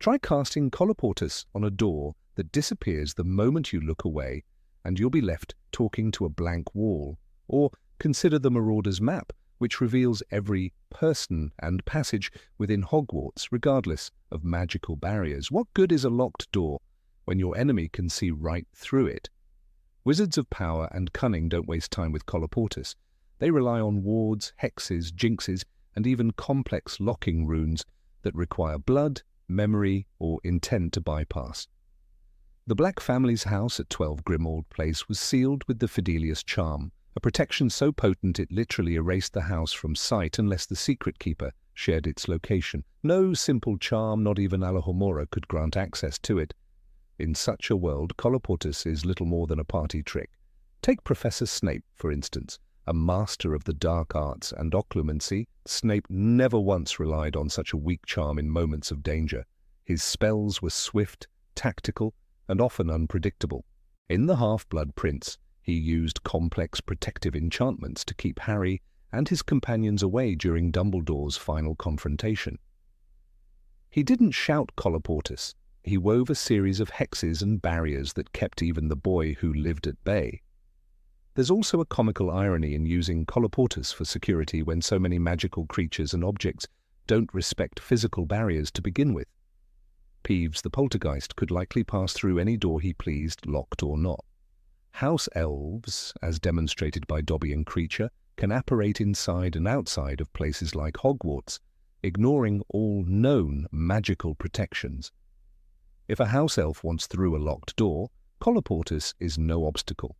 Try casting Colloportus on a door that disappears the moment you look away, and you'll be left talking to a blank wall. Or consider the Marauder's Map, which reveals every person and passage within Hogwarts, regardless of magical barriers. What good is a locked door when your enemy can see right through it? Wizards of power and cunning don't waste time with Colloportus. They rely on wards, hexes, jinxes, and even complex locking runes that require blood, memory, or intent to bypass. The Black family's house at 12 Grimmauld Place was sealed with the Fidelius Charm, a protection so potent it literally erased the house from sight unless the secret keeper shared its location. No simple charm, not even Alohomora, could grant access to it. In such a world, Colloportus is little more than a party trick. Take Professor Snape, for instance. A master of the dark arts and occlumency, Snape never once relied on such a weak charm in moments of danger. His spells were swift, tactical, and often unpredictable. In The Half-Blood Prince, he used complex protective enchantments to keep Harry and his companions away during Dumbledore's final confrontation. He didn't shout colloportus. He wove a series of hexes and barriers that kept even the boy who lived at bay. There's also a comical irony in using colloportus for security when so many magical creatures and objects don't respect physical barriers to begin with. Peeves the poltergeist could likely pass through any door he pleased, locked or not. House elves, as demonstrated by Dobby and Creature, can apparate inside and outside of places like Hogwarts, ignoring all known magical protections. If a house elf wants through a locked door, colloportus is no obstacle.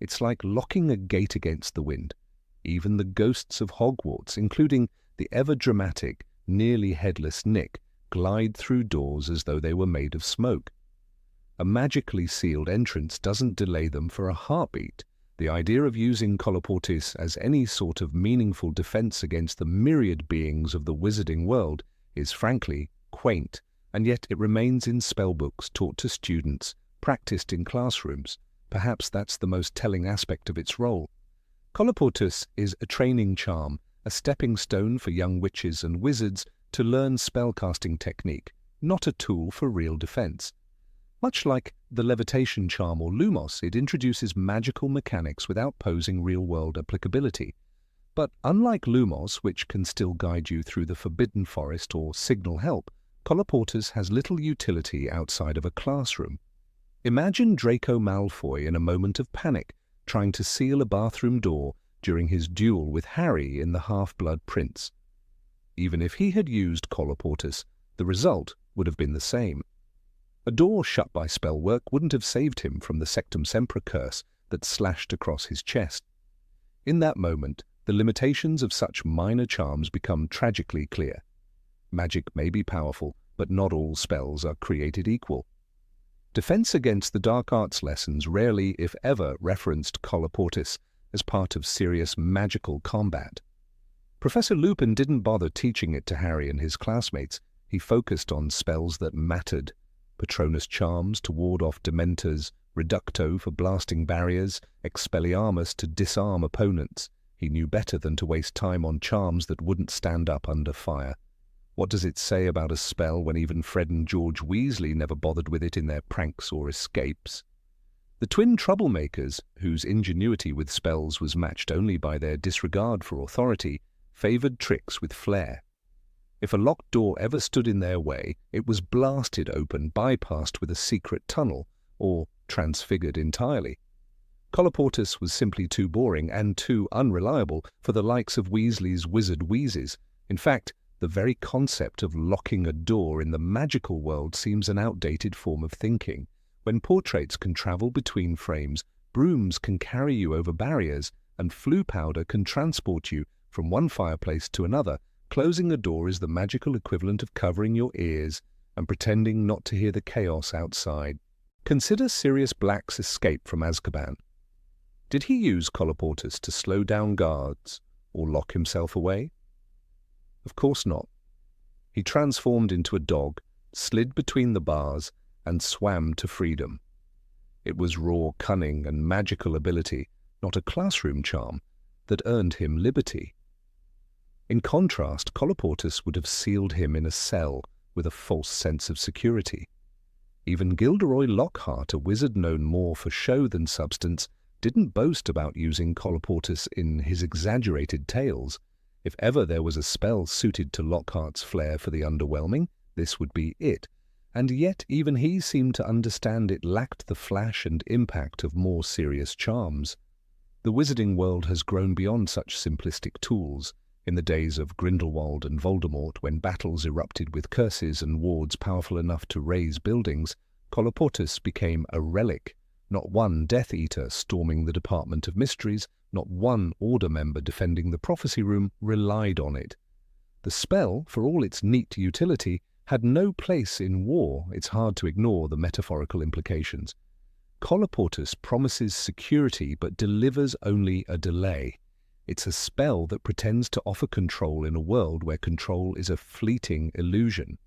It's like locking a gate against the wind. Even the ghosts of Hogwarts, including the ever-dramatic, nearly headless Nick, glide through doors as though they were made of smoke. A magically sealed entrance doesn't delay them for a heartbeat. The idea of using colloportus as any sort of meaningful defense against the myriad beings of the wizarding world is frankly quaint, and yet it remains in spellbooks taught to students, practiced in classrooms. Perhaps that's the most telling aspect of its role. Colloportus is a training charm, a stepping stone for young witches and wizards to learn spellcasting technique, not a tool for real defense. Much like the Levitation Charm or Lumos, it introduces magical mechanics without posing real-world applicability. But unlike Lumos, which can still guide you through the Forbidden Forest or signal help, colloportus has little utility outside of a classroom. Imagine Draco Malfoy in a moment of panic, trying to seal a bathroom door during his duel with Harry in The Half-Blood Prince. Even if he had used colloportus, the result would have been the same. A door shut by spell work wouldn't have saved him from the Sectum Sempra curse that slashed across his chest. In that moment, the limitations of such minor charms become tragically clear. Magic may be powerful, but not all spells are created equal. Defense against the dark arts lessons rarely, if ever, referenced colloportus as part of serious magical combat. Professor Lupin didn't bother teaching it to Harry and his classmates. He focused on spells that mattered. Patronus Charms to ward off Dementors, Reducto for blasting barriers, Expelliarmus to disarm opponents. He knew better than to waste time on charms that wouldn't stand up under fire. What does it say about a spell when even Fred and George Weasley never bothered with it in their pranks or escapes? The twin troublemakers, whose ingenuity with spells was matched only by their disregard for authority, favored tricks with flair. If a locked door ever stood in their way, it was blasted open, bypassed with a secret tunnel, or transfigured entirely. Colloportus was simply too boring and too unreliable for the likes of Weasley's wizard wheezes. In fact, the very concept of locking a door in the magical world seems an outdated form of thinking. When portraits can travel between frames, brooms can carry you over barriers, and flue powder can transport you from one fireplace to another, closing a door is the magical equivalent of covering your ears and pretending not to hear the chaos outside. Consider Sirius Black's escape from Azkaban. Did he use colloportus to slow down guards or lock himself away? Of course not. He transformed into a dog, slid between the bars, and swam to freedom. It was raw cunning and magical ability, not a classroom charm, that earned him liberty. In contrast, colloportus would have sealed him in a cell with a false sense of security. Even Gilderoy Lockhart, a wizard known more for show than substance, didn't boast about using colloportus in his exaggerated tales. If ever there was a spell suited to Lockhart's flair for the underwhelming, this would be it. And yet even he seemed to understand it lacked the flash and impact of more serious charms. The wizarding world has grown beyond such simplistic tools. In the days of Grindelwald and Voldemort, when battles erupted with curses and wards powerful enough to raise buildings, colloportus became a relic. Not one Death Eater storming the Department of Mysteries, not one Order member defending the Prophecy Room relied on it. The spell, for all its neat utility, had no place in war. It's hard to ignore the metaphorical implications. Colloportus promises security but delivers only a delay. It's a spell that pretends to offer control in a world where control is a fleeting illusion.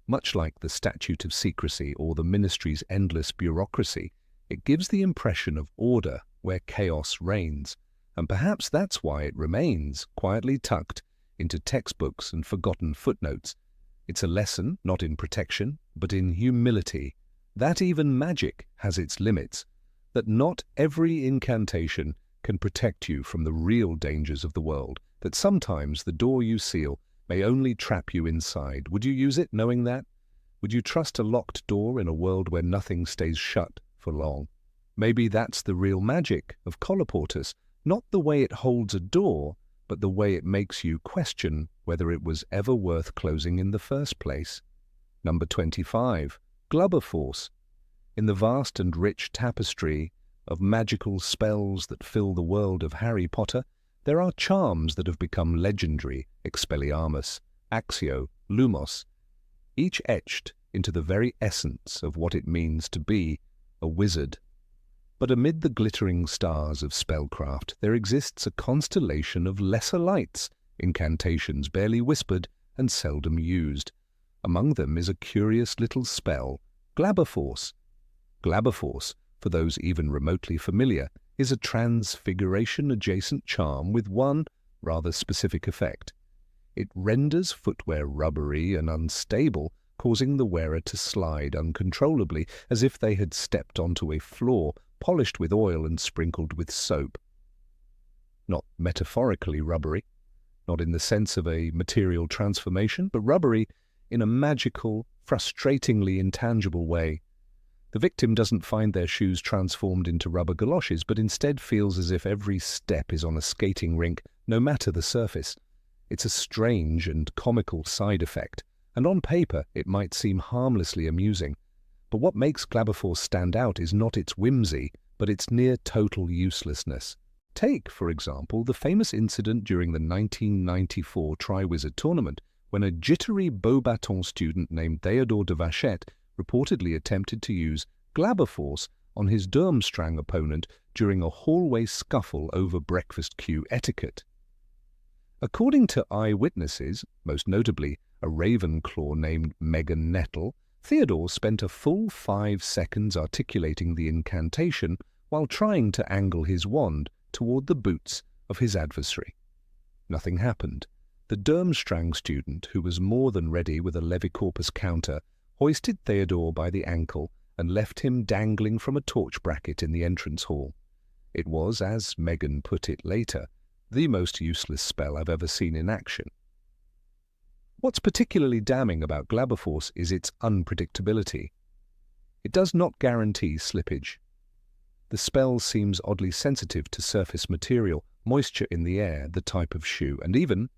Much like the Statute of Secrecy or the Ministry's endless bureaucracy, it gives the impression of order where chaos reigns. and perhaps that's why it remains quietly tucked into textbooks and forgotten footnotes. It's a lesson not in protection, but in humility, that even magic has its limits, that not every incantation can protect you from the real dangers of the world, that sometimes the door you seal may only trap you inside. Would you use it knowing that? Would you trust a locked door in a world where nothing stays shut for long? Maybe that's the real magic of colloportus, not the way it holds a door, but the way it makes you question whether it was ever worth closing in the first place. Number 25. Glubberforce. In the vast and rich tapestry of magical spells that fill the world of Harry Potter, there are charms that have become legendary: Expelliarmus, Accio, Lumos, each etched into the very essence of what it means to be a wizard. But amid the glittering stars of spellcraft, there exists a constellation of lesser lights, incantations barely whispered and seldom used. Among them is a curious little spell, Glabberforce. Glabberforce, for those even remotely familiar, is a transfiguration-adjacent charm with one rather specific effect. It renders footwear rubbery and unstable, causing the wearer to slide uncontrollably, as if they had stepped onto a floor polished with oil and sprinkled with soap. Not metaphorically rubbery, not in the sense of a material transformation, but rubbery in a magical, frustratingly intangible way. The victim doesn't find their shoes transformed into rubber galoshes, but instead feels as if every step is on a skating rink, no matter the surface. It's a strange and comical side effect, and on paper it might seem harmlessly amusing. But what makes Glabberforce stand out is not its whimsy, but its near-total uselessness. Take, for example, the famous incident during the 1994 Triwizard Tournament, when a jittery Beauxbatons student named Theodore de Vachette reportedly attempted to use Glabberforce on his Durmstrang opponent during a hallway scuffle over breakfast queue etiquette. According to eyewitnesses, most notably a Ravenclaw named Megan Nettle, Theodore spent a full 5 seconds articulating the incantation while trying to angle his wand toward the boots of his adversary. Nothing happened. The Durmstrang student, who was more than ready with a Levicorpus counter, hoisted Theodore by the ankle and left him dangling from a torch bracket in the entrance hall. It was, as Megan put it later, the most useless spell I've ever seen in action. What's particularly damning about Glabberforce is its unpredictability. It does not guarantee slippage. The spell seems oddly sensitive to surface material, moisture in the air, the type of shoe, and even,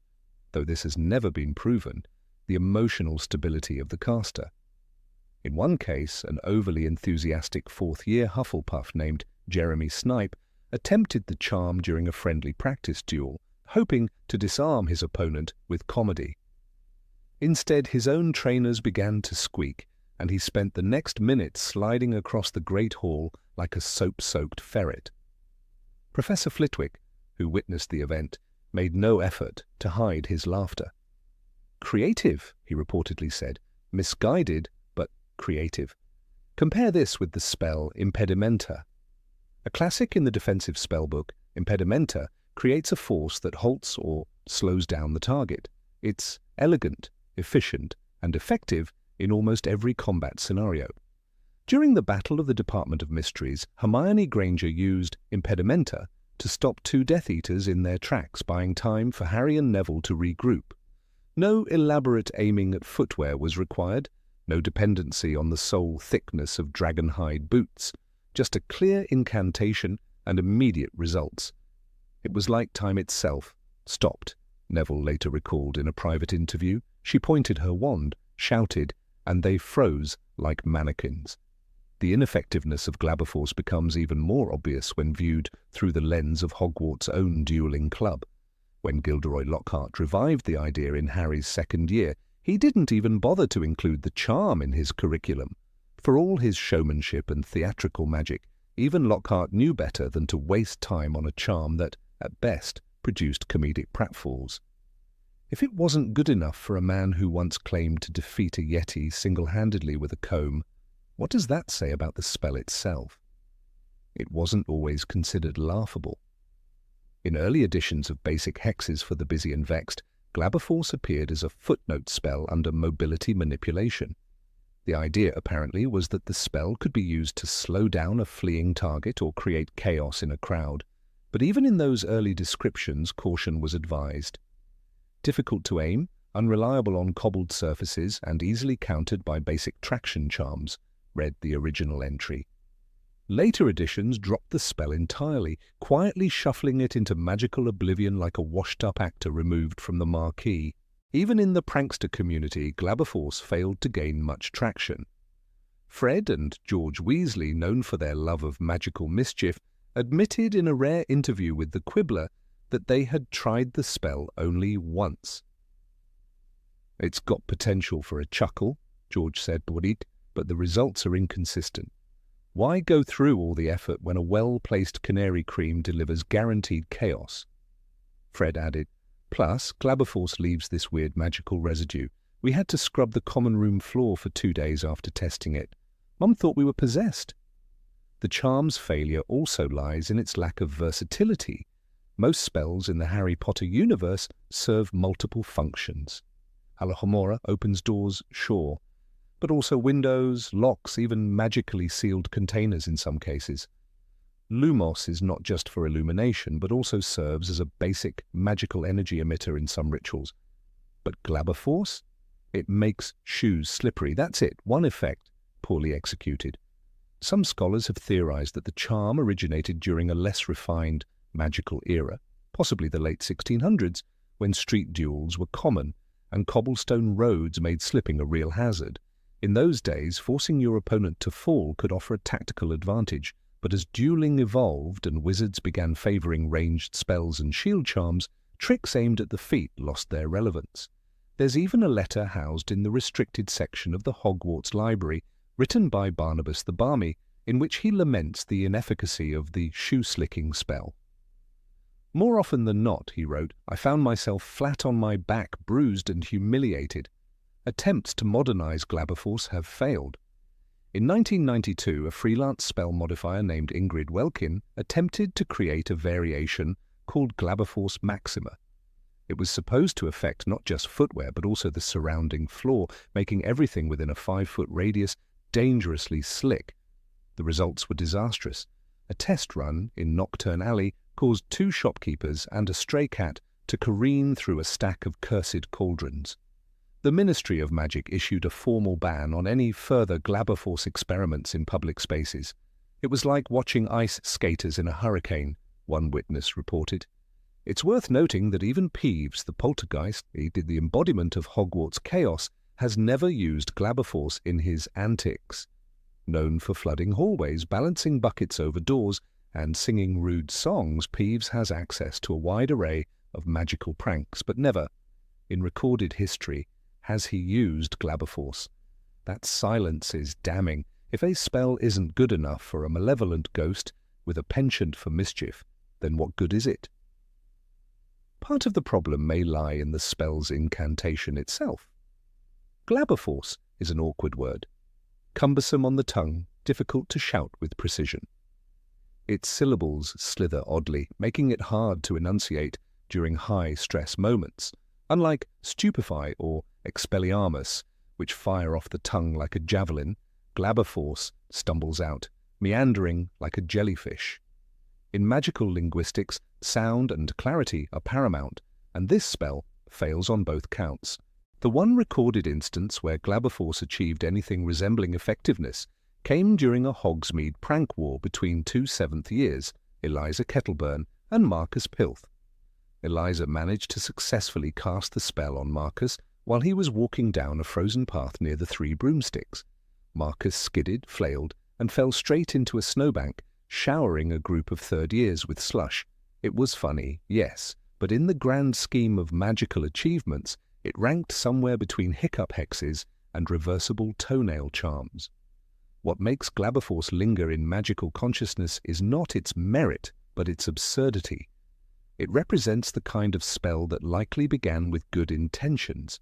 though this has never been proven, the emotional stability of the caster. In one case, an overly enthusiastic fourth-year Hufflepuff named Jeremy Snipe attempted the charm during a friendly practice duel, hoping to disarm his opponent with comedy. Instead, his own trainers began to squeak, and he spent the next minute sliding across the Great Hall like a soap-soaked ferret. Professor Flitwick, who witnessed the event, made no effort to hide his laughter. "Creative," he reportedly said. "Misguided, but creative." Compare this with the spell Impedimenta. A classic in the defensive spellbook, Impedimenta creates a force that halts or slows down the target. It's elegant, efficient, and effective in almost every combat scenario. During the Battle of the Department of Mysteries, Hermione Granger used Impedimenta to stop 2 Death Eaters in their tracks, buying time for Harry and Neville to regroup. No elaborate aiming at footwear was required, no dependency on the sole thickness of dragonhide boots, just a clear incantation and immediate results. It was like time itself stopped, Neville later recalled in a private interview. She pointed her wand, shouted, and they froze like mannequins. The ineffectiveness of Glabberforce becomes even more obvious when viewed through the lens of Hogwarts' own dueling club. When Gilderoy Lockhart revived the idea in Harry's second year, he didn't even bother to include the charm in his curriculum. For all his showmanship and theatrical magic, even Lockhart knew better than to waste time on a charm that, at best, produced comedic pratfalls. If it wasn't good enough for a man who once claimed to defeat a Yeti single-handedly with a comb, what does that say about the spell itself? It wasn't always considered laughable. In early editions of basic hexes for the busy and vexed, Glaberforce appeared as a footnote spell under mobility manipulation. The idea, apparently, was that the spell could be used to slow down a fleeing target or create chaos in a crowd, but even in those early descriptions, caution was advised. Difficult to aim, unreliable on cobbled surfaces, and easily countered by basic traction charms, read the original entry. Later editions dropped the spell entirely, quietly shuffling it into magical oblivion like a washed-up actor removed from the marquee. Even in the prankster community, Glaberforce failed to gain much traction. Fred and George Weasley, known for their love of magical mischief, admitted in a rare interview with the Quibbler that they had tried the spell only once. "It's got potential for a chuckle," George said, "but the results are inconsistent. Why go through all the effort when a well-placed canary cream delivers guaranteed chaos?" Fred added, "Plus, Glaberforce leaves this weird magical residue. We had to scrub the common room floor for 2 days after testing it. Mum thought we were possessed." The charm's failure also lies in its lack of versatility. Most spells in the Harry Potter universe serve multiple functions. Alohomora opens doors, sure, but also windows, locks, even magically sealed containers in some cases. Lumos is not just for illumination, but also serves as a basic magical energy emitter in some rituals. But Glaberforce? It makes shoes slippery. That's it, one effect, poorly executed. Some scholars have theorized that the charm originated during a less refined magical era, possibly the late 1600s, when street duels were common and cobblestone roads made slipping a real hazard. In those days, forcing your opponent to fall could offer a tactical advantage, but as dueling evolved and wizards began favoring ranged spells and shield charms, tricks aimed at the feet lost their relevance. There's even a letter housed in the restricted section of the Hogwarts library, written by Barnabas the Barmy, in which he laments the inefficacy of the shoe-slicking spell. "More often than not," he wrote, "I found myself flat on my back, bruised and humiliated. Attempts to modernize Glaberforce have failed." In 1992, a freelance spell modifier named Ingrid Welkin attempted to create a variation called Glaberforce Maxima. It was supposed to affect not just footwear but also the surrounding floor, making everything within a 5-foot radius dangerously slick. The results were disastrous. A test run in Nocturne Alley caused 2 shopkeepers and a stray cat to careen through a stack of cursed cauldrons. The Ministry of Magic issued a formal ban on any further Glaberforce experiments in public spaces. "It was like watching ice skaters in a hurricane," one witness reported. It's worth noting that even Peeves, the poltergeist, the embodiment of Hogwarts chaos, has never used Glaberforce in his antics. Known for flooding hallways, balancing buckets over doors, and singing rude songs, Peeves has access to a wide array of magical pranks, but never, in recorded history, has he used Glaberforce. That silence is damning. If a spell isn't good enough for a malevolent ghost with a penchant for mischief, then what good is it? Part of the problem may lie in the spell's incantation itself. Glaberforce is an awkward word, cumbersome on the tongue, difficult to shout with precision. Its syllables slither oddly, making it hard to enunciate during high-stress moments. Unlike stupefy or expelliarmus, which fire off the tongue like a javelin, Glaberforce stumbles out, meandering like a jellyfish. In magical linguistics, sound and clarity are paramount, and this spell fails on both counts. The one recorded instance where Glaberforce achieved anything resembling effectiveness came during a Hogsmeade prank war between 2 7th years, Eliza Kettleburn and Marcus Pilth. Eliza managed to successfully cast the spell on Marcus while he was walking down a frozen path near the 3 broomsticks. Marcus skidded, flailed, and fell straight into a snowbank, showering a group of 3rd years with slush. It was funny, yes, but in the grand scheme of magical achievements, it ranked somewhere between hiccup hexes and reversible toenail charms. What makes Glaberforce linger in magical consciousness is not its merit, but its absurdity. It represents the kind of spell that likely began with good intentions,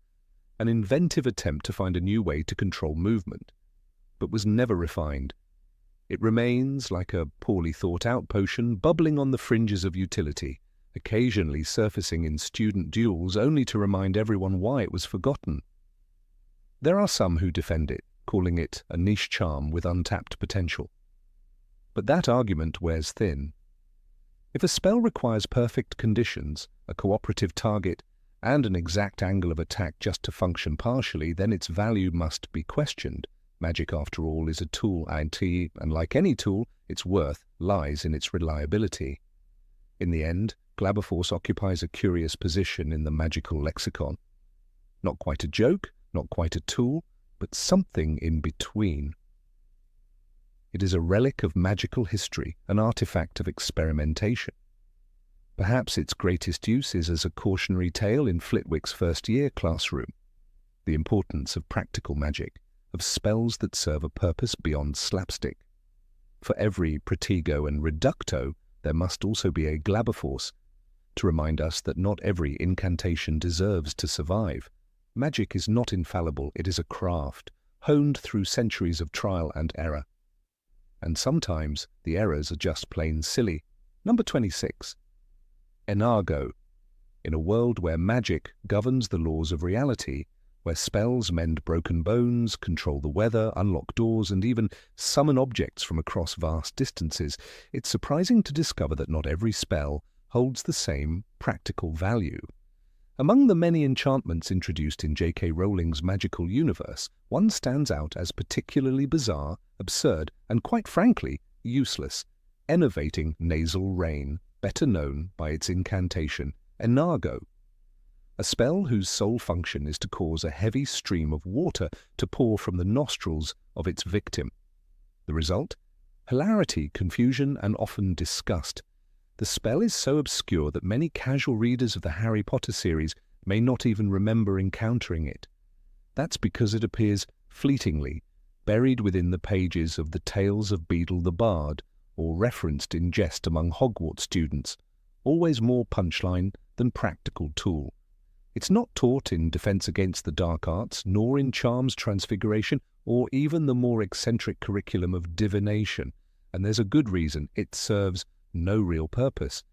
an inventive attempt to find a new way to control movement, but was never refined. It remains like a poorly thought-out potion bubbling on the fringes of utility, occasionally surfacing in student duels only to remind everyone why it was forgotten. There are some who defend it, calling it a niche charm with untapped potential. But that argument wears thin. If a spell requires perfect conditions, a cooperative target, and an exact angle of attack just to function partially, then its value must be questioned. Magic, after all, is a tool, and like any tool, its worth lies in its reliability. In the end, Glaberforce occupies a curious position in the magical lexicon. Not quite a joke, not quite a tool, but something in between. It is a relic of magical history, an artifact of experimentation. Perhaps its greatest use is as a cautionary tale in Flitwick's first-year classroom. The importance of practical magic, of spells that serve a purpose beyond slapstick. For every Protego and Reducto, there must also be a Glaberforce, to remind us that not every incantation deserves to survive. Magic is not infallible, it is a craft, honed through centuries of trial and error. And sometimes the errors are just plain silly. Number 26. Enargo. In a world where magic governs the laws of reality, where spells mend broken bones, control the weather, unlock doors, and even summon objects from across vast distances, it's surprising to discover that not every spell holds the same practical value. Among the many enchantments introduced in J.K. Rowling's magical universe, one stands out as particularly bizarre, absurd, and quite frankly, useless. Enervating nasal rain, better known by its incantation, Enargo. A spell whose sole function is to cause a heavy stream of water to pour from the nostrils of its victim. The result? Hilarity, confusion, and often disgust. The spell is so obscure that many casual readers of the Harry Potter series may not even remember encountering it. That's because it appears fleetingly, buried within the pages of the Tales of Beedle the Bard, or referenced in jest among Hogwarts students, always more punchline than practical tool. It's not taught in Defense Against the Dark Arts, nor in Charms Transfiguration, or even the more eccentric curriculum of Divination, and there's a good reason it serves no real purpose.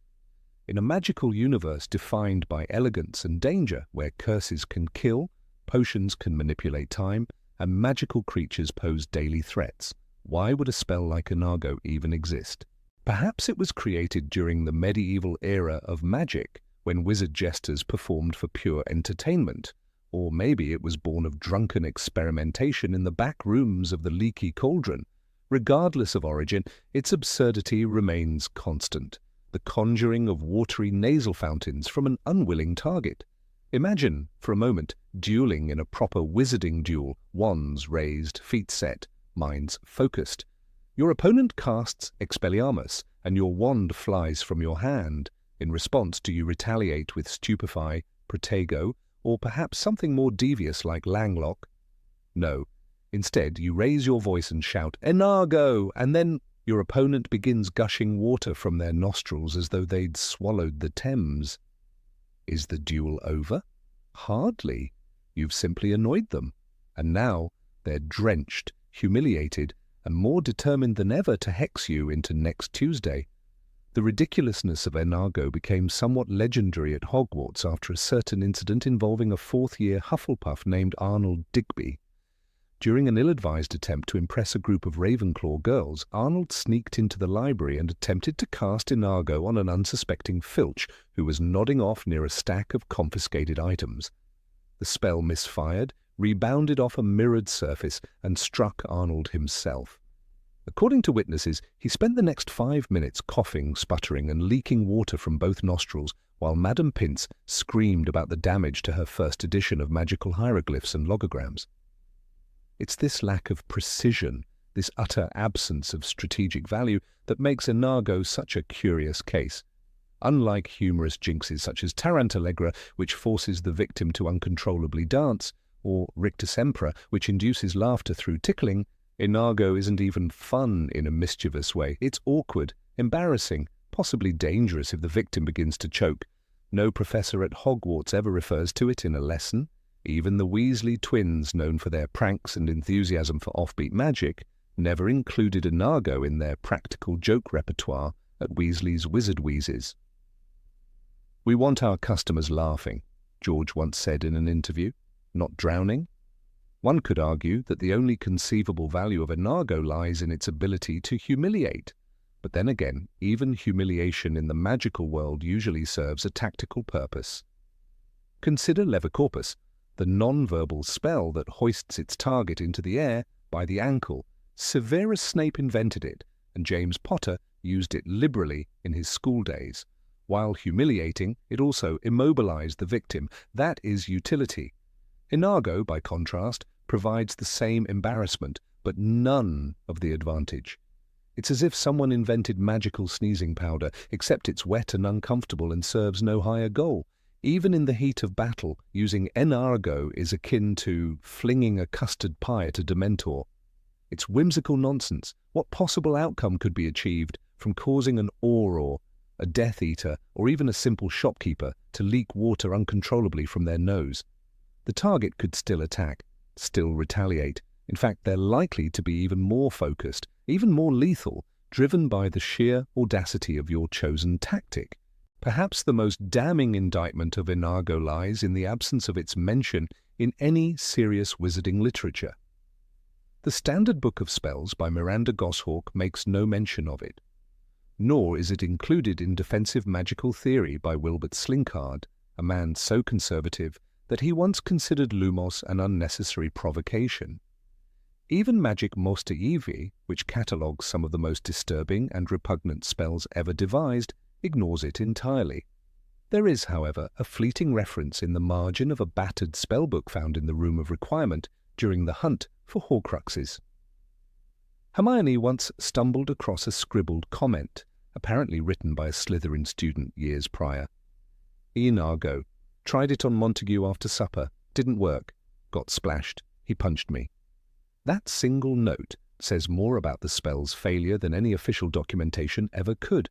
In a magical universe defined by elegance and danger, where curses can kill, potions can manipulate time, and magical creatures pose daily threats, why would a spell like Enargo even exist? Perhaps it was created during the medieval era of magic, when wizard jesters performed for pure entertainment, or maybe it was born of drunken experimentation in the back rooms of the leaky cauldron. Regardless of origin, its absurdity remains constant, the conjuring of watery nasal fountains from an unwilling target. Imagine, for a moment, dueling in a proper wizarding duel, wands raised, feet set, minds focused. Your opponent casts Expelliarmus, and your wand flies from your hand. In response, do you retaliate with Stupefy, Protego, or perhaps something more devious like Langlock? No. Instead, you raise your voice and shout, "Enargo!" and then your opponent begins gushing water from their nostrils as though they'd swallowed the Thames. Is the duel over? Hardly. You've simply annoyed them. And now they're drenched, humiliated, and more determined than ever to hex you into next Tuesday. The ridiculousness of Enargo became somewhat legendary at Hogwarts after a certain incident involving a fourth-year Hufflepuff named Arnold Digby. During an ill-advised attempt to impress a group of Ravenclaw girls, Arnold sneaked into the library and attempted to cast Enargo on an unsuspecting Filch who was nodding off near a stack of confiscated items. The spell misfired, rebounded off a mirrored surface, and struck Arnold himself. According to witnesses, he spent the next 5 minutes coughing, sputtering, and leaking water from both nostrils, while Madame Pince screamed about the damage to her first edition of magical hieroglyphs and logograms. It's this lack of precision, this utter absence of strategic value, that makes Enargo such a curious case. Unlike humorous jinxes such as Tarantallegra, which forces the victim to uncontrollably dance, or Rictus Empra, which induces laughter through tickling, Enargo isn't even fun in a mischievous way. It's awkward, embarrassing, possibly dangerous if the victim begins to choke. No professor at Hogwarts ever refers to it in a lesson. Even the Weasley twins, known for their pranks and enthusiasm for offbeat magic, never included Enargo in their practical joke repertoire at Weasley's Wizard Wheezes. "We want our customers laughing," George once said in an interview, "not drowning." One could argue that the only conceivable value of Enago lies in its ability to humiliate. But then again, even humiliation in the magical world usually serves a tactical purpose. Consider Levicorpus, the non-verbal spell that hoists its target into the air by the ankle. Severus Snape invented it, and James Potter used it liberally in his school days. While humiliating, it also immobilized the victim. That is utility. Enago, by contrast, provides the same embarrassment, but none of the advantage. It's as if someone invented magical sneezing powder, except it's wet and uncomfortable and serves no higher goal. Even in the heat of battle, using Enago is akin to flinging a custard pie at a Dementor. It's whimsical nonsense. What possible outcome could be achieved from causing an Auror, a Death Eater, or even a simple shopkeeper to leak water uncontrollably from their nose? The target could still attack, still retaliate. In fact, they're likely to be even more focused, even more lethal, driven by the sheer audacity of your chosen tactic. Perhaps the most damning indictment of Enago lies in the absence of its mention in any serious wizarding literature. The Standard Book of Spells by Miranda Goshawk makes no mention of it, nor is it included in Defensive Magical Theory by Wilbert Slinkard, a man so conservative that he once considered Lumos an unnecessary provocation. Even Magic Mosta Evi, which catalogues some of the most disturbing and repugnant spells ever devised, ignores it entirely. There is, however, a fleeting reference in the margin of a battered spellbook found in the Room of Requirement during the hunt for Horcruxes. Hermione once stumbled across a scribbled comment, apparently written by a Slytherin student years prior. "Enago. Tried it on Montague after supper. Didn't work. Got splashed. He punched me." That single note says more about the spell's failure than any official documentation ever could.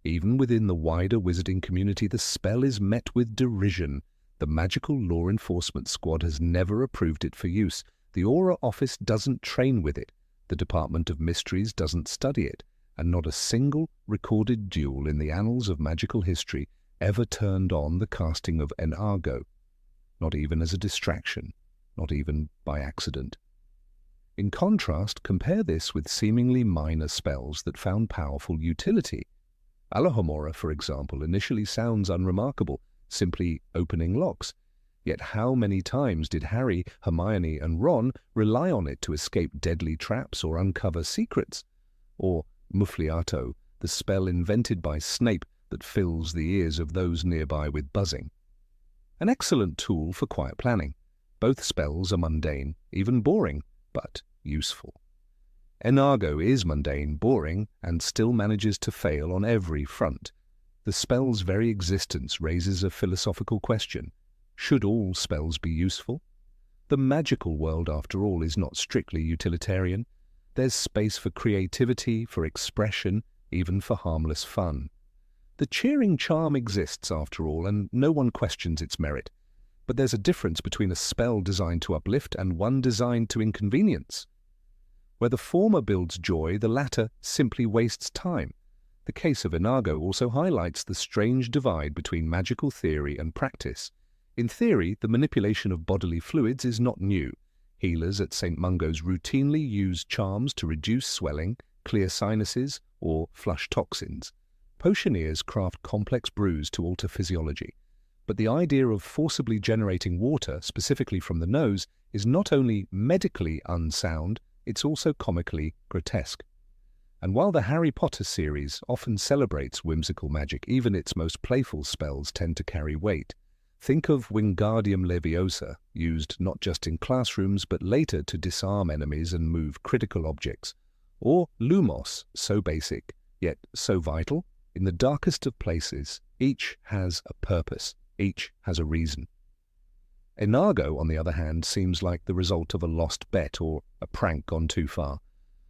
Even within the wider wizarding community, the spell is met with derision. The Magical Law Enforcement Squad has never approved it for use. The Aura Office doesn't train with it. The Department of Mysteries doesn't study it. And not a single recorded duel in the annals of magical history ever turned on the casting of Enago. Not even as a distraction. Not even by accident. In contrast, compare this with seemingly minor spells that found powerful utility. Alohomora, for example, initially sounds unremarkable, simply opening locks. Yet how many times did Harry, Hermione, and Ron rely on it to escape deadly traps or uncover secrets? Or Muffliato, the spell invented by Snape that fills the ears of those nearby with buzzing. An excellent tool for quiet planning. Both spells are mundane, even boring, but useful. Enago is mundane, boring, and still manages to fail on every front. The spell's very existence raises a philosophical question. Should all spells be useful? The magical world, after all, is not strictly utilitarian. There's space for creativity, for expression, even for harmless fun. The cheering charm exists, after all, and no one questions its merit. But there's a difference between a spell designed to uplift and one designed to inconvenience. Where the former builds joy, the latter simply wastes time. The case of Enago also highlights the strange divide between magical theory and practice. In theory, the manipulation of bodily fluids is not new. Healers at St. Mungo's routinely use charms to reduce swelling, clear sinuses, or flush toxins. Potioneers craft complex brews to alter physiology. But the idea of forcibly generating water, specifically from the nose, is not only medically unsound, it's also comically grotesque. And while the Harry Potter series often celebrates whimsical magic, even its most playful spells tend to carry weight. Think of Wingardium Leviosa, used not just in classrooms but later to disarm enemies and move critical objects. Or Lumos, so basic, yet so vital. In the darkest of places, each has a purpose, each has a reason. Enago, on the other hand, seems like the result of a lost bet or a prank gone too far.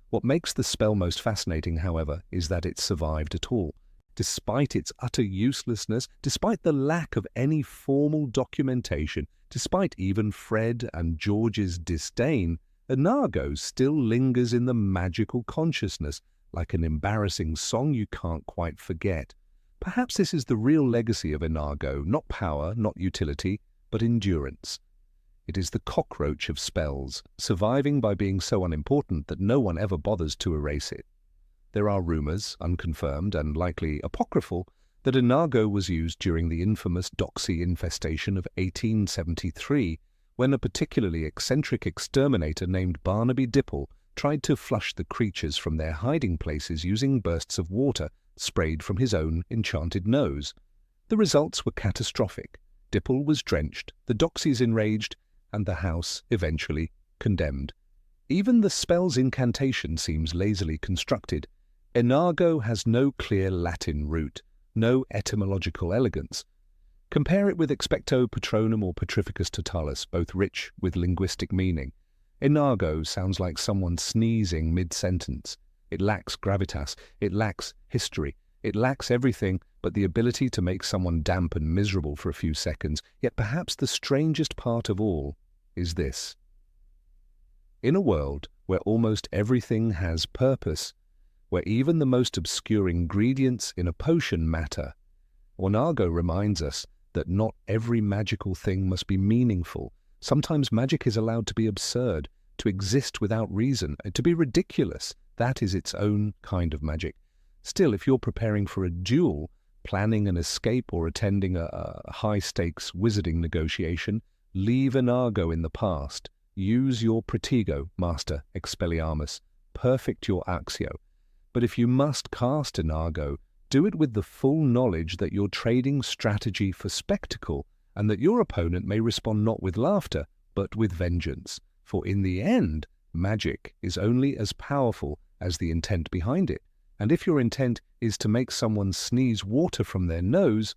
What makes the spell most fascinating, however, is that it survived at all. Despite its utter uselessness, despite the lack of any formal documentation, despite even Fred and George's disdain, Enago still lingers in the magical consciousness, like an embarrassing song you can't quite forget. Perhaps this is the real legacy of Enago, not power, not utility, but endurance. It is the cockroach of spells, surviving by being so unimportant that no one ever bothers to erase it. There are rumours, unconfirmed and likely apocryphal, that Enago was used during the infamous doxy infestation of 1873, when a particularly eccentric exterminator named Barnaby Dipple tried to flush the creatures from their hiding places using bursts of water sprayed from his own enchanted nose. The results were catastrophic. Dipple was drenched, the doxies enraged, and the house eventually condemned. Even the spell's incantation seems lazily constructed. Enago has no clear Latin root, no etymological elegance. Compare it with Expecto Patronum or Petrificus Totalis, both rich with linguistic meaning. Enago sounds like someone sneezing mid-sentence. It lacks gravitas, it lacks history, it lacks everything but the ability to make someone damp and miserable for a few seconds. Yet perhaps the strangest part of all is this. In a world where almost everything has purpose, where even the most obscure ingredients in a potion matter, Enago reminds us that not every magical thing must be meaningful. Sometimes magic is allowed to be absurd, to exist without reason, to be ridiculous. That is its own kind of magic. Still, if you're preparing for a duel, planning an escape, or attending a high-stakes wizarding negotiation, leave Enago in the past. Use your Protego, Master Expelliarmus. Perfect your Accio. But if you must cast Enago, do it with the full knowledge that you're trading strategy for spectacle, and that your opponent may respond not with laughter, but with vengeance. For in the end, magic is only as powerful as the intent behind it. And if your intent is to make someone sneeze water from their nose,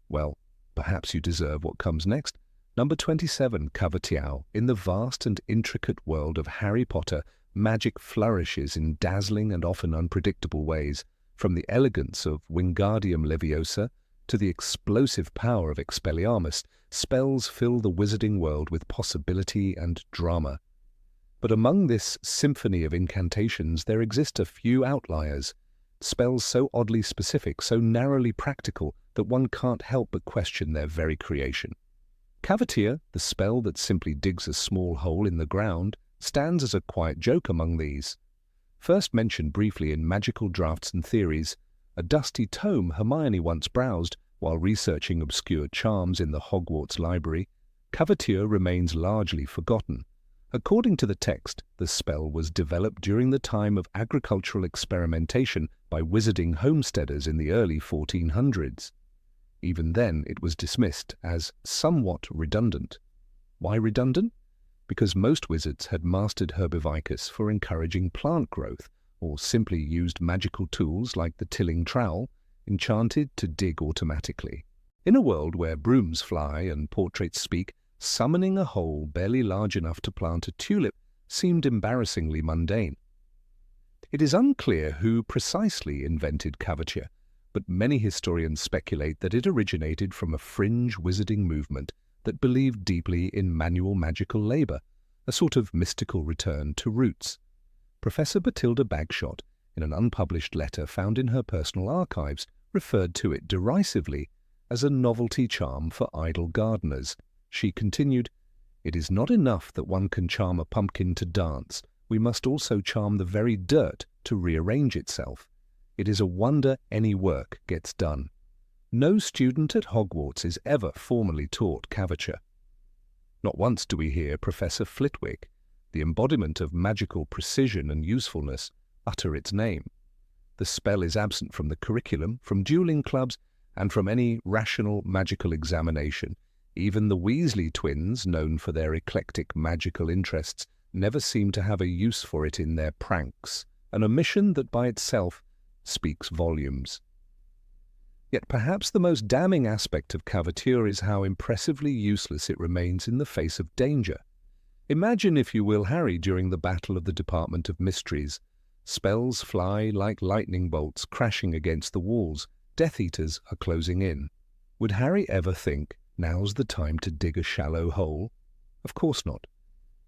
well, perhaps you deserve what comes next. Number 27, Cavatiao. In the vast and intricate world of Harry Potter, magic flourishes in dazzling and often unpredictable ways. From the elegance of Wingardium Leviosa to the explosive power of Expelliarmus, spells fill the wizarding world with possibility and drama. But among this symphony of incantations there exist a few outliers, spells so oddly specific, so narrowly practical, that one can't help but question their very creation. Cavatier, the spell that simply digs a small hole in the ground, stands as a quiet joke among these. First mentioned briefly in Magical Drafts and Theories, a dusty tome Hermione once browsed while researching obscure charms in the Hogwarts library, Cavatier remains largely forgotten. According to the text, the spell was developed during the time of agricultural experimentation by wizarding homesteaders in the early 1400s. Even then, it was dismissed as somewhat redundant. Why redundant? Because most wizards had mastered Herbivicus for encouraging plant growth, or simply used magical tools like the tilling trowel, enchanted to dig automatically. In a world where brooms fly and portraits speak, summoning a hole barely large enough to plant a tulip seemed embarrassingly mundane. It is unclear who precisely invented Cavatier, but many historians speculate that it originated from a fringe wizarding movement that believed deeply in manual magical labor, a sort of mystical return to roots. Professor Batilda Bagshot, in an unpublished letter found in her personal archives, referred to it derisively as a novelty charm for idle gardeners. She continued, "It is not enough that one can charm a pumpkin to dance. We must also charm the very dirt to rearrange itself. It is a wonder any work gets done. No student at Hogwarts is ever formally taught Cavatier." Not once do we hear Professor Flitwick, the embodiment of magical precision and usefulness, utter its name. The spell is absent from the curriculum, from dueling clubs, and from any rational magical examination. Even the Weasley twins, known for their eclectic magical interests, never seem to have a use for it in their pranks, an omission that by itself speaks volumes. Yet perhaps the most damning aspect of Cavatier is how impressively useless it remains in the face of danger. Imagine, if you will, Harry during the Battle of the Department of Mysteries. Spells fly like lightning bolts crashing against the walls. Death Eaters are closing in. Would Harry ever think, now's the time to dig a shallow hole? Of course not.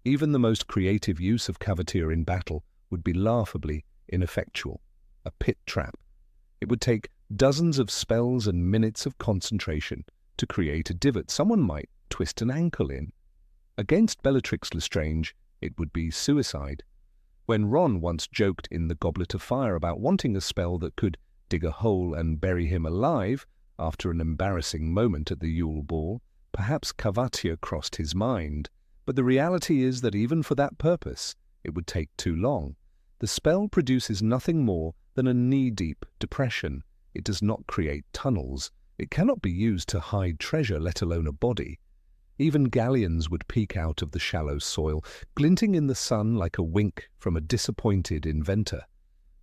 Even the most creative use of Cavatier in battle would be laughably ineffectual. A pit trap. It would take Dozens of spells and minutes of concentration to create a divot someone might twist an ankle in. Against Bellatrix Lestrange, it would be suicide. When Ron once joked in The Goblet of Fire about wanting a spell that could dig a hole and bury him alive after an embarrassing moment at the Yule Ball, perhaps Cavatia crossed his mind. But the reality is that even for that purpose, it would take too long. The spell produces nothing more than a knee-deep depression. It does not create tunnels. It cannot be used to hide treasure, let alone a body. Even galleons would peek out of the shallow soil, glinting in the sun like a wink from a disappointed inventor.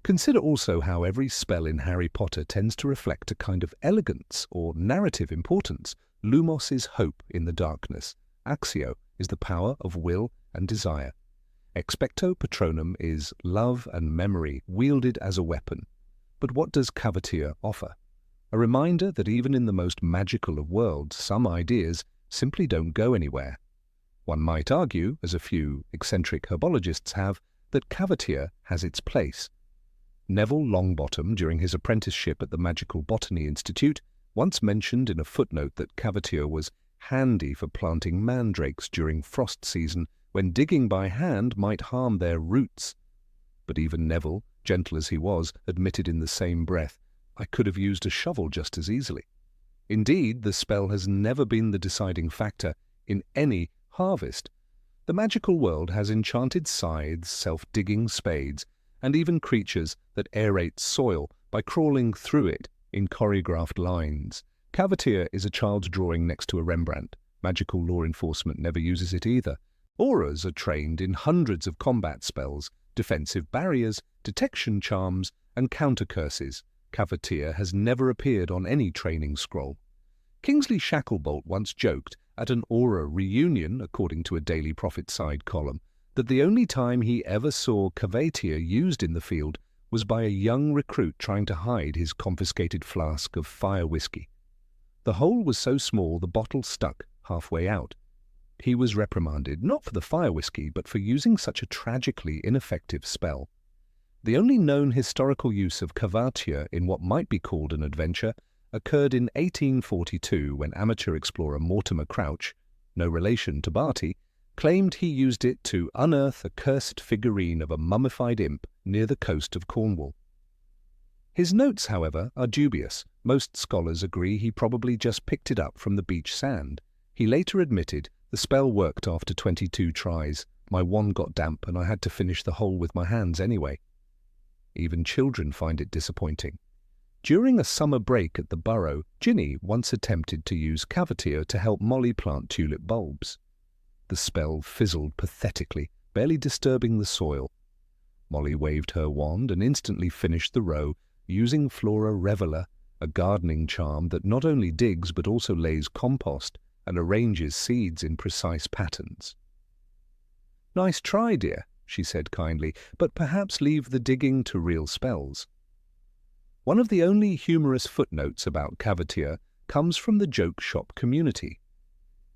Consider also how every spell in Harry Potter tends to reflect a kind of elegance or narrative importance. Lumos is hope in the darkness. Accio is the power of will and desire. Expecto Patronum is love and memory wielded as a weapon. But what does Cavatia offer? A reminder that even in the most magical of worlds, some ideas simply don't go anywhere. One might argue, as a few eccentric herbologists have, that Cavatia has its place. Neville Longbottom, during his apprenticeship at the Magical Botany Institute, once mentioned in a footnote that Cavatia was handy for planting mandrakes during frost season, when digging by hand might harm their roots. But even Neville, gentle as he was, admitted in the same breath, "I could have used a shovel just as easily." Indeed, the spell has never been the deciding factor in any harvest. The magical world has enchanted scythes, self-digging spades, and even creatures that aerate soil by crawling through it in choreographed lines. Cavatia is a child's drawing next to a Rembrandt. Magical law enforcement never uses it either. Auras are trained in hundreds of combat spells, defensive barriers, detection charms, and counter curses. Cavatia has never appeared on any training scroll. Kingsley Shacklebolt once joked at an Aura reunion, according to a Daily Prophet side column, that the only time he ever saw Cavatia used in the field was by a young recruit trying to hide his confiscated flask of fire whiskey. The hole was so small the bottle stuck halfway out. He was reprimanded, not for the fire whiskey, but for using such a tragically ineffective spell. The only known historical use of Cavatia in what might be called an adventure occurred in 1842 when amateur explorer Mortimer Crouch, no relation to Barty, claimed he used it to unearth a cursed figurine of a mummified imp near the coast of Cornwall. His notes, however, are dubious. Most scholars agree he probably just picked it up from the beach sand. He later admitted, "The spell worked after 22 tries. My wand got damp and I had to finish the hole with my hands anyway." Even children find it disappointing. During a summer break at the Burrow, Ginny once attempted to use Cavatia to help Molly plant tulip bulbs. The spell fizzled pathetically, barely disturbing the soil. Molly waved her wand and instantly finished the row using Flora Reveler, a gardening charm that not only digs but also lays compost and arranges seeds in precise patterns. "Nice try, dear," she said kindly, "but perhaps leave the digging to real spells." One of the only humorous footnotes about Cavatia comes from the joke shop community.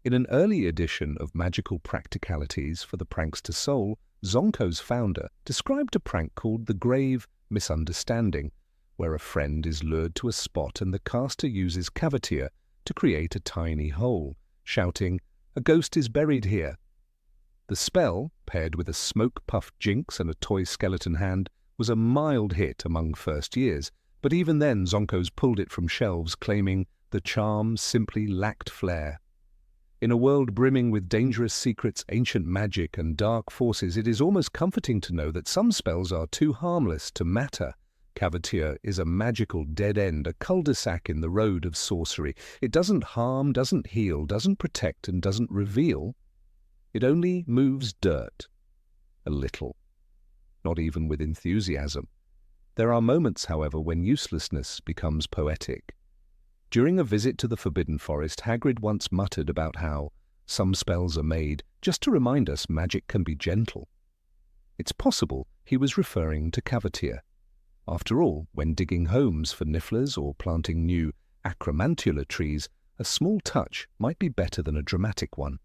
In an early edition of Magical Practicalities for the Prankster Soul, Zonko's founder described a prank called the Grave Misunderstanding, where a friend is lured to a spot and the caster uses Cavatia to create a tiny hole, shouting, "A ghost is buried here." The spell, paired with a smoke-puffed jinx and a toy skeleton hand, was a mild hit among first years, but even then Zonko's pulled it from shelves claiming the charm simply lacked flair. In a world brimming with dangerous secrets, ancient magic, and dark forces, it is almost comforting to know that some spells are too harmless to matter. Cavatia is a magical dead end, a cul-de-sac in the road of sorcery. It doesn't harm, doesn't heal, doesn't protect, and doesn't reveal. It only moves dirt. A little. Not even with enthusiasm. There are moments, however, when uselessness becomes poetic. During a visit to the Forbidden Forest, Hagrid once muttered about how some spells are made just to remind us magic can be gentle. It's possible he was referring to Cavatia. After all, when digging homes for nifflers or planting new acromantula trees, a small touch might be better than a dramatic one.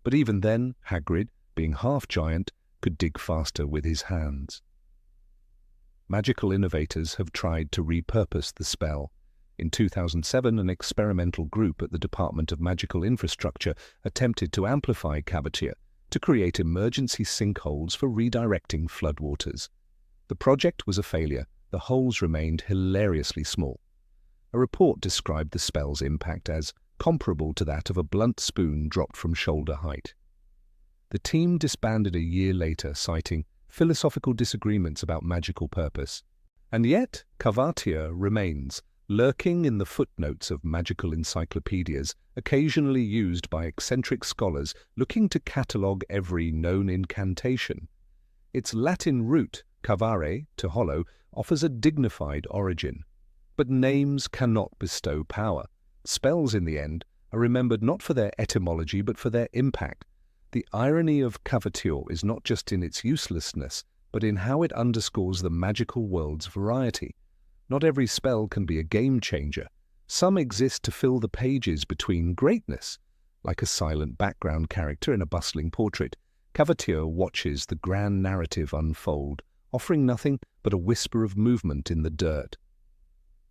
But even then, Hagrid, being half-giant, could dig faster with his hands. Magical innovators have tried to repurpose the spell. In 2007, an experimental group at the Department of Magical Infrastructure attempted to amplify cavatia to create emergency sinkholes for redirecting floodwaters. The project was a failure. The holes remained hilariously small. A report described the spell's impact as comparable to that of a blunt spoon dropped from shoulder height. The team disbanded a year later, citing philosophical disagreements about magical purpose. And yet, cavatia remains, lurking in the footnotes of magical encyclopedias, occasionally used by eccentric scholars looking to catalogue every known incantation. Its Latin root, cavare, to hollow, offers a dignified origin. But names cannot bestow power. Spells, in the end, are remembered not for their etymology but for their impact. The irony of cavature is not just in its uselessness, but in how it underscores the magical world's variety. Not every spell can be a game-changer. Some exist to fill the pages between greatness. Like a silent background character in a bustling portrait, cavature watches the grand narrative unfold, offering nothing but a whisper of movement in the dirt.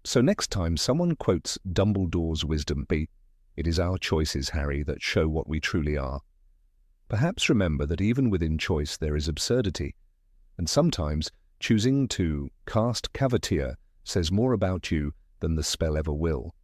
So next time someone quotes Dumbledore's wisdom, "It is our choices, Harry, that show what we truly are." Perhaps remember that even within choice there is absurdity, and sometimes choosing to cast cavatia says more about you than the spell ever will.